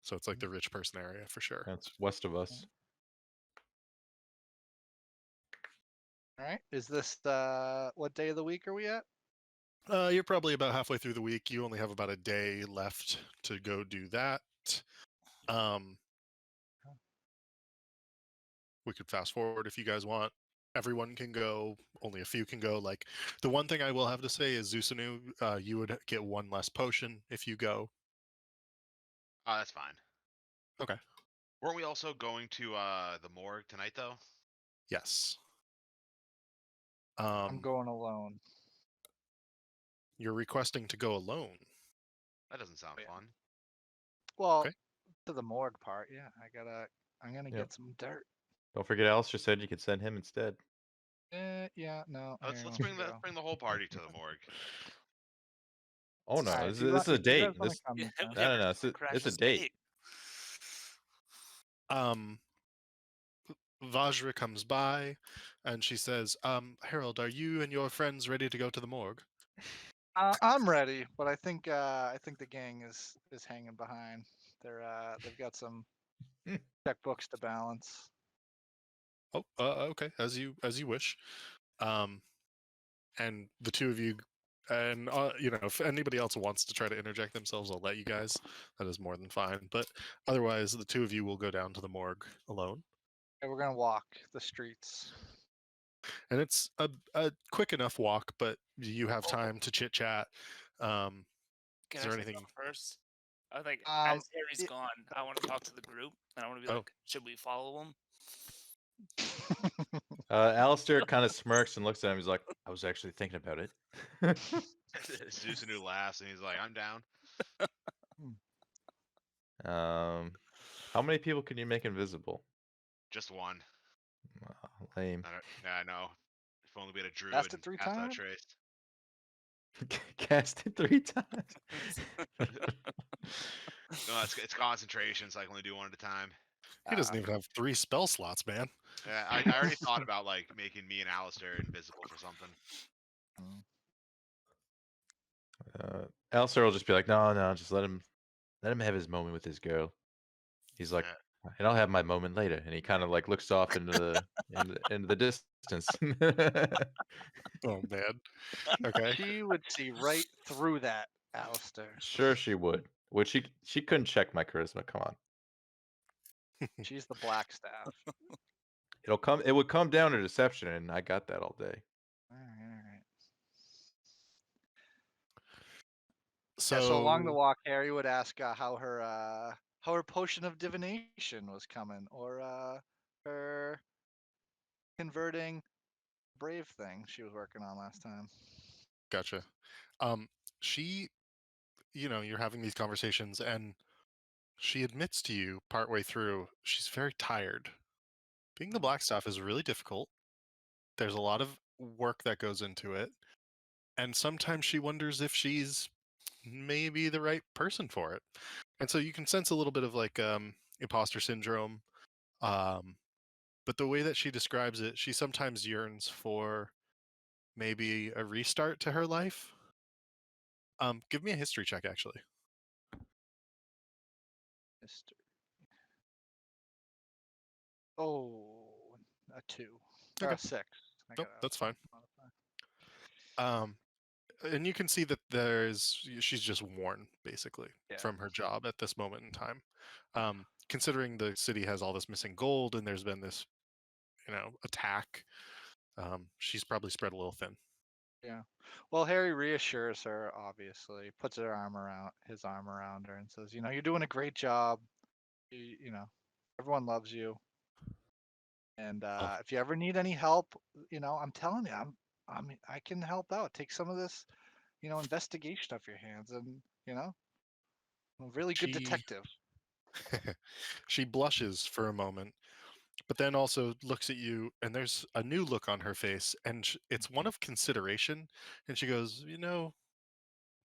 So it's like the rich person area for sure. That's west of us. All right. Is this what day of the week are we at? You're probably about halfway through the week. You only have about a day left to go do that. Um, we could fast forward if you guys want. Everyone can go. Only a few can go. Like the one thing I will have to say is Zusanu, you would get one less potion if you go. Oh, that's fine. Okay. Weren't we also going to the morgue tonight though? Yes. I'm going alone. You're requesting to go alone. That doesn't sound Yeah. fun. Well, Okay. to the morgue part, yeah. I'm gonna Yep. get some dirt. Don't forget, Alistair said you could send him instead. Yeah, no. Let's here, let's let's bring go. bring the whole party to the morgue. Oh no, Alright, this if you is a if you guys date. wanna This come, Yeah, you can. we no, have no, no. a It's a crashes date. Vajra comes by, and she says, Harold, are you and your friends ready to go to the morgue? I'm ready, but I think the gang is hanging behind. They've got some checkbooks to balance. Oh, okay, as you wish. And the two of you, and if anybody else wants to try to interject themselves, I'll let you guys. That is more than fine. But otherwise, the two of you will go down to the morgue alone, Okay, we're gonna walk the streets. and it's a quick enough walk, but you have time to chit chat. Can Is I there say anything? something first? I think Um, as Harry's it- gone, I want to talk to the group, and I want to be Oh. like, should we follow him? Alistair kind of smirks and looks at him. He's like, I was actually thinking about it. Zusanu laughs and he's like, "I'm down." How many people can you make invisible? Just one. Lame. I know. If only we had a druid Cast it and 3 cast that times? trace. Cast it 3 times. No, it's concentration, so I can only do one at a time. He doesn't even have 3 spell slots, man. Yeah, I already thought about like making me and Alistair invisible for something. Alistair will just be like, no, just let him have his moment with his girl. He's like, Yeah. and I'll have my moment later. And he kind of like looks off into the into the distance. Oh man. Okay. She would see right through that, Alistair. Sure, she would. Would she couldn't check my charisma. Come on. She's the black staff. It would come down to deception, and I got that all day. All right. So, So along the walk, Harry would ask how her potion of divination was coming, or her converting brave thing she was working on last time. gotcha. She, you're having these conversations, and she admits to you partway through she's very tired. Being the black staff is really difficult. There's a lot of work that goes into it, and sometimes she wonders if she's maybe the right person for it. And so you can sense a little bit of like imposter syndrome. But the way that she describes it, she sometimes yearns for maybe a restart to her life. Give me a history check, actually. History. Oh, a 2 or Okay. a 6. I Nope, got a that's fine. modifier. Um, and you can see that she's just worn basically Yeah. from her job at this moment in time. Considering the city has all this missing gold and there's been this, attack, she's probably spread a little thin. Yeah. Well, Harry reassures her, obviously, puts his arm around her and says, you're doing a great job. Everyone loves you. And if you ever need any help, I'm telling you, I can help out. Take some of this, investigation off your hands, and I'm a really good She detective. she blushes for a moment, but then also looks at you, and there's a new look on her face, and it's one of consideration. And she goes,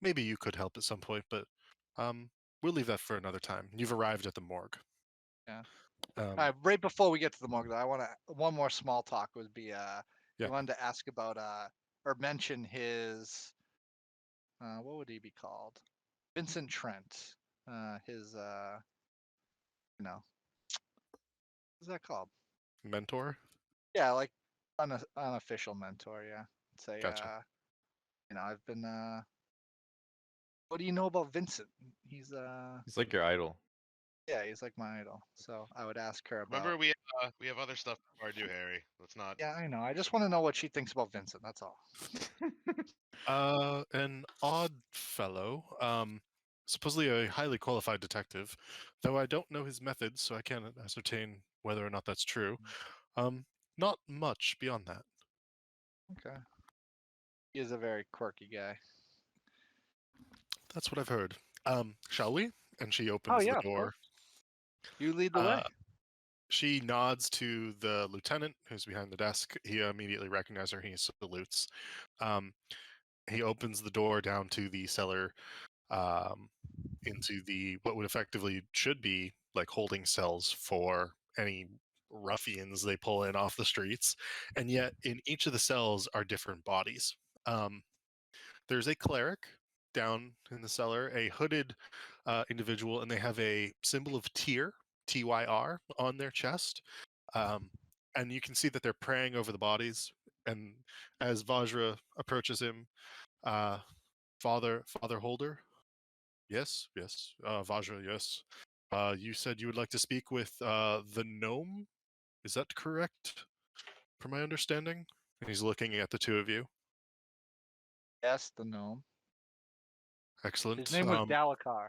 maybe you could help at some point, but we'll leave that for another time. You've arrived at the morgue. Yeah. Um, Right before we get to the morgue, though, I want to one more small talk would be Yeah. you wanted to ask about or mention his what would he be called? Vincent Trent. His what's that called? mentor. Yeah, like unofficial mentor. Yeah, say Gotcha. I've been what do you know about Vincent? He's He's like your idol. yeah, he's like my idol. So I would ask her about. Remember, we have other stuff before I do, Harry. Let's not. Yeah, I know. I just want to know what she thinks about Vincent. That's all. An odd fellow. Supposedly a highly qualified detective, though I don't know his methods, so I can't ascertain whether or not that's true. Not much beyond that. Okay. He is a very quirky guy. That's what I've heard. Shall we? And she Oh opens yeah, the of door. course. You lead the way. She nods to the lieutenant who's behind the desk. He immediately recognizes her. He salutes. He opens the door down to the cellar, into the what would effectively should be like holding cells for any ruffians they pull in off the streets. And yet, in each of the cells are different bodies. There's a cleric down in the cellar, a hooded individual, and they have a symbol of Tyr, Tyr, on their chest. And you can see that they're praying over the bodies. And as Vajra approaches him, Father Holder, yes, Vajra, yes. You said you would like to speak with the gnome. Is that correct? From my understanding, and he's looking at the two of you. Yes, the gnome. Excellent. His name was Dalakar.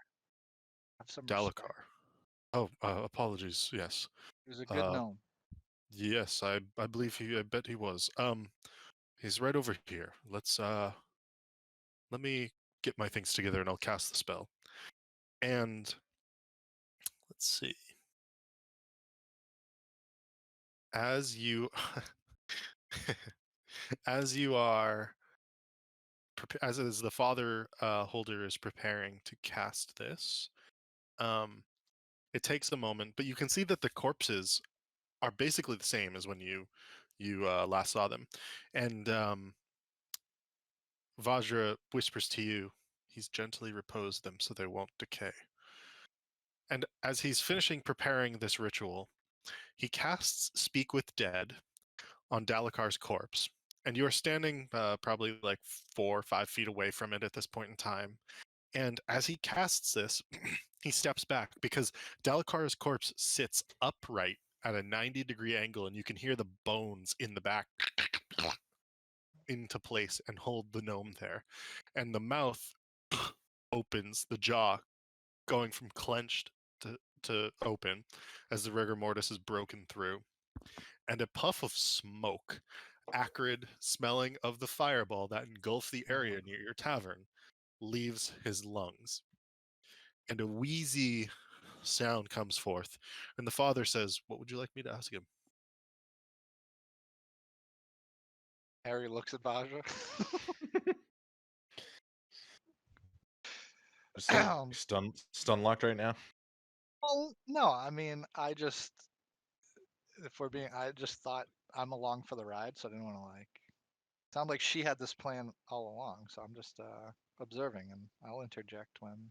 Have some respect. Dalakar. Oh, apologies. Yes. He was a good gnome. Yes, I believe I bet he was. He's right over here. Let me get my things together and I'll cast the spell. And let's see. As you as you are as the father holder is preparing to cast this, it takes a moment, but you can see that the corpses are basically the same as when you last saw them. And Vajra whispers to you, he's gently reposed them so they won't decay. And as he's finishing preparing this ritual, he casts Speak with Dead on Dalakar's corpse. And you are standing probably like 4 or 5 feet away from it at this point in time. And as he casts this, he steps back because Dalakar's corpse sits upright at a 90-degree angle, and you can hear the bones in the back into place and hold the gnome there. And the mouth opens, the jaw going from clenched to open as the rigor mortis is broken through. And a puff of smoke, acrid smelling of the fireball that engulfed the area near your tavern, leaves his lungs. And a wheezy sound comes forth. And the father says, "What would you like me to ask him?" Harry looks at Vajra. Just like stun locked right now. Well, no, I mean, I just thought I'm along for the ride, so I didn't want to sound like she had this plan all along. So I'm just observing, and I'll interject when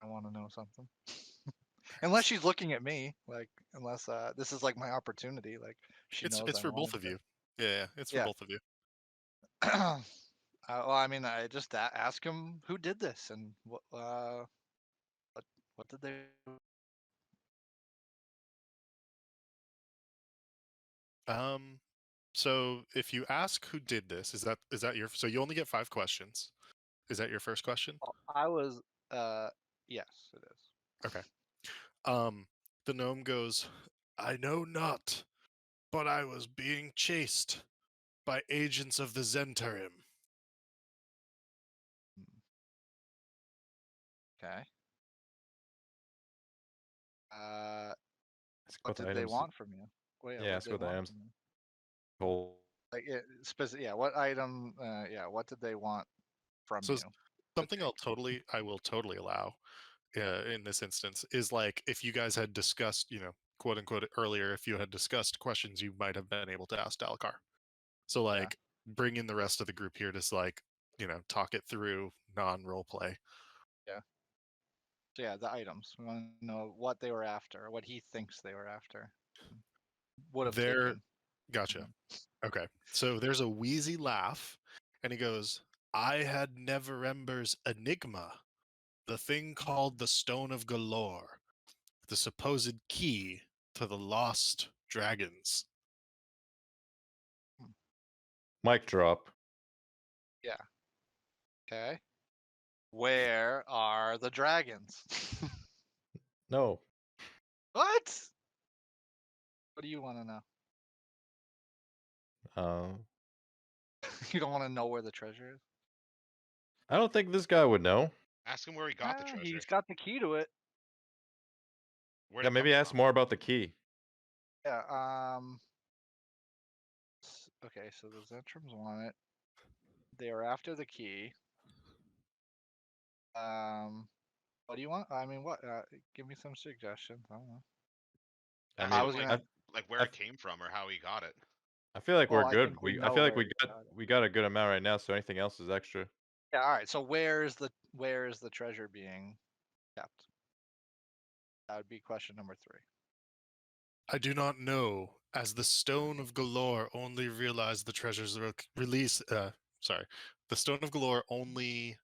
I want to know something. Unless she's looking at me, unless this is like my opportunity, she knows It's I for wanted both of to. you. Yeah, it's for Yeah. both of you. Well, I mean, I just ask him who did this and what did they? So if you ask who did this, is that your? So you only get 5 questions. Is that your first question? I was. Yes, it is. Okay. The gnome goes, I know not, but I was being chased by agents of the Zentarim. Okay. Ask What what the did they items. want from you? Well, Yeah, what ask did they what the want items. from you? Whole. Like, yeah, what item? Yeah, what did they want from So you? something take? I will totally allow in this instance is like if you guys had discussed, quote unquote earlier, if you had discussed questions you might have been able to ask Dalkar. So like bring in the rest of the group here to like, talk it through non-role play. Yeah. So yeah, the items. We want to know what they were after, what he thinks they were after. Would have There, taken. gotcha. Okay. So there's a wheezy laugh, and he goes, I had Neverember's enigma, the thing called the Stone of Galore, the supposed key to the lost dragons. Mic drop. Yeah. Okay. Where are the dragons? No. What? What do you want to know? You don't want to know where the treasure is? I don't think this guy would know. Ask him where he got the treasure. He's got the key to it. Where'd Yeah, it come maybe ask from? more about the key. Yeah. Okay, so the Zentrums want it. They are after the key. What do you want? I mean, what? Give me some suggestions. I don't know. I Ask mean, him, was like, gonna. like where it came from or how he got it. I feel like we're Well, I good. think we I know feel like where he got it. we got a good amount right now. So anything else is extra. Yeah. All right. So where is the treasure being kept? That would be question number 3. I do not know, as the Stone of Galore only realized the treasure's release. Sorry, the Stone of Galore only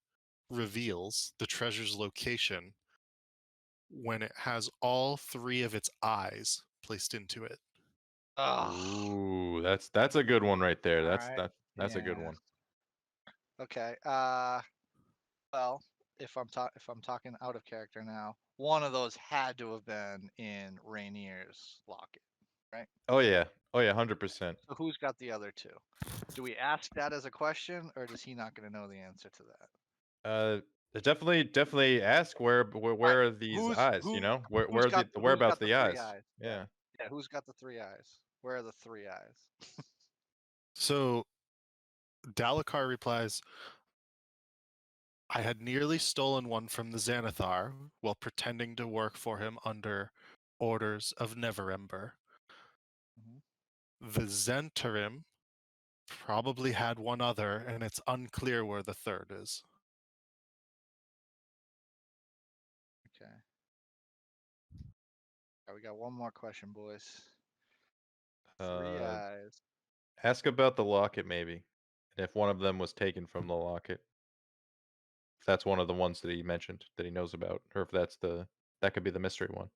reveals the treasure's location when it has all 3 of its eyes placed into it. Oh. Ooh, that's a good one right there. All That's right. that's a good Yeah. one. Okay. Well, if I'm talking out of character now, one of those had to have been in Rainier's locket, right? Oh yeah, 100%. So who's got the other 2? Do we ask that as a question, or does he not going to know the answer to that? Definitely ask where Right. are these eyes? You know, where Who's are the got whereabouts the of the 3 eyes? eyes? Yeah. Yeah. Who's got the 3 eyes? Where are the 3 eyes? So Dalakar replies, I had nearly stolen one from the Xanathar while pretending to work for him under orders of Neverember. Mhm. The Zentarim probably had one other, and it's unclear where the third is. Okay. All right, we got one more question, boys. 3 eyes. Ask about the locket maybe, and if one of them was taken from the locket. If that's one of the ones that he mentioned that he knows about, or if that could be the mystery one.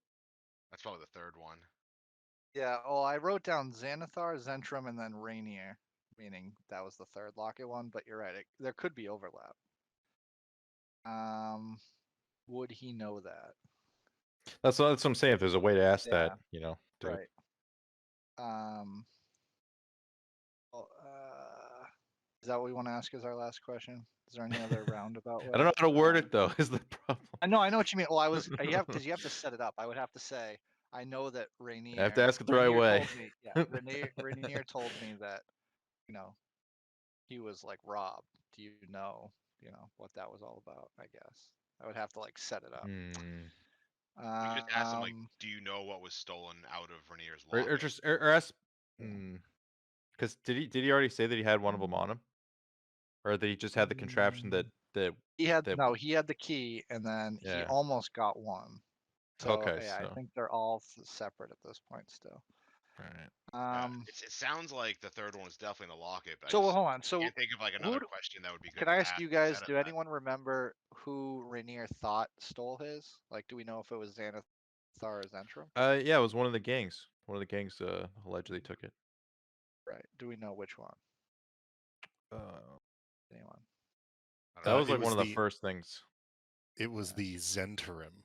That's probably the third one. Yeah, well, I wrote down Xanathar, Zentrum, and then Rainier, meaning that was the third locket one, but you're right, there could be overlap. Would he know that? That's what I'm saying. If there's a way to ask Yeah, that, you know. right. Well, is that what we want to ask as our last question? Is there any other roundabout way? I don't know how to word it though. Is the problem? I know what you mean. Well, you have to set it up. I would have to say, I know that Rainier. I have to ask it the right way. Told me, yeah, Rainier told me that, he was like robbed. Do you know what that was all about? I guess I would have to like set it up. We could just ask him, like, do you know what was stolen out of Rainier's or locket? just or ask. Because did he already say that he had one of them on him, or that he just had the contraption that he had he had the key, and then he almost got one. So Okay, yeah, I so think they're all separate at this point still. All right. It sounds like the third one was definitely in the locket, but So I just hold on. So can't think of like who another d- question that would be good. can to I ask you guys? instead Do of that. anyone remember who Rainier thought stole his? Like, do we know if it was Xanathar or Zentrum? Yeah, it was one of the gangs. One of the gangs allegedly took it. Right. Do we know which one? Uh, Anyone? I don't that know. was it like was one of the the- first things. It was Yeah. the Zentarim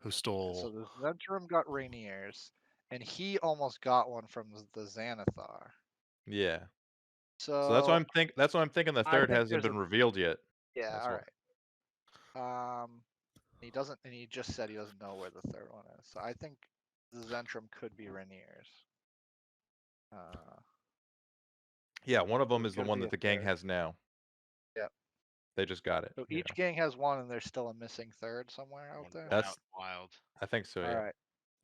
who So stole. the Zentrum got Rainier's, and he almost got one from the Xanathar. Yeah. So So that's why I'm That's why I'm thinking the I third think hasn't there's been revealed yet. yeah. That's All why. right. He doesn't, and he just said he doesn't know where the third one is. So I think the Zentrum could be Rainier's. Yeah, one of them There's is the gotta one be that a the gang third. has now. Yep. They just got it. So Yeah. each gang has one, and there's still a missing third somewhere out One there. That's- wild. I think so. All Yeah. right.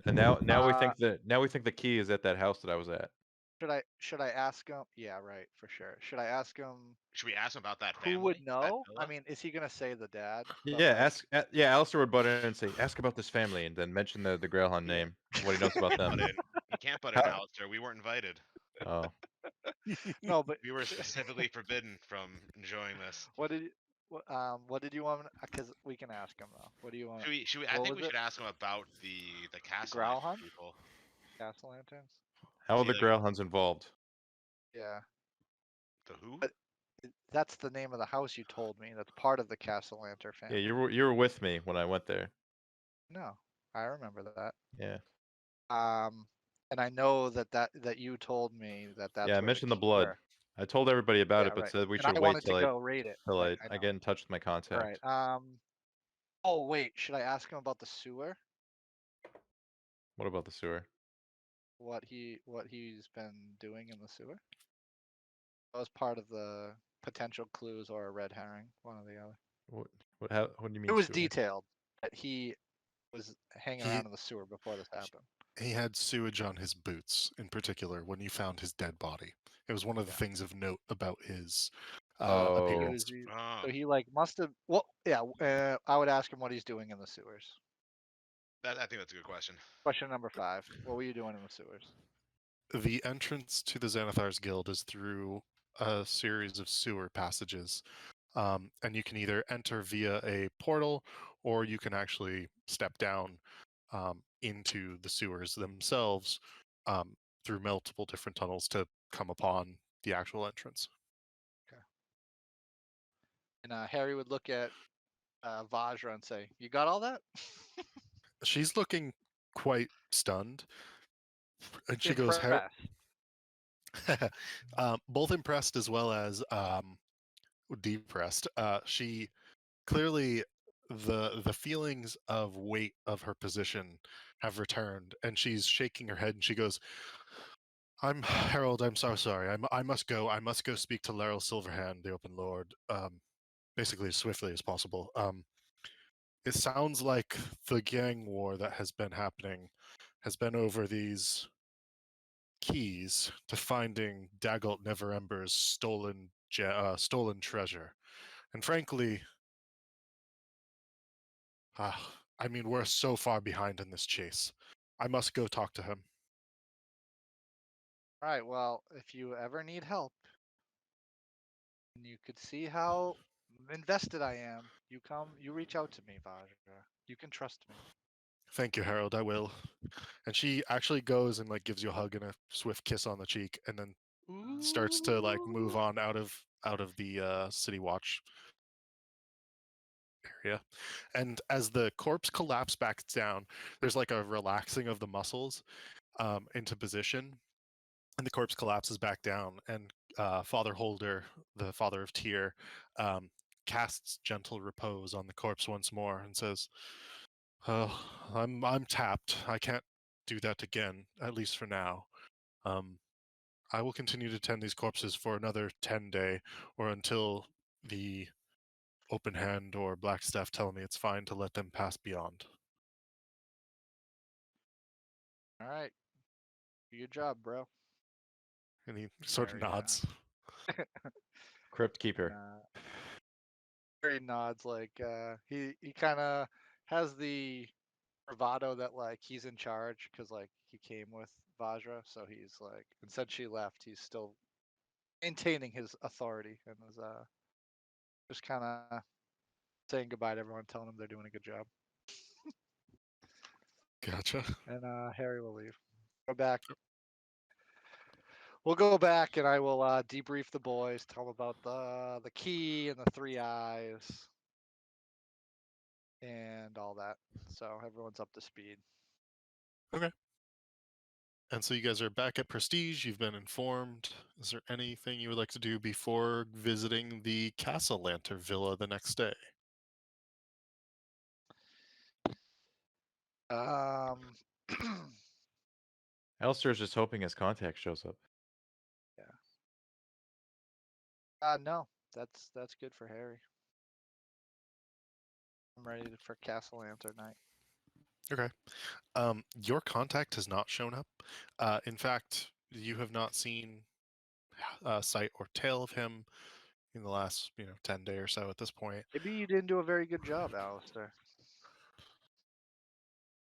And now we Uh, think the key is at that house that I was at. Should I ask him? Yeah, right, for sure. Should I ask him Should we ask him about that who family? would that know? I villa? mean, is he gonna say the dad? Yeah, Alistair would butt in and say, "Ask about this family," and then mention the Grailhunt Yeah. name, what he knows about them. Butt in. You can't butt in, Alistair. We weren't invited. Oh, No, but We were specifically forbidden from enjoying this. what did you want? Because we can ask him though. What do you want? Should we? I What think was we it? should ask him about the castle Growl Lantern Hunt? people. Castle Lanterns? how are See, the like- Grailhunts involved? Yeah. The who? But that's the name of the house you told me. That's part of the Castle Lantern Yeah, family. you were with me when I went there. No, I remember that. Yeah. And I know that you told me that that's Yeah, I where mentioned the the keys blood. were. I told everybody about Yeah, it, but right. said we And should I wait wanted to go rate it. till Right, I know. get in touch with my contact. All right. Oh wait, should I ask him about the sewer? What about the sewer? What he's been doing in the sewer? That was part of the potential clues or a red herring, one or the other. What do you mean? It was sewer? detailed that he was hanging He- around in the sewer before this happened. He had sewage on his boots, in particular, when you found his dead body. It was one of the Yeah. things of note about his Oh. appearance. Oh, So he like must have. Well, yeah. I would ask him what he's doing in the sewers. I think that's a good question. Question number 5. What were you doing in the sewers? The entrance to the Xanathar's Guild is through a series of sewer passages. And you can either enter via a portal or you can actually step down into the sewers themselves through multiple different tunnels to come upon the actual entrance. And Harry would look at Vajra and say, "You got all that?" She's looking quite stunned. And she goes, Impressed. both impressed as well as depressed. She clearly the feelings of weight of her position have returned, and she's shaking her head, and she goes, "I'm Harold. I'm so sorry. I must go. I must go speak to Laryl Silverhand, the Open Lord, basically as swiftly as possible. It sounds like the gang war that has been happening has been over these keys to finding Daggalt Neverember's stolen treasure. And frankly, I mean, we're so far behind in this chase. I must go talk to him." All right. Well, if you ever need help, and you could see how invested I am, you reach out to me, Vajra. You can trust me. "Thank you, Harold. I will." And she actually goes and like gives you a hug and a swift kiss on the cheek, and then starts to like move on out of the city watch area. And as the corpse collapses back down, there's like a relaxing of the muscles into position, and the corpse collapses back down. And Father Holder, the father of Tyr, casts gentle repose on the corpse once more and says, "Oh, I'm tapped. I can't do that again, at least for now. I will continue to tend these corpses for another 10-day, or until the Open Hand or Black Staff tell me it's fine to let them pass beyond." All right. Do your job, bro. And he sort of Harry, nods. Crypt keeper. Harry nods like he kind of has the bravado that like he's in charge because like he came with Vajra, so he's like, and since she left, he's still maintaining his authority and was just kind of saying goodbye to everyone, telling them they're doing a good job. Gotcha. And Harry will leave. Go back. We'll go back, and I will debrief the boys, tell them about the key and the 3 eyes, and all that. So everyone's up to speed. And so you guys are back at Prestige. You've been informed. Is there anything you would like to do before visiting the Castle Lantern Villa the next day? Um, Alistair's just hoping his contact shows up. no, that's good for Harry. I'm ready for Castle Lantern night. Okay. Your contact has not shown up. In fact, you have not seen sight or tail of him in the last 10 day or so at this point. Maybe you didn't do a very good job, Alistair.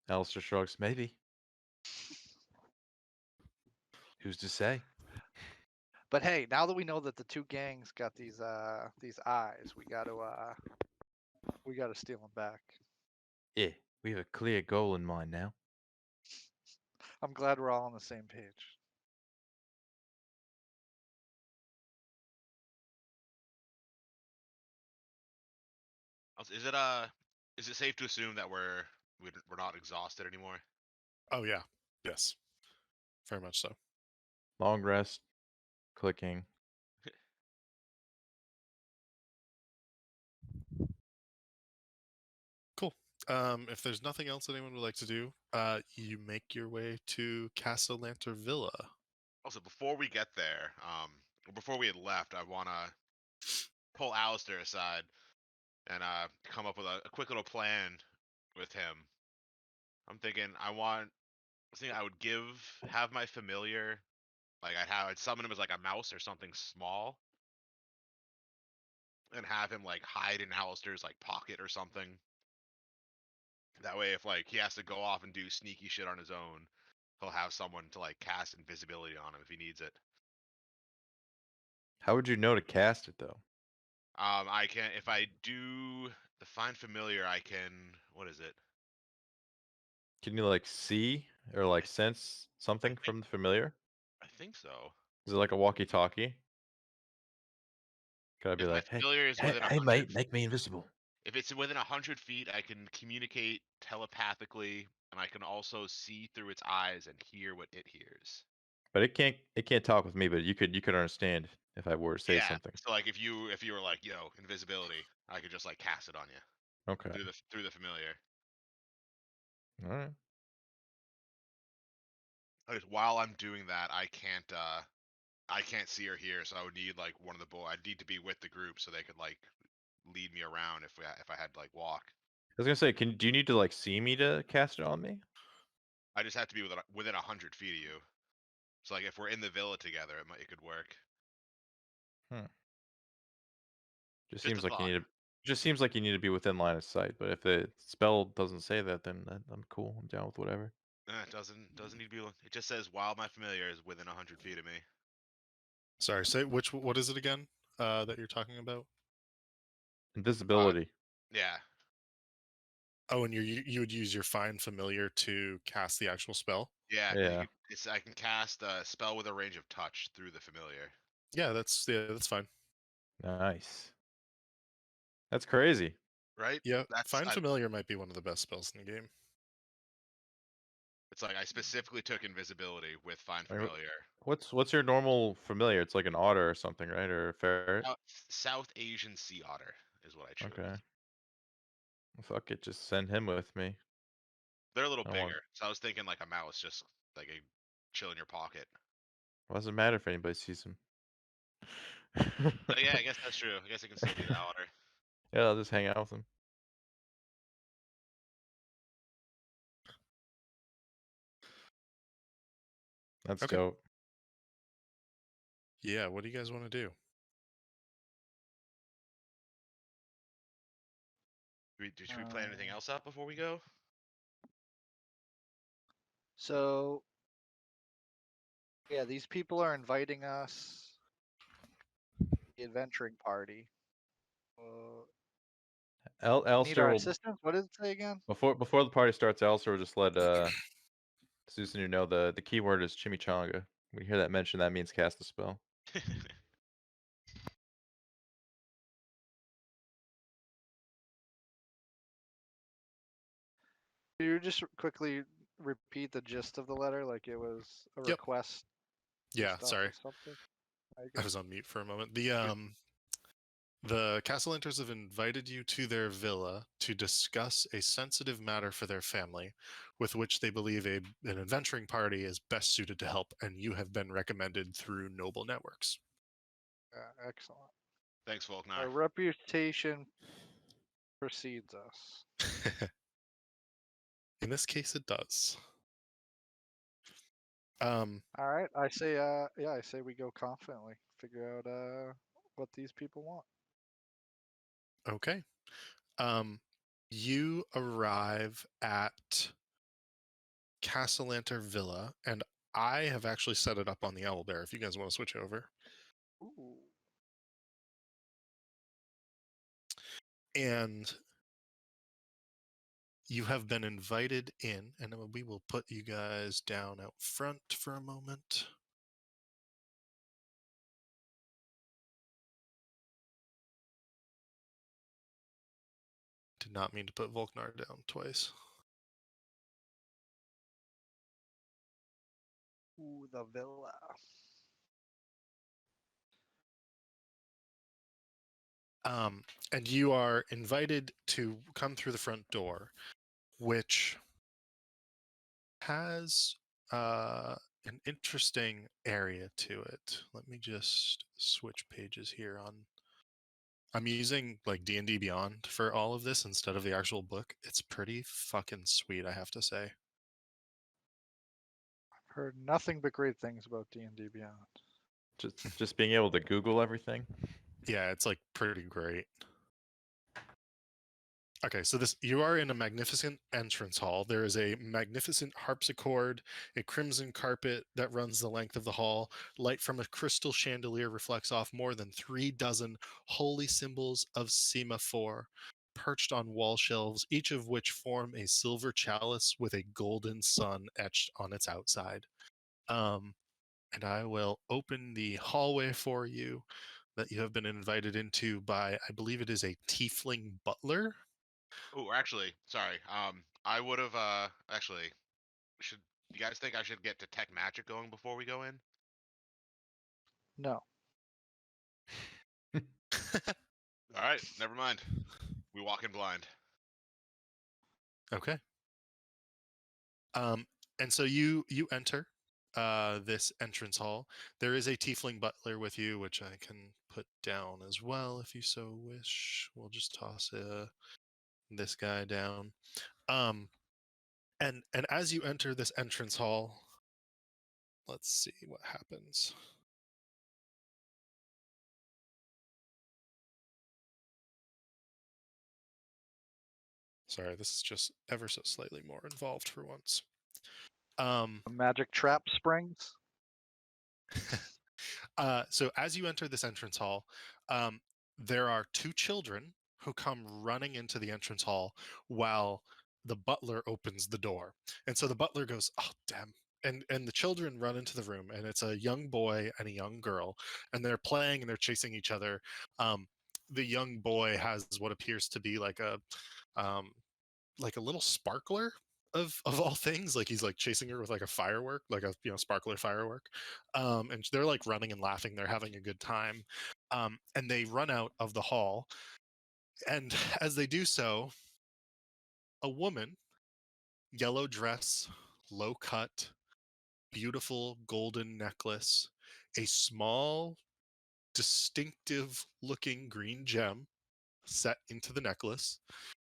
Alistair shrugs. Maybe. Who's to say? But hey, now that we know that the 2 gangs got these eyes, we got to steal them back. Yeah, we have a clear goal in mind now. I'm glad we're all on the same page. Is it safe to assume that we're not exhausted anymore? Oh yeah, yes, very much so. Long rest. Clicking. Cool. If there's nothing else anyone would like to do, you make your way to Casa Lantern Villa. Also, before we get there, or before we had left, I want to pull Alistair aside and come up with a quick little plan with him. I'm thinking I would have my familiar, like I'd summon him as like a mouse or something small, and have him like hide in Alistair's like pocket or something. That way, if like he has to go off and do sneaky shit on his own, he'll have someone to like cast invisibility on him if he needs it. How would you know to cast it though? I can, if I do the find familiar, I can. What is it? Can you like see or like sense something think- from the familiar? I think so. Is it like a walkie-talkie? Could I be If my like, hey, familiar is hey, within hey 100 mate, make me invisible? If it's within 100 feet, I can communicate telepathically, and I can also see through its eyes and hear what it hears. But it can't talk with me, but you could understand if I were to say Yeah. something. So like if you were like, invisibility, I could just like cast it on you Okay. through the familiar. All right. While I'm doing that, I can't see or hear, so I would need like one of the boys. I'd need to be with the group so they could like lead me around if I had to like walk. I was gonna say, do you need to like see me to cast it on me? I just have to be within 100 feet of you. So like if we're in the villa together, it could work. Just Just seems a like you thought. need to. Just seems like you need to be within line of sight. But if the spell doesn't say that, then I'm cool. I'm down with whatever. It doesn't need to be. It just says while my familiar is within 100 feet of me. Sorry, say what is it again that you're talking about? Invisibility. Yeah. Oh, and you would use your find familiar to cast the actual spell? Yeah. Yeah. I can cast a spell with a range of touch through the familiar. Yeah, that's fine. Nice. That's crazy. Right? Yeah, That's find familiar might be one of the best spells in the game. It's like I specifically took invisibility with find I mean, familiar. what's your normal familiar? It's like an otter or something, right? Or a ferret? South Asian sea otter is what I chose. Okay. Fuck it, just send him with me. They're a little I bigger, want. so I was thinking like a mouse, just like a chill in your pocket. What does it matter if anybody sees him? So yeah, I guess that's true. I guess I can still be the otter. Yeah, I'll just hang out with him. That's Okay. dope. Yeah, what do you guys want to do? Should we plan anything else out before we go? So, yeah, these people are inviting us the adventuring party. Need Alistair our will assistance? What did it say again? before the party starts. Alistair will just let Susan know the keyword is chimichanga. When you hear that mentioned, that means cast a spell. Can you just quickly repeat the gist of the letter, like it was a Yep. request? for Yeah, stuff sorry. or something? I was on mute for a moment. The Castellanters have invited you to their villa to discuss a sensitive matter for their family, with which they believe an adventuring party is best suited to help, and you have been recommended through noble networks. Excellent. Thanks, Volknar. Our reputation precedes us. In this case, it does. All right, I say, I say we go confidently. Figure out what these people want. Okay. You arrive at Castellanter Villa, and I have actually set it up on the Owlbear if you guys want to switch over. Ooh. And you have been invited in, and we will put you guys down out front for a moment. Did not mean to put Volknar down twice. Ooh, the villa. And you are invited to come through the front door, which has an interesting area to it. Let me just switch pages here on. I'm using like D&D Beyond for all of this instead of the actual book. It's pretty fucking sweet, I have to say. I've heard nothing but great things about D&D Beyond. Just being able to Google everything. Yeah, it's like pretty great. Okay, so you are in a magnificent entrance hall. There is a magnificent harpsichord, a crimson carpet that runs the length of the hall. Light from a crystal chandelier reflects off more than 3 dozen holy symbols of semaphore perched on wall shelves, each of which form a silver chalice with a golden sun etched on its outside. And I will open the hallway for you that you have been invited into by, I believe it is a tiefling butler. Oh, actually, sorry. I would have actually should. You guys think I should get detect magic going before we go in? No. All right, never mind. We walk in blind. Okay. And so you enter this entrance hall. There is a tiefling butler with you, which I can put down as well if you so wish. We'll just toss this guy down. And as you enter this entrance hall, let's see what happens. Sorry, this is just ever so slightly more involved for once. A magic trap springs. So as you enter this entrance hall, there are 2 children who come running into the entrance hall while the butler opens the door. And so the butler goes, "Oh, damn." And the children run into the room, and it's a young boy and a young girl, and they're playing and they're chasing each other. The young boy has what appears to be um, like a little sparkler of all things, like he's like chasing her with like a firework, like a sparkler firework. And they're like running and laughing, they're having a good time. And they run out of the hall, and as they do so, a woman, yellow dress, low cut, beautiful golden necklace, a small distinctive looking green gem set into the necklace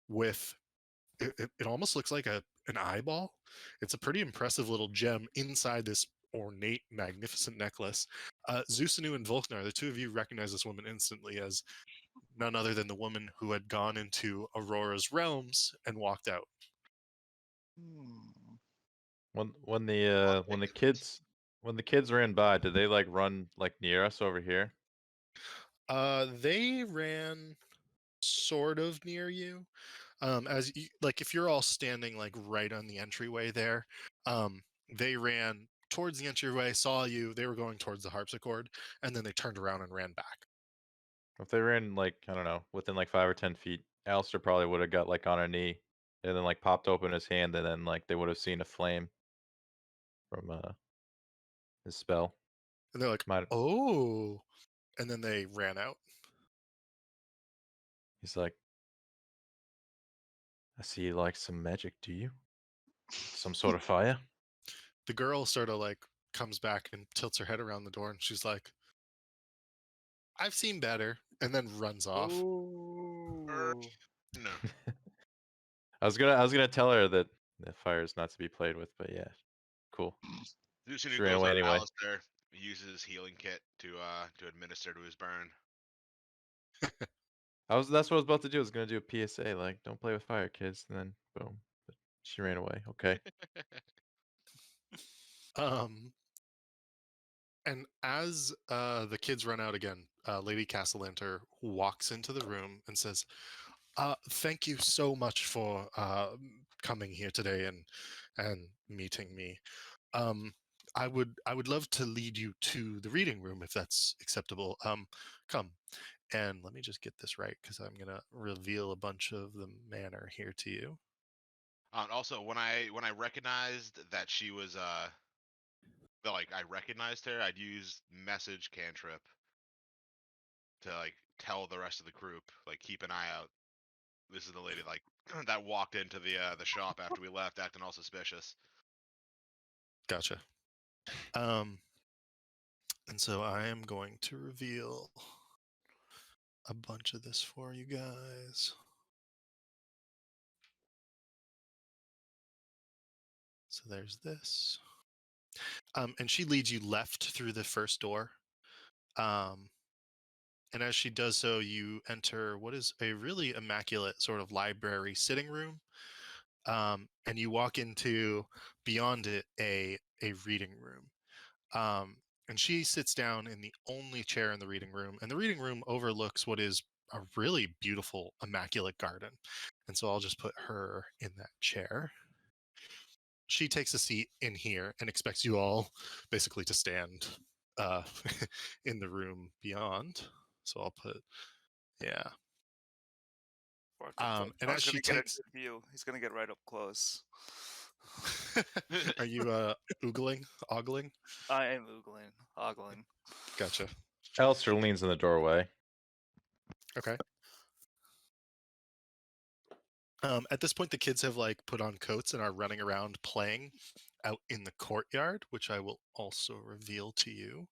with it almost looks like an eyeball. It's a pretty impressive little gem inside this ornate, magnificent necklace. Zusanu and Volknar, the 2 of you recognize this woman instantly as none other than the woman who had gone into Aurora's realms and walked out. When the kids ran by, did they like run like near us over here? They ran sort of near you. As you, like, if you're all standing like right on the entryway there, they ran towards the entryway, saw you. They were going towards the harpsichord, and then they turned around and ran back. If they ran like, I don't know, within like 5 or 10 feet, Alistair probably would have got like on a knee and then like popped open his hand, and then like they would have seen a flame from his spell. And they're like, Might "Oh!" And then they ran out. He's like, I see you like some magic, do you? Some sort of fire? The girl sort of like comes back and tilts her head around the door, and she's like, "I've seen better," and then runs off. Ooh. No. I was gonna tell her that the fire is not to be played with, but yeah, cool. Soon She he ran goes away up, anyway. Alistair uses his healing kit to administer to his burn. That's what I was about to do. I was gonna do a PSA, like, don't play with fire, kids, and then boom. But she ran away. Okay. Um, and as the kids run out again, Lady Castellanter walks into the room and says, "Thank you so much for coming here today and meeting me. Um, I would love to lead you to the reading room if that's acceptable. Come." And let me just get this right because I'm gonna reveal a bunch of the manner here to you. Also, when I recognized that she was that like I recognized her, I'd use message cantrip to like tell the rest of the group, like, keep an eye out. This is the lady like that walked into the shop after we left, acting all suspicious. Gotcha. And so I am going to reveal a bunch of this for you guys. So there's this. And she leads you left through the first door. And as she does so, you enter what is a really immaculate sort of library sitting room. And you walk into, beyond it, a reading room. And she sits down in the only chair in the reading room, and the reading room overlooks what is a really beautiful, immaculate garden. And so I'll just put her in that chair. She takes a seat in here and expects you all basically to stand uh, in the room beyond. So I'll put, yeah. And as Thor's she gonna get a takes, good view. He's gonna get right up close. are you ogling? I am oogling, ogling. Gotcha. Alistair leans in the doorway. Okay. At this point, the kids have like put on coats and are running around playing out in the courtyard, which I will also reveal to you.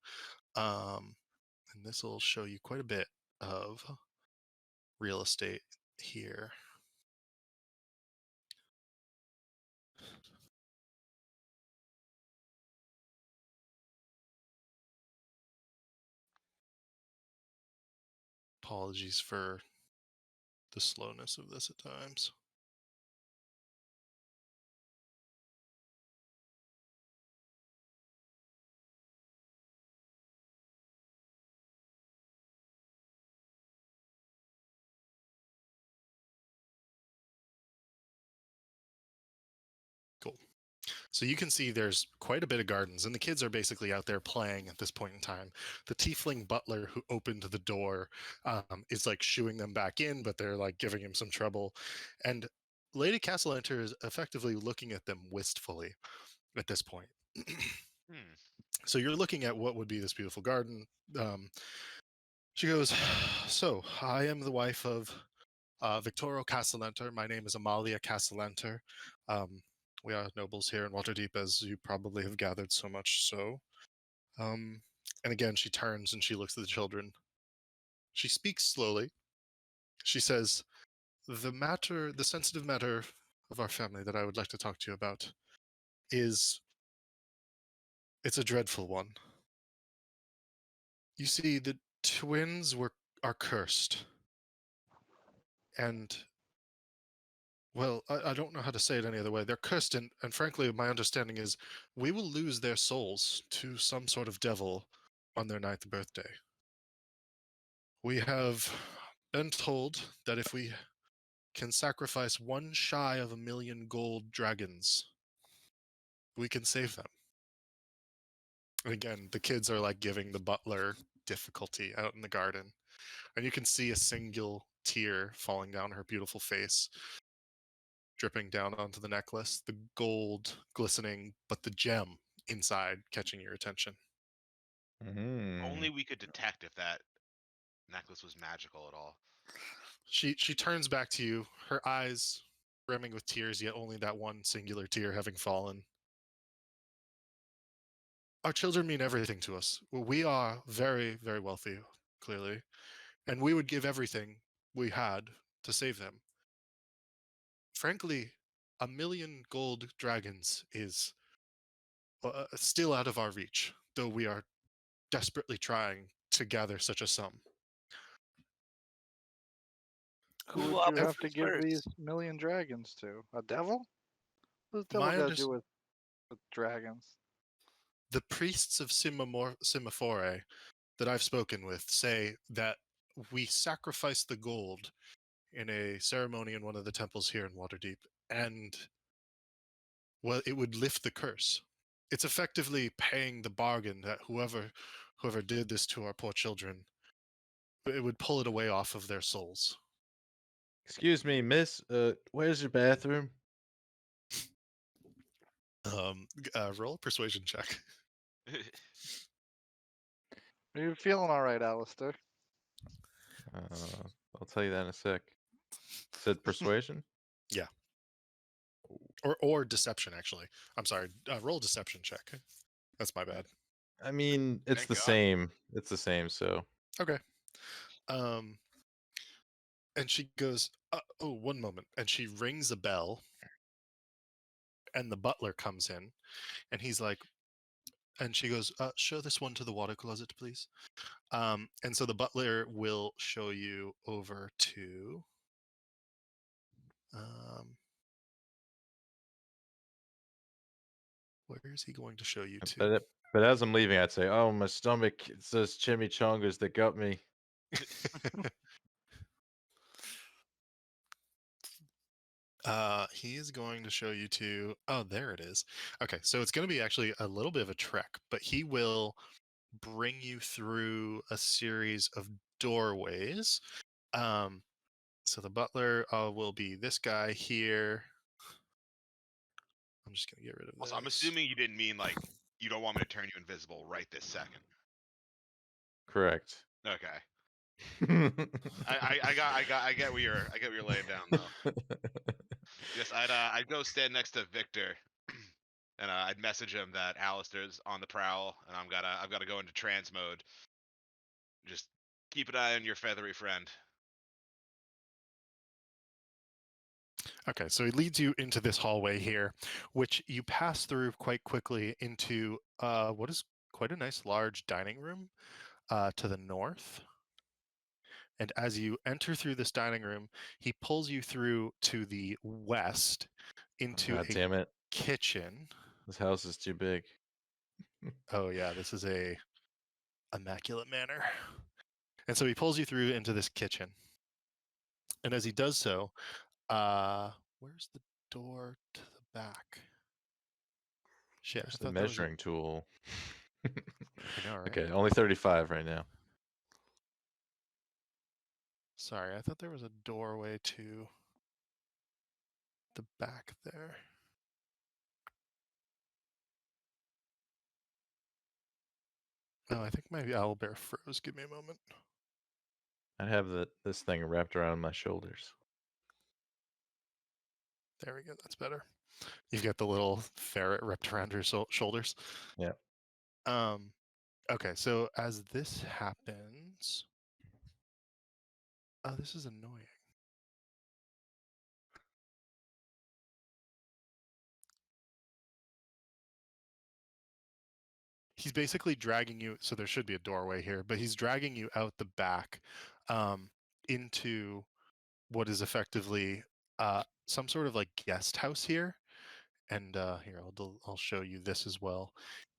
And this will show you quite a bit of real estate here. Apologies for the slowness of this at times. Cool. So you can see there's quite a bit of gardens, and the kids are basically out there playing at this point in time. The tiefling butler who opened the door is like shooing them back in, but they're like giving him some trouble. And Lady Castellanter is effectively looking at them wistfully at this point. Hmm. So you're looking at what would be this beautiful garden. She goes, "So I am the wife of Victorio Castellanter. My name is Amalia Castellanter. We are nobles here in Waterdeep, as you probably have gathered so much so." And again, she turns and she looks at the children. She speaks slowly. She says, the sensitive matter of our family that I would like to talk to you about it's a dreadful one. You see, the twins are cursed. And Well, I don't know how to say it any other way. They're cursed, and frankly, my understanding is we will lose their souls to some sort of devil on their 9th birthday. We have been told that if we can sacrifice one shy of 1,000,000 gold dragons, we can save them. And again, the kids are like giving the butler difficulty out in the garden. And you can see a single tear falling down her beautiful face, dripping down onto the necklace, the gold glistening, but the gem inside catching your attention. Only Mm. we could detect if that necklace was magical at all. She turns back to you, her eyes brimming with tears, yet only that one singular tear having fallen. Our children mean everything to us. We are very, very wealthy, clearly, and we would give everything we had to save them. Frankly, 1,000,000 gold dragons is still out of our reach, though we are desperately trying to gather such a sum. Who would will you have to outfit give these first? 1,000,000 dragons to? A devil? What's the devil My got to unders- do with dragons? the priests of Semaphore that I've spoken with say that we sacrifice the gold in a ceremony in one of the temples here in Waterdeep, and well, it would lift the curse. It's effectively paying the bargain that whoever did this to our poor children, it would pull it away off of their souls. Excuse me, miss. Where's your bathroom? Roll a persuasion check. Are you feeling all right, Alistair? I'll tell you that in a sec. Said persuasion? Yeah. Or deception, actually. I'm sorry. Roll a deception check. That's my bad. I mean, it's Thank the God. same. It's the same, so. Okay. And she goes, oh, one moment. And she rings a bell, and the butler comes in, and he's like, and she goes, show this one to the water closet, please. And so the butler will show you over to. Where is he going to show you to? But as I'm leaving, I'd say, "Oh, my stomach! It's those chimichangas that got me." He is going to show you to. Oh, there it is. Okay, so it's going to be actually a little bit of a trek, but he will bring you through a series of doorways. So the butler will be this guy here. I'm just gonna get rid of Also, this. I'm assuming you didn't mean like you don't want me to turn you invisible right this second. Correct. Okay. I get what you're laying down though. Yes, I'd go stand next to Victor, and I'd message him that Alistair's on the prowl, and I've gotta go into trance mode. Just keep an eye on your feathery friend. Okay, so he leads you into this hallway here, which you pass through quite quickly into what is quite a nice large dining room to the north. And as you enter through this dining room, he pulls you through to the west into God a damn it! kitchen. This house is too big. Oh yeah, this is a immaculate manor. And so he pulls you through into this kitchen. And as he does so, where's the door to the back? Shit, There's I the thought there was a... measuring tool. I know, right? Okay, only 35 right now. Sorry, I thought there was a doorway to the back there. Oh, I think my owlbear froze. Give me a moment. I have this thing wrapped around my shoulders. There we go. That's better. You've got the little ferret wrapped around your shoulders. Yeah. Okay, so as this happens... Oh, this is annoying. He's basically dragging you, so there should be a doorway here, but he's dragging you out the back into what is effectively some sort of like guest house here, and here I'll show you this as well.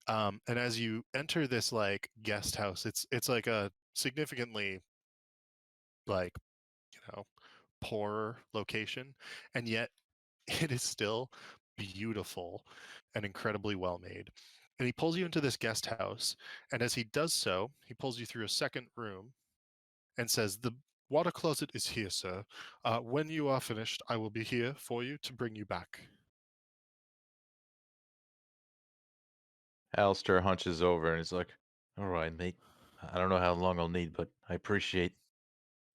And as you enter this like guest house, it's like a significantly like poorer location, and yet it is still beautiful and incredibly well made. And he pulls you into this guest house, and as he does so, he pulls you through a second room and says, "The water closet is here, sir. When you are finished, I will be here for you to bring you back." Alistair hunches over and is like, "All right, mate. I don't know how long I'll need, but I appreciate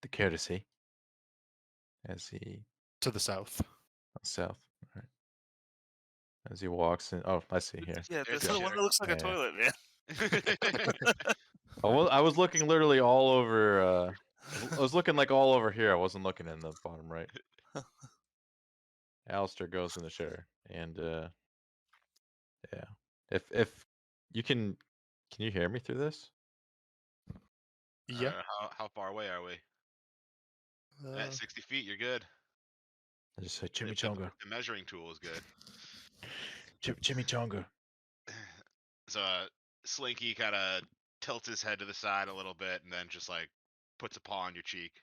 the courtesy." As he To the south. south, all right. As he walks in, oh, I see here. Yeah, There's that's the the one that looks like a Yeah. toilet, man. I was looking literally all over. I was looking like all over here. I wasn't looking in the bottom right. Alistair goes in the shower, and yeah. If you can you hear me through this? Yeah. How far away are we? At 60 feet, you're good. I just say The- the- chimichanga. The measuring tool is good. Chimichanga. So Slinky kind of tilts his head to the side a little bit, and then just like puts a paw on your cheek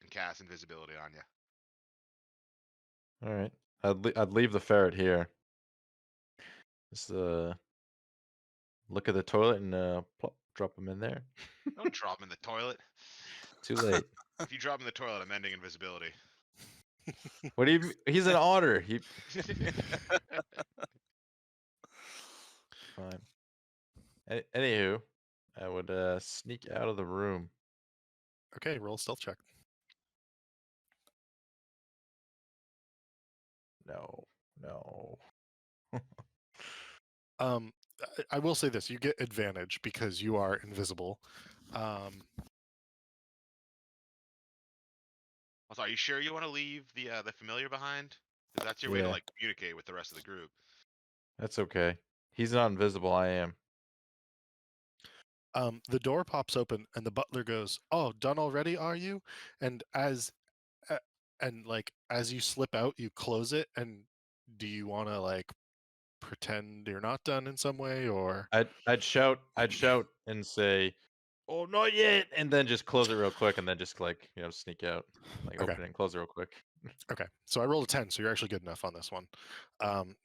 and casts invisibility on you. All right. I'd leave the ferret here. Just look at the toilet and plop, drop him in there. Don't drop him in the toilet. Too late. If you drop him in the toilet, I'm ending invisibility. What do you mean? He's an otter. He fine. Anywho, I would sneak out of the room. Okay, roll a stealth check. No. I will say this: you get advantage because you are invisible. Also, are you sure you want to leave the familiar behind? Because that's your way to Yeah. like communicate with the rest of the group. That's okay. He's not invisible. I am. The door pops open, and the butler goes, "Oh, done already, are you?" And as you slip out, you close it. And do you want to like pretend you're not done in some way, or I'd shout and say, "Oh, not yet," and then just close it real quick, and then just like sneak out, like Okay. open it and close it real quick. Okay, so I rolled a 10, so you're actually good enough on this one.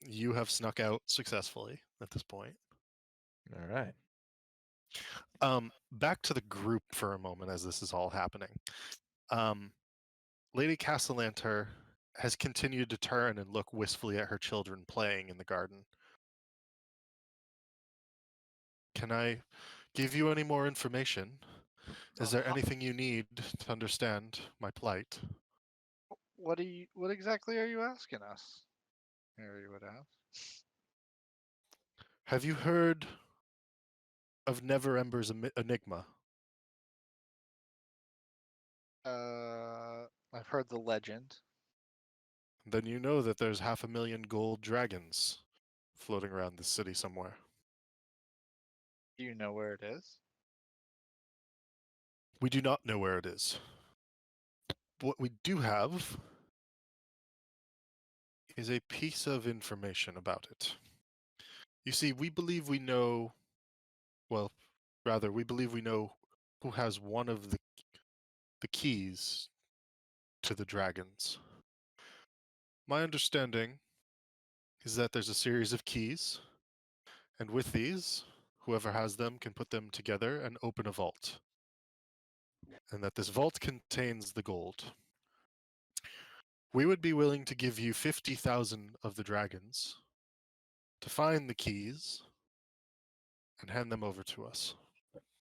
You have snuck out successfully at this point. All right. Back to the group for a moment as this is all happening. Lady Castellanter has continued to turn and look wistfully at her children playing in the garden. Can I give you any more information? Is there anything you need to understand my plight? What exactly are you asking us? Harry would ask. Have you heard of Never Ember's enigma? I've heard the legend. Then you know that there's 500,000 gold dragons floating around the city somewhere. Do you know where it is? We do not know where it is. What we do have is a piece of information about it. You see, we believe we know, well, rather, we believe we know who has one of the keys to the dragons. My understanding is that there's a series of keys, and with these, whoever has them can put them together and open a vault. And that this vault contains the gold. We would be willing to give you 50,000 of the dragons to find the keys and hand them over to us,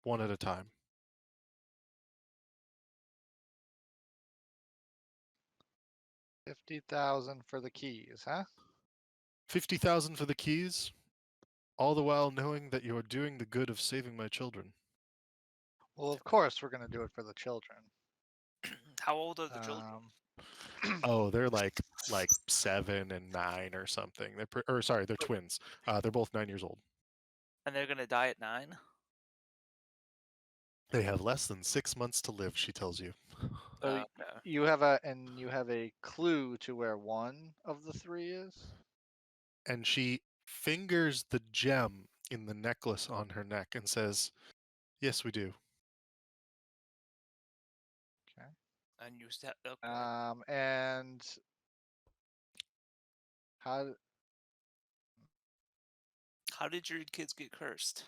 one at a time. 50,000 for the keys, huh? 50,000 for the keys, all the while knowing that you are doing the good of saving my children. Well, of course we're gonna do it for the children. How old are the children? Oh, they're like 7 and 9 or something. They're twins. They're both 9 years old. And they're gonna die at 9? They have less than 6 months to live, she tells you. So No. you have a clue to where one of the three is. And she fingers the gem in the necklace on her neck and says, "Yes, we do." And you said okay. And how? How did your kids get cursed?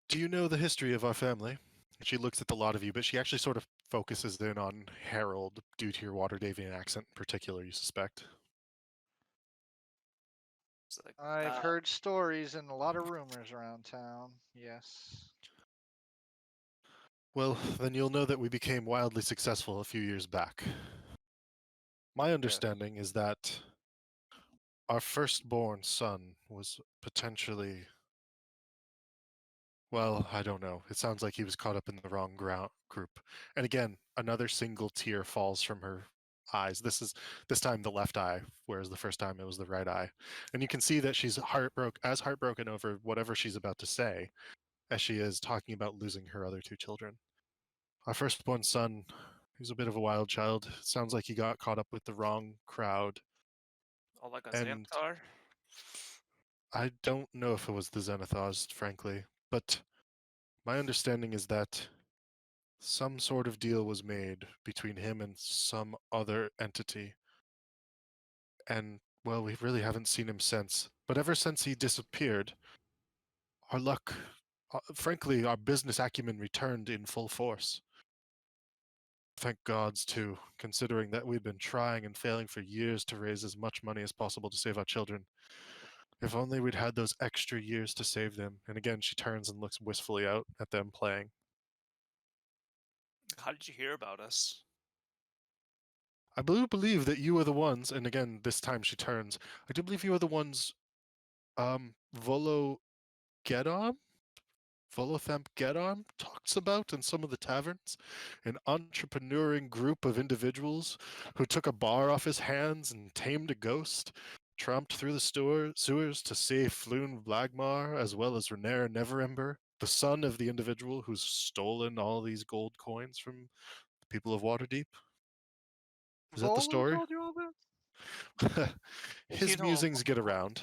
Do you know the history of our family? She looks at the lot of you, but she actually sort of focuses in on Harold due to your Waterdavian accent in particular, you suspect. It's like, I've heard stories and a lot of rumors around town. Yes. Well, then you'll know that we became wildly successful a few years back. My understanding is that our firstborn son was potentially, well, I don't know. It sounds like he was caught up in the wrong group. And again, another single tear falls from her eyes. This time the left eye, whereas the first time it was the right eye. And you can see that she's heartbroken over whatever she's about to say, as she is talking about losing her other two children. Our firstborn son, he's a bit of a wild child. It sounds like he got caught up with the wrong crowd. oh, like a And Xanthar? I don't know if it was the Zenithars, frankly, but my understanding is that some sort of deal was made between him and some other entity. And, well, we really haven't seen him since. But ever since he disappeared, our luck, frankly, our business acumen returned in full force. Thank gods, too, considering that we'd been trying and failing for years to raise as much money as possible to save our children. If only we'd had those extra years to save them. And again, she turns and looks wistfully out at them playing. How did you hear about us? I do believe that you are the ones, and again, this time she turns. I do believe you are the ones, Volo Gedon? Volothamp Gedon talks about in some of the taverns. An entrepreneuring group of individuals who took a bar off his hands and tamed a ghost, tromped through the sewers to save Floon Blagmar, as well as Renaer Neverember, the son of the individual who's stolen all these gold coins from the people of Waterdeep. Is that the Volo story? told you all this? His You know, musings get around.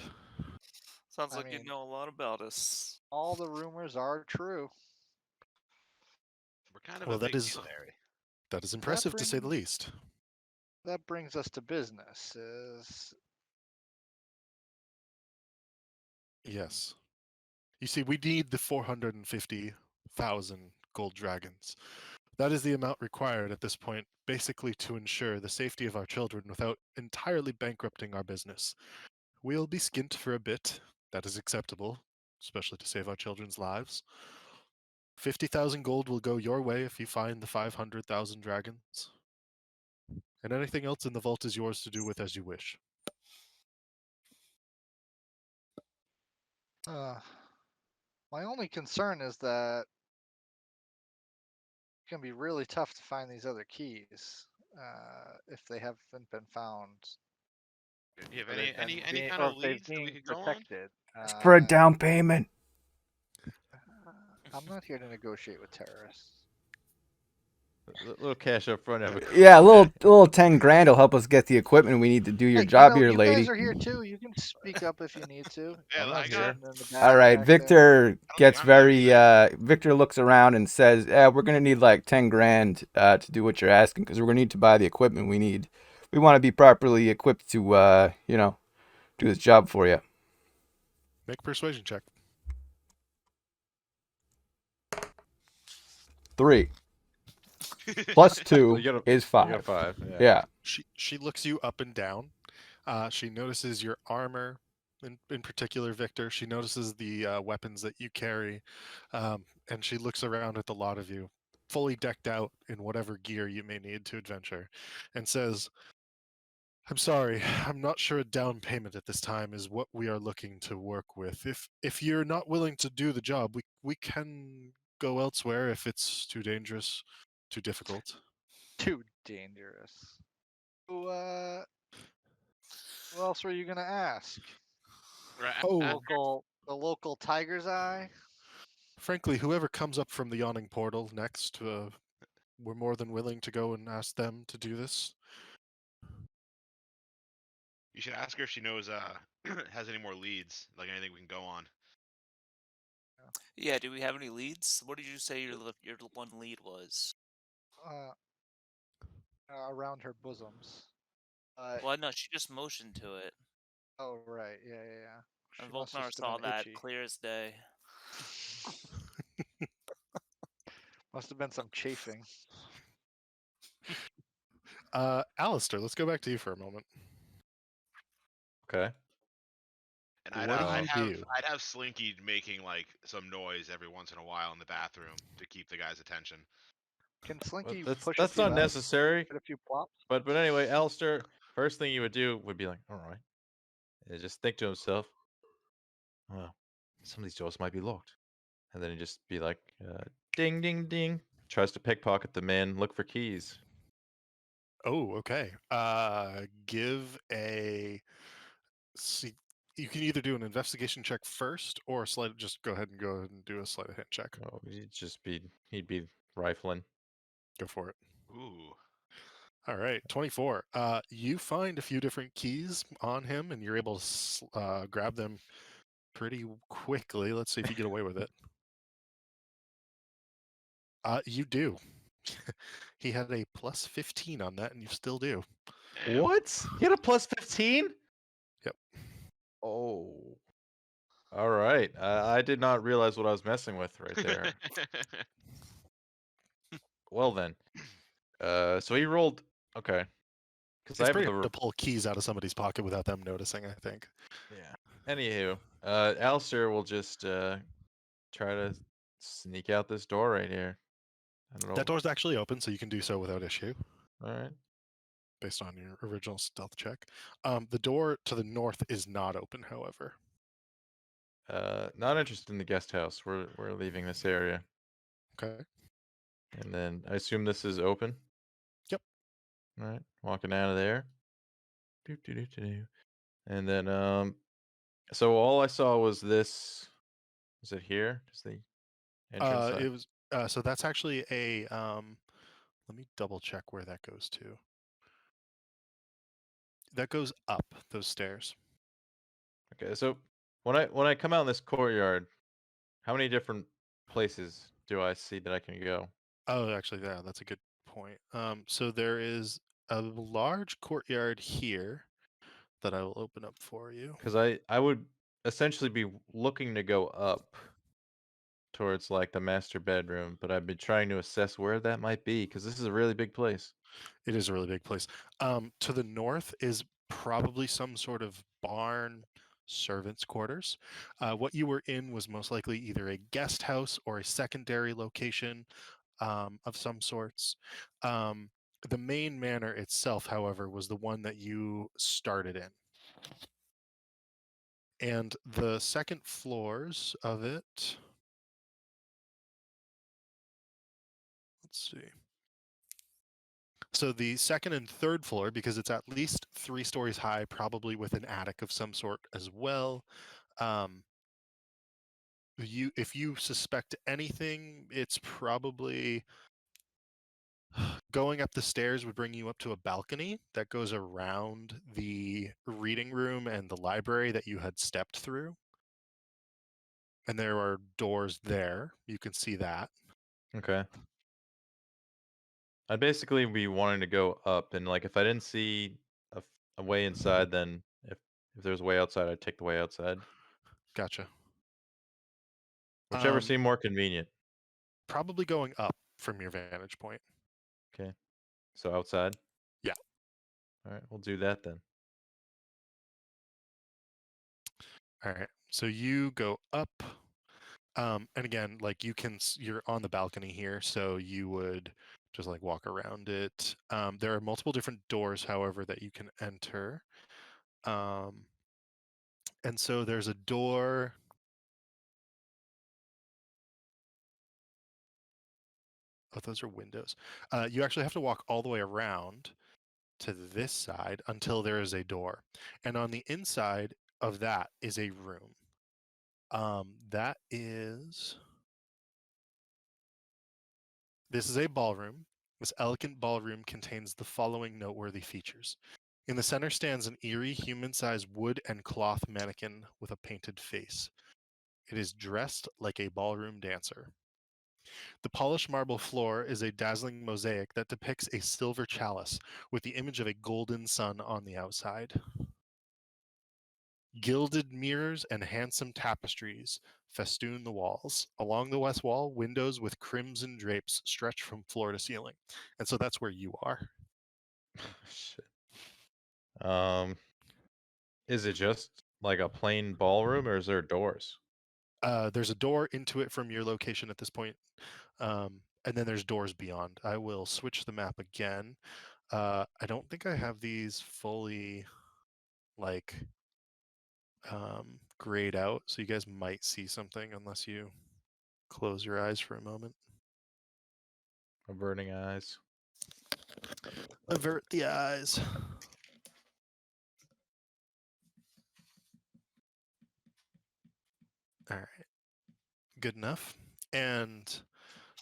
sounds I like you mean- know a lot about us. All the rumors are true. We're kind of Well, a that big is deal, Harry. that is impressive to say the least. That brings us to business. Yes. You see, we need the 450,000 gold dragons. That is the amount required at this point, basically to ensure the safety of our children without entirely bankrupting our business. We'll be skint for a bit. That is acceptable, especially to save our children's lives. 50,000 gold will go your way if you find the 500,000 dragons. And anything else in the vault is yours to do with as you wish. My only concern is that it's gonna be really tough to find these other keys if they haven't been found. Do you have Or they've any been kind or of if they've leads that we been could go on? protected. It's for a down payment. I'm not here to negotiate with terrorists. A little cash up front. Yeah, a little 10 grand will help us get the equipment we need to do your Hey, job here, you lady. guys are here too. You can speak up if you need to. Yeah, I'm I not got- sitting in the back All right, back there. Victor gets I'm very Victor looks around and says, "Yeah, we're gonna need like 10 grand to do what you're asking because we're gonna need to buy the equipment we need. We want to be properly equipped to do this job for you." Make a persuasion check. 3 plus 2 You got is You 5. got 5. Yeah. She looks you up and down. She notices your armor, in particular, Victor. She notices the weapons that you carry, and she looks around at the lot of you, fully decked out in whatever gear you may need to adventure, and says, "I'm sorry, I'm not sure a down payment at this time is what we are looking to work with. If you're not willing to do the job, we can go elsewhere if it's too dangerous, too difficult." Too dangerous. Who else were you gonna ask? Right, Oh, The local Tiger's Eye? frankly, whoever comes up from the yawning portal next, we're more than willing to go and ask them to do this. You should ask her if she knows has any more leads, like anything we can go on. Yeah, do we have any leads? What did you say your one lead was? Around her bosoms. Well, no, she just motioned to it. Oh right, yeah. And She must have Volknar just saw been that itchy. clear as day. Must have been some chafing. Alistair, let's go back to you for a moment. Okay. And I'd, What do I'd you have do? I'd have Slinky making like some noise every once in a while in the bathroom to keep the guy's attention. Can Well, Slinky that's push a that's few not out? necessary. Get a few plops? But anyway, Alistair, first thing you would do would be like, all right, and just think to himself, well, some of these doors might be locked, and then he'd just be like, ding, ding, ding. Tries to pickpocket the man, look for keys. Oh, okay. Give a. See, you can either do an investigation check first, or just go ahead and do a sleight of hand check. Oh, he'd be rifling. Go for it. Ooh. All right, 24. You find a few different keys on him, and you're able to grab them pretty quickly. Let's see if you get away with it. You do. He had a plus 15 on that, and you still do. Damn. What? He had a plus 15? Yep. Oh. All right. I did not realize what I was messing with right there. Well then. So he rolled. Okay. Because I It's have pretty the. hard to pull keys out of somebody's pocket without them noticing, I think. Yeah. Anywho, Alistair will just try to sneak out this door right here. I don't know. That door's actually open, so you can do so without issue, All right. based on your original stealth check. The door to the north is not open, however. Not interested in the guest house. We're leaving this area. Okay. And then I assume this is open. Yep. All right. Walking out of there. And then so all I saw was this. Is it here? Is the entrance? It was so that's actually a let me double check where that goes to. That goes up those stairs. Okay, so when I come out in this courtyard, how many different places do I see that I can go? Oh, actually, yeah, that's a good point. So there is a large courtyard here that I will open up for you. Because I would essentially be looking to go up towards like the master bedroom, but I've been trying to assess where that might be because this is a really big place. It is a really big place. To the north is probably some sort of barn, servants' quarters. What you were in was most likely either a guest house or a secondary location of some sorts. The main manor itself, however, was the one that you started in. And the second floors of it. Let's see. So the second and third floor, because it's at least 3 stories high, probably with an attic of some sort as well. If you suspect anything, it's probably going up the stairs would bring you up to a balcony that goes around the reading room and the library that you had stepped through. And there are doors there. You can see that. Okay. I'd basically be wanting to go up, and like if I didn't see a way inside, then if there's a way outside, I'd take the way outside. Gotcha. Whichever seemed more convenient. Probably going up from your vantage point. Okay. So outside? Yeah. All right, we'll do that then. All right. So you go up. And again, like you're on the balcony here, so you would just like walk around it. There are multiple different doors, however, that you can enter. And so there's a door. Oh, those are windows. You actually have to walk all the way around to this side until there is a door. And on the inside of that is a room. That is This is a ballroom. This elegant ballroom contains the following noteworthy features. In the center stands an eerie human-sized wood and cloth mannequin with a painted face. It is dressed like a ballroom dancer. The polished marble floor is a dazzling mosaic that depicts a silver chalice with the image of a golden sun on the outside. Gilded mirrors and handsome tapestries festoon the walls. Along the west wall, windows with crimson drapes stretch from floor to ceiling. And so that's where you are. Shit. Is it just like a plain ballroom, or is there doors? There's a door into it from your location at this point. And then there's doors beyond. I will switch the map again. I don't think I have these fully like grayed out, so you guys might see something unless you close your eyes for a moment. Averting eyes. Avert the eyes. All right, good enough. And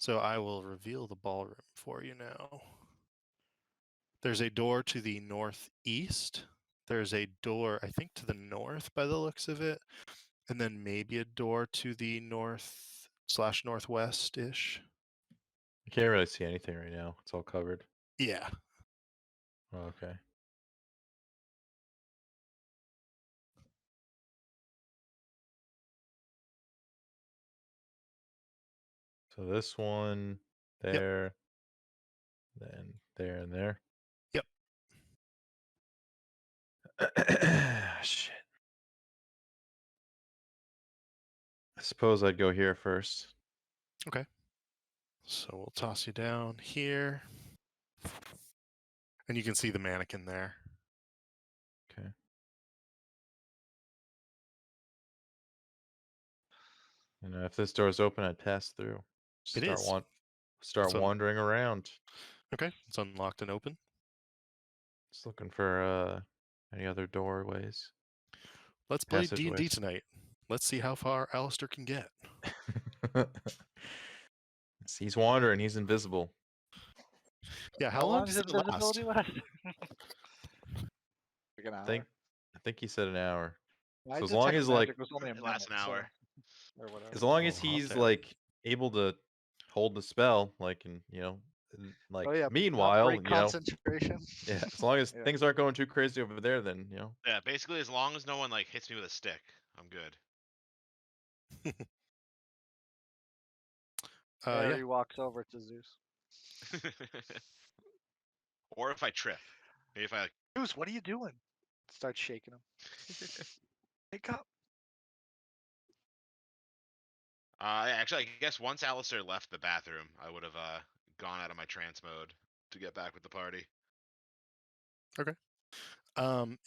so I will reveal the ballroom for you now. There's a door to the northeast. There's a door, I think, to the north by the looks of it. And then maybe a door to the north/northwest-ish. You can't really see anything right now. It's all covered. Yeah. Oh, okay. So this one, there, then there and there. Yep. Shit. I suppose I'd go here first. Okay. So we'll toss you down here. And you can see the mannequin there. Okay. And if this door's open, I'd pass through. It is. Start So- wandering around. Okay, it's unlocked and open. Just looking for any other doorways. Let's play D&D Passageways. tonight. Let's see how far Alistair can get. He's wandering. He's invisible. Yeah, How long does invisibility last? Like an hour. I think he said an hour. My So as long detect as like magic was only a It lasts an minute, so- hour. or whatever. as long as Oh, hot he's damn. like able to hold the spell, like, and like Oh, yeah, meanwhile, operate concentration. yeah, as long as Yeah. things aren't going too crazy over there, then Yeah, basically, as long as no one like hits me with a stick, I'm good. Harry Yeah. walks over to Zeus. Or if I trip, maybe if I like, Zeus, what are you doing? Start shaking him. Wake up. actually, I guess once Alistair left the bathroom, I would have gone out of my trance mode to get back with the party.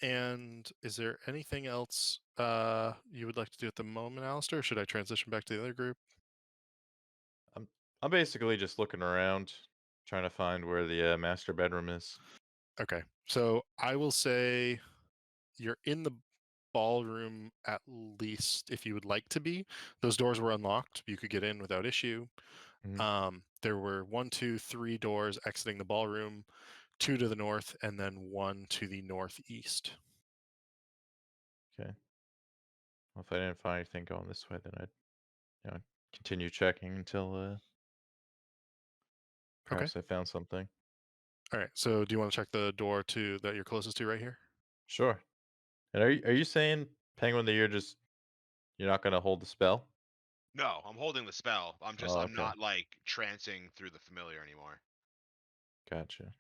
And is there anything else you would like to do at the moment, Alistair? Or should I transition back to the other group? I'm basically just looking around, trying to find where the master bedroom is. Okay, so I will say you're in the ballroom at least if you would like to be. Those doors were unlocked. You could get in without issue. Mhm. There were 1, 2, 3 doors exiting the ballroom, 2 to the north, and then 1 to the northeast. Okay. Well, if I didn't find anything going this way, then I'd continue checking until perhaps I found something. All right. So do you want to check the door to that you're closest to right here? Sure. And are you saying, Penguin, that you're not gonna hold the spell? No, I'm holding the spell. I'm Oh, I'm okay. not like trancing through the familiar anymore. Gotcha.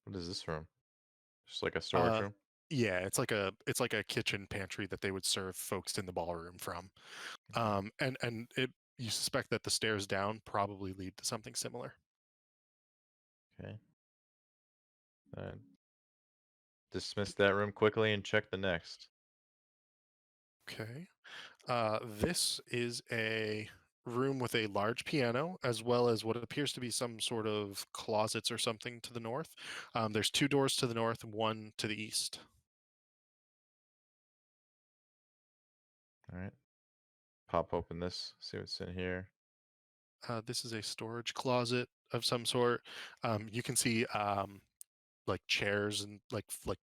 What is this room? Just like a storage room? Yeah, it's like a kitchen pantry that they would serve folks in the ballroom from. And you suspect that the stairs down probably lead to something similar. Okay. Dismiss that room quickly and check the next. Okay. This is a room with a large piano, as well as what appears to be some sort of closets or something to the north. There's 2 doors to the north, 1 to the east. All right. Pop open this, see what's in here. This is a storage closet of some sort. You can see like chairs and like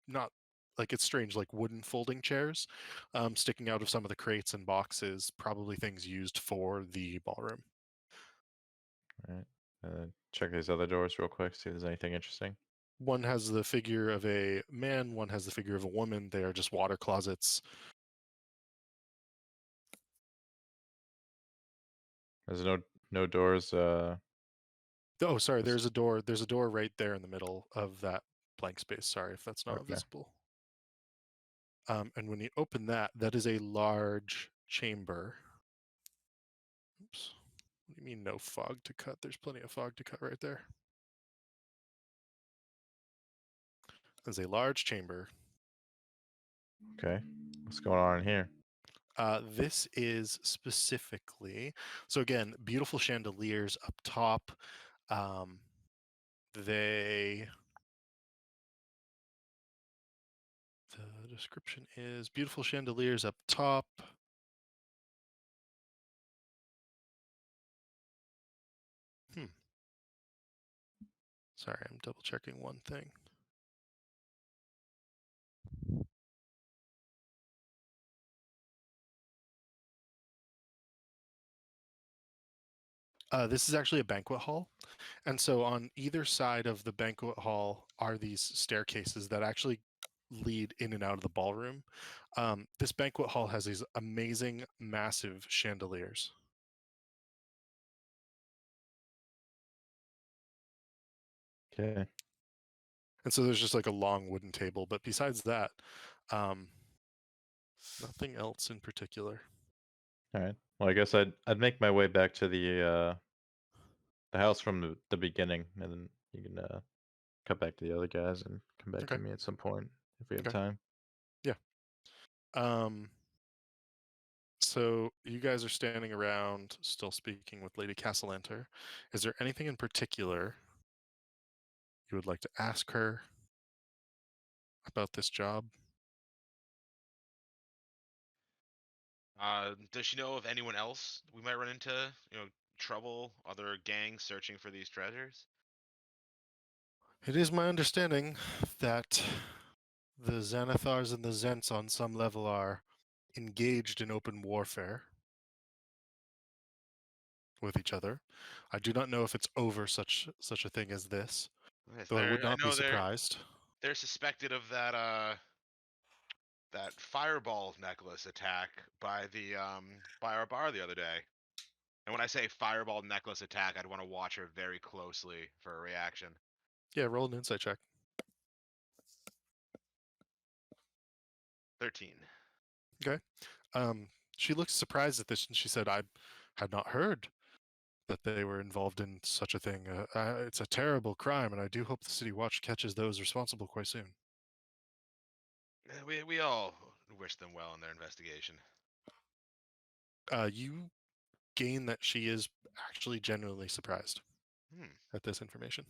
not like it's strange like wooden folding chairs sticking out of some of the crates and boxes, probably things used for the ballroom. All right. Check these other doors real quick. See if there's anything interesting. One has the figure of a man, one has the figure of a woman. They are just water closets. There's no doors. Oh, sorry, This- there's a door right there in the middle of that blank space. Sorry if that's not Okay. visible. And when you open that, that is a large chamber. Oops. What do you mean no fog to cut? There's plenty of fog to cut right there. There's a large chamber. Okay. What's going on in here? This is specifically, so again, beautiful chandeliers up top. The description is beautiful chandeliers up top. Sorry, I'm double checking one thing. This is actually a banquet hall. And so on either side of the banquet hall are these staircases that actually lead in and out of the ballroom. This banquet hall has these amazing, massive chandeliers. Okay. And so there's just like a long wooden table. But besides that, nothing else in particular. All right. Well, I guess I'd make my way back to the house from the beginning, and then you can cut back to the other guys and come back to Okay. me at some point if we have Okay. time. Yeah. So you guys are standing around still speaking with Lady Castellanter. Is there anything in particular you would like to ask her about this job? Does she know of anyone else we might run into? Trouble, other gangs searching for these treasures? It is my understanding that the Xanathars and the Zents on some level are engaged in open warfare with each other. I do not know if it's over such a thing as this, Yes, though I would I not be know surprised. they're suspected of that fireball necklace attack by our bar the other day. And when I say fireball necklace attack, I'd want to watch her very closely for a reaction. Yeah, roll an insight check. 13. Okay. She looks surprised at this, and she said, "I had not heard that they were involved in such a thing. It's a terrible crime, and I do hope the City Watch catches those responsible quite soon." We all wish them well in their investigation. You gain that she is actually genuinely surprised Hmm. at this information.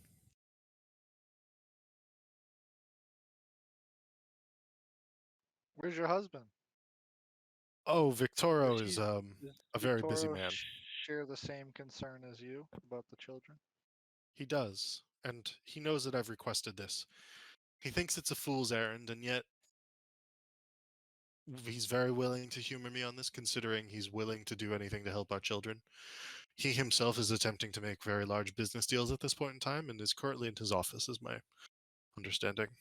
Where's your husband? Oh, Victoro Does is he- a Does very busy Victoro man. share the same concern as you about the children? He does, and he knows that I've requested this. He thinks it's a fool's errand, and yet he's very willing to humor me on this, considering he's willing to do anything to help our children. He himself is attempting to make very large business deals at this point in time, and is currently in his office, is my understanding.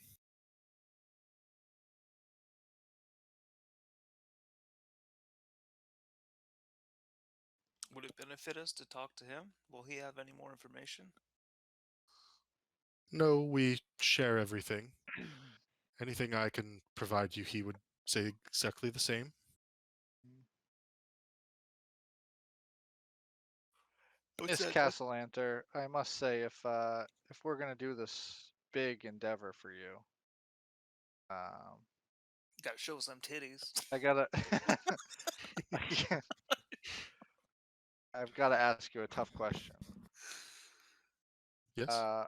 Would it benefit us to talk to him? Will he have any more information? No, we share everything. Anything I can provide you, he would say exactly the same. Miss Castellanter, I must say, if we're gonna do this big endeavor for you, Gotta show some titties. I gotta, I've got to ask you a tough question. Yes. I've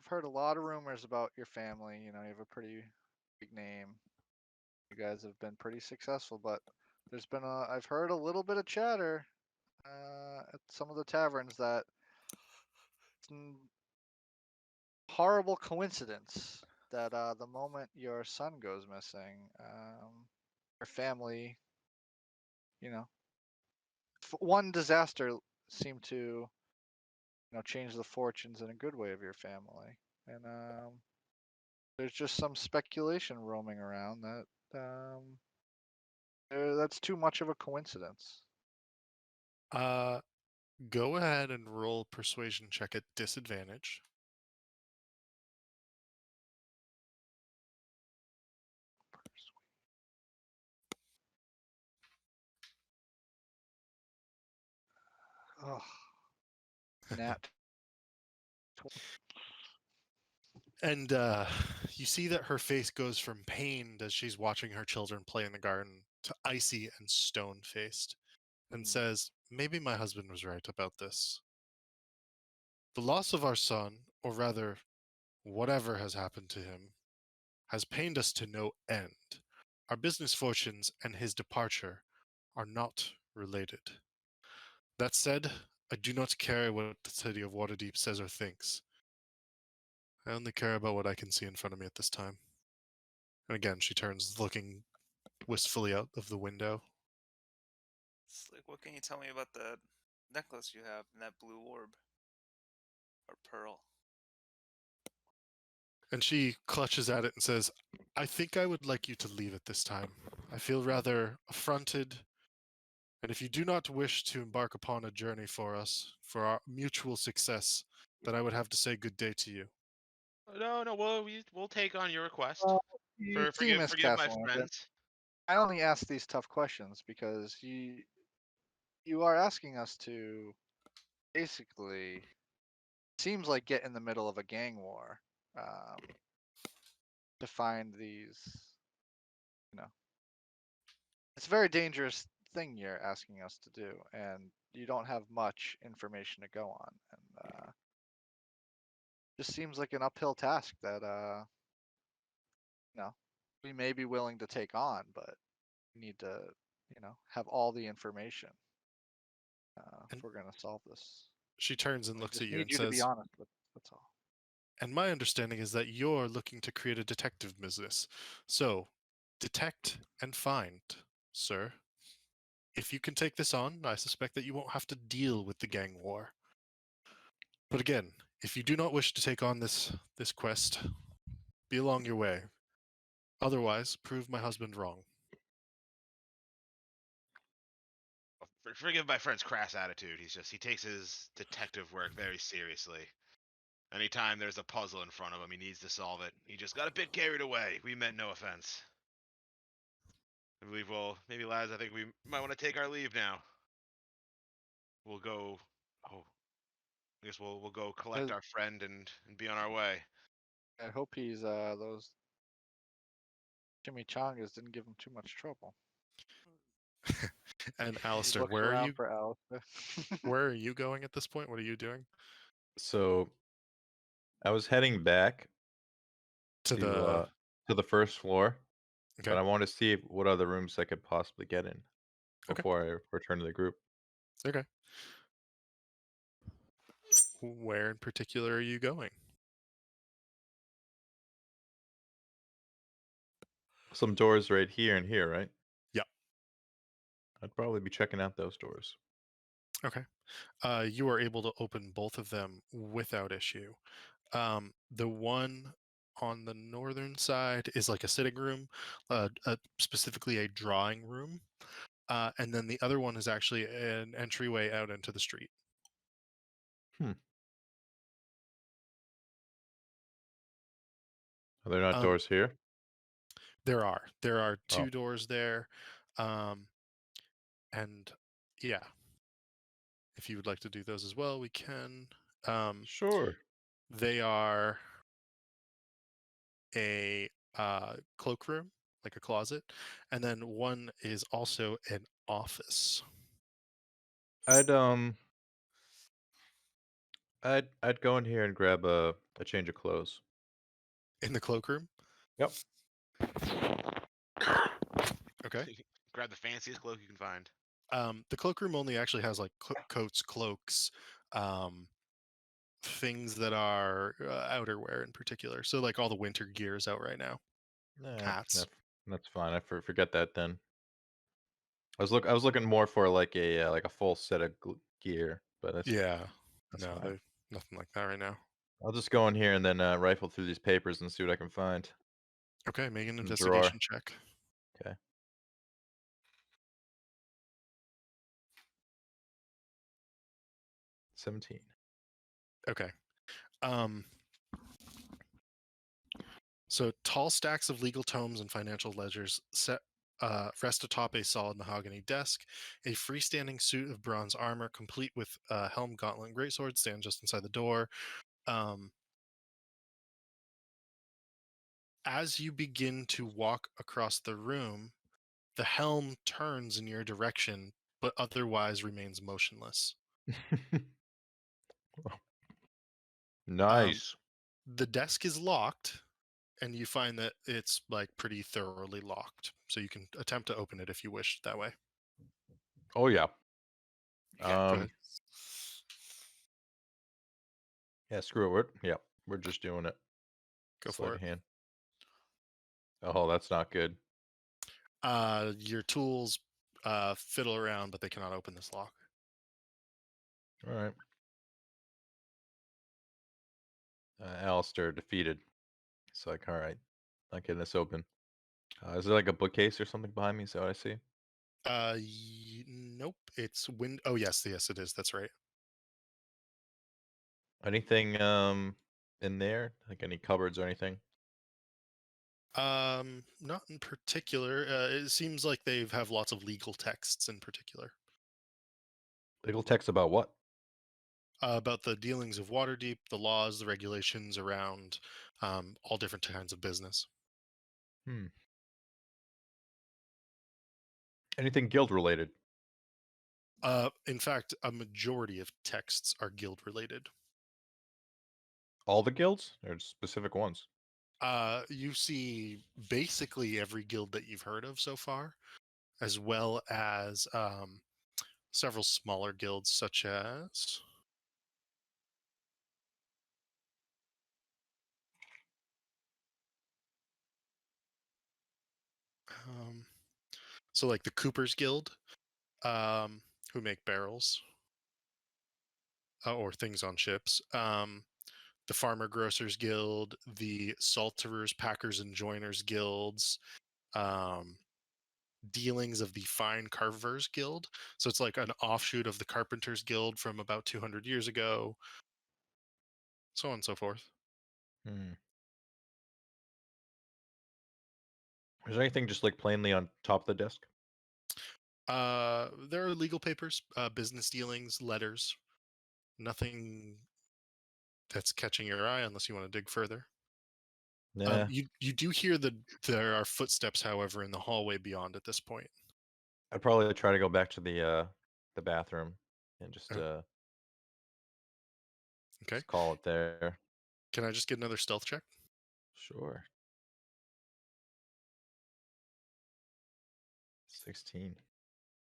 heard a lot of rumors about your family. You have a pretty big name. You guys have been pretty successful, but I've heard a little bit of chatter at some of the taverns that it's horrible coincidence that the moment your son goes missing, your family, you know, one disaster seemed to change the fortunes in a good way of your family, and there's just some speculation roaming around that that's too much of a coincidence. Go ahead and roll persuasion check at disadvantage. Ugh. Nat. And you see that her face goes from pained as she's watching her children play in the garden to icy and stone-faced, and says, "Maybe my husband was right about this. The loss of our son, or rather, whatever has happened to him, has pained us to no end. Our business fortunes and his departure are not related. That said, I do not care what the city of Waterdeep says or thinks. I only care about what I can see in front of me at this time." And again, she turns, looking wistfully out of the window. It's like, what can you tell me about the necklace you have and that blue orb? Or pearl? And she clutches at it and says, "I think I would like you to leave at this time. I feel rather affronted, and if you do not wish to embark upon a journey for us, for our mutual success, then I would have to say good day to you." No, we'll take on your request. You see, Miss Forgive my Castle, friends. I only ask these tough questions because you are asking us to basically seems like get in the middle of a gang war to find these, it's a very dangerous thing you're asking us to do, and you don't have much information to go on, and just seems like an uphill task that we may be willing to take on, but we need to have all the information if we're going to solve this. She turns and We looks just at you need and you to be says, honest with that's all. "And my understanding is that you're looking to create a detective business. So, detect and find, sir. If you can take this on, I suspect that you won't have to deal with the gang war. But again, if you do not wish to take on this quest, be along your way. Otherwise, prove my husband wrong." Forgive my friend's crass attitude. He takes his detective work very seriously. Anytime there's a puzzle in front of him, he needs to solve it. He just got a bit carried away. We meant no offense. I believe, well, maybe lads, I think we might want to take our leave now. We'll go. Oh, I guess we'll go collect our friend and be on our way. I hope he's those chimichangas didn't give him too much trouble. And He Alistair, looks where are around you? for Alistair. Where are you going at this point? What are you doing? So I was heading back To the to the first floor, okay. but I want to see what other rooms I could possibly get in before I return to the group. Okay. Where in particular are you going? Some doors right here and here, right? Yeah. I'd probably be checking out those doors. Okay. You are able to open both of them without issue. The one on the northern side is like a sitting room, specifically a drawing room. And then the other one is actually an entryway out into the street. Are there not doors here? There are. There are two doors there. And yeah, if you would like to do those as well, we can. Sure. They are a cloakroom, like a closet, and then one is also an office. I'd go in here and grab a change of clothes. In the cloakroom? Yep. Okay. Grab the fanciest cloak you can find. The cloakroom only actually has like coats, cloaks, things that are outerwear in particular. So like all the winter gear is out right now. Hats. That's fine. I forget that then. I was looking more for like a full set of gear, but that's Yeah. that's No, fine. nothing like that right now. I'll just go in here and then rifle through these papers and see what I can find. Okay, make an In the drawer. investigation check. Okay. 17. Okay. So tall stacks of legal tomes and financial ledgers rest atop a solid mahogany desk. A freestanding suit of bronze armor, complete with helm, gauntlet, and greatsword, stands just inside the door. As you begin to walk across the room, the helm turns in your direction, but otherwise remains motionless. Nice. The desk is locked, and you find that it's like pretty thoroughly locked. So you can attempt to open it if you wish that way. Oh yeah. You got Go Um, ahead. Yeah, screw it. Yeah, we're just doing it. Go Sleight for of it. hand. Oh, that's not good. Your tools fiddle around, but they cannot open this lock. All right. Alistair defeated. It's like, all right, not getting this open. Is there like a bookcase or something behind me? Is that what I see? Nope. It's wind. Oh yes, yes it is. That's right. Anything in there? Like any cupboards or anything? Not in particular. It seems like they have lots of legal texts in particular Legal text about what? about the dealings of Waterdeep, the laws, the regulations around all different kinds of business. Hmm. Anything guild related? In fact, a majority of texts are guild related. All the guilds or specific ones? You see basically every guild that you've heard of so far, as well as several smaller guilds such as so like the Cooper's Guild, who make barrels or things on ships. The Farmer Grocers Guild, the Salterers, Packers, and Joiners Guilds, dealings of the Fine Carvers Guild. So it's like an offshoot of the Carpenters Guild from about 200 years ago, so on and so forth. Hmm. Is there anything just like plainly on top of the desk? There are legal papers, business dealings, letters. Nothing that's catching your eye unless you want to dig further. Nah. You do hear that there are footsteps, however, in the hallway beyond at this point. I'd probably try to go back to the bathroom and just Okay. just call it there. Can I just get another stealth check? Sure. 16.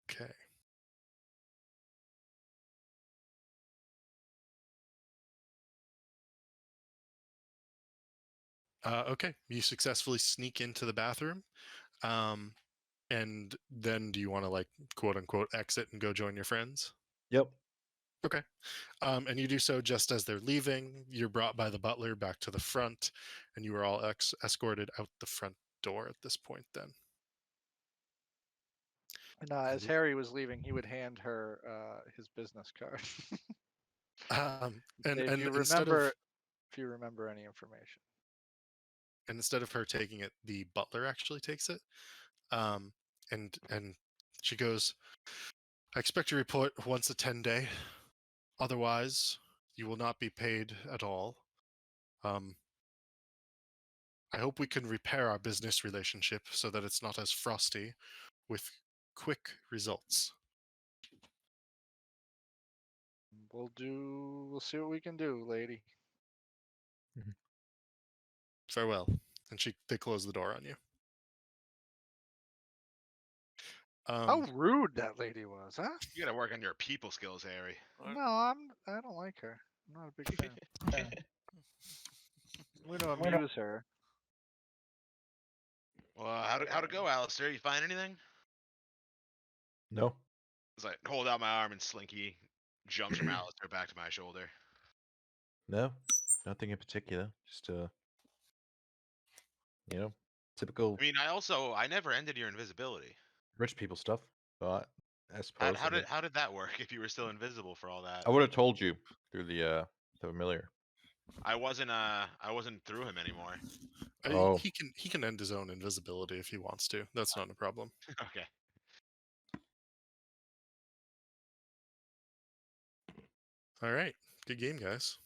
Okay. Okay. You successfully sneak into the bathroom. And then do you want to like quote unquote exit and go join your friends? Yep. Okay. And you do so just as they're leaving. You're brought by the butler back to the front, and you are all escorted out the front door at this point then. And as Harry was leaving, he would hand her his business card. And if you remember any information. And instead of her taking it, the butler actually takes it. And she goes, I expect your report once a 10-day. Otherwise, you will not be paid at all. I hope we can repair our business relationship so that it's not as frosty, with quick results. We'll see what we can do, lady. Farewell. And they close the door on you. How rude that lady was, huh? You gotta work on your people skills, Harry. Or- No, I don't like her. I'm not a big fan. Yeah. I'm going to amuse her. Well, how'd it go, Alistair? You find anything? No. It's like hold out my arm and Slinky jumps from Alistair back to my shoulder. No. Nothing in particular. Just typical I mean, I never ended your invisibility. rich people stuff. But I suppose. How did that work if you were still invisible for all that? I would have told you through the familiar. I wasn't through him anymore. Oh. He can end his own invisibility if he wants to. That's not a problem. Okay. All right. Good game, guys.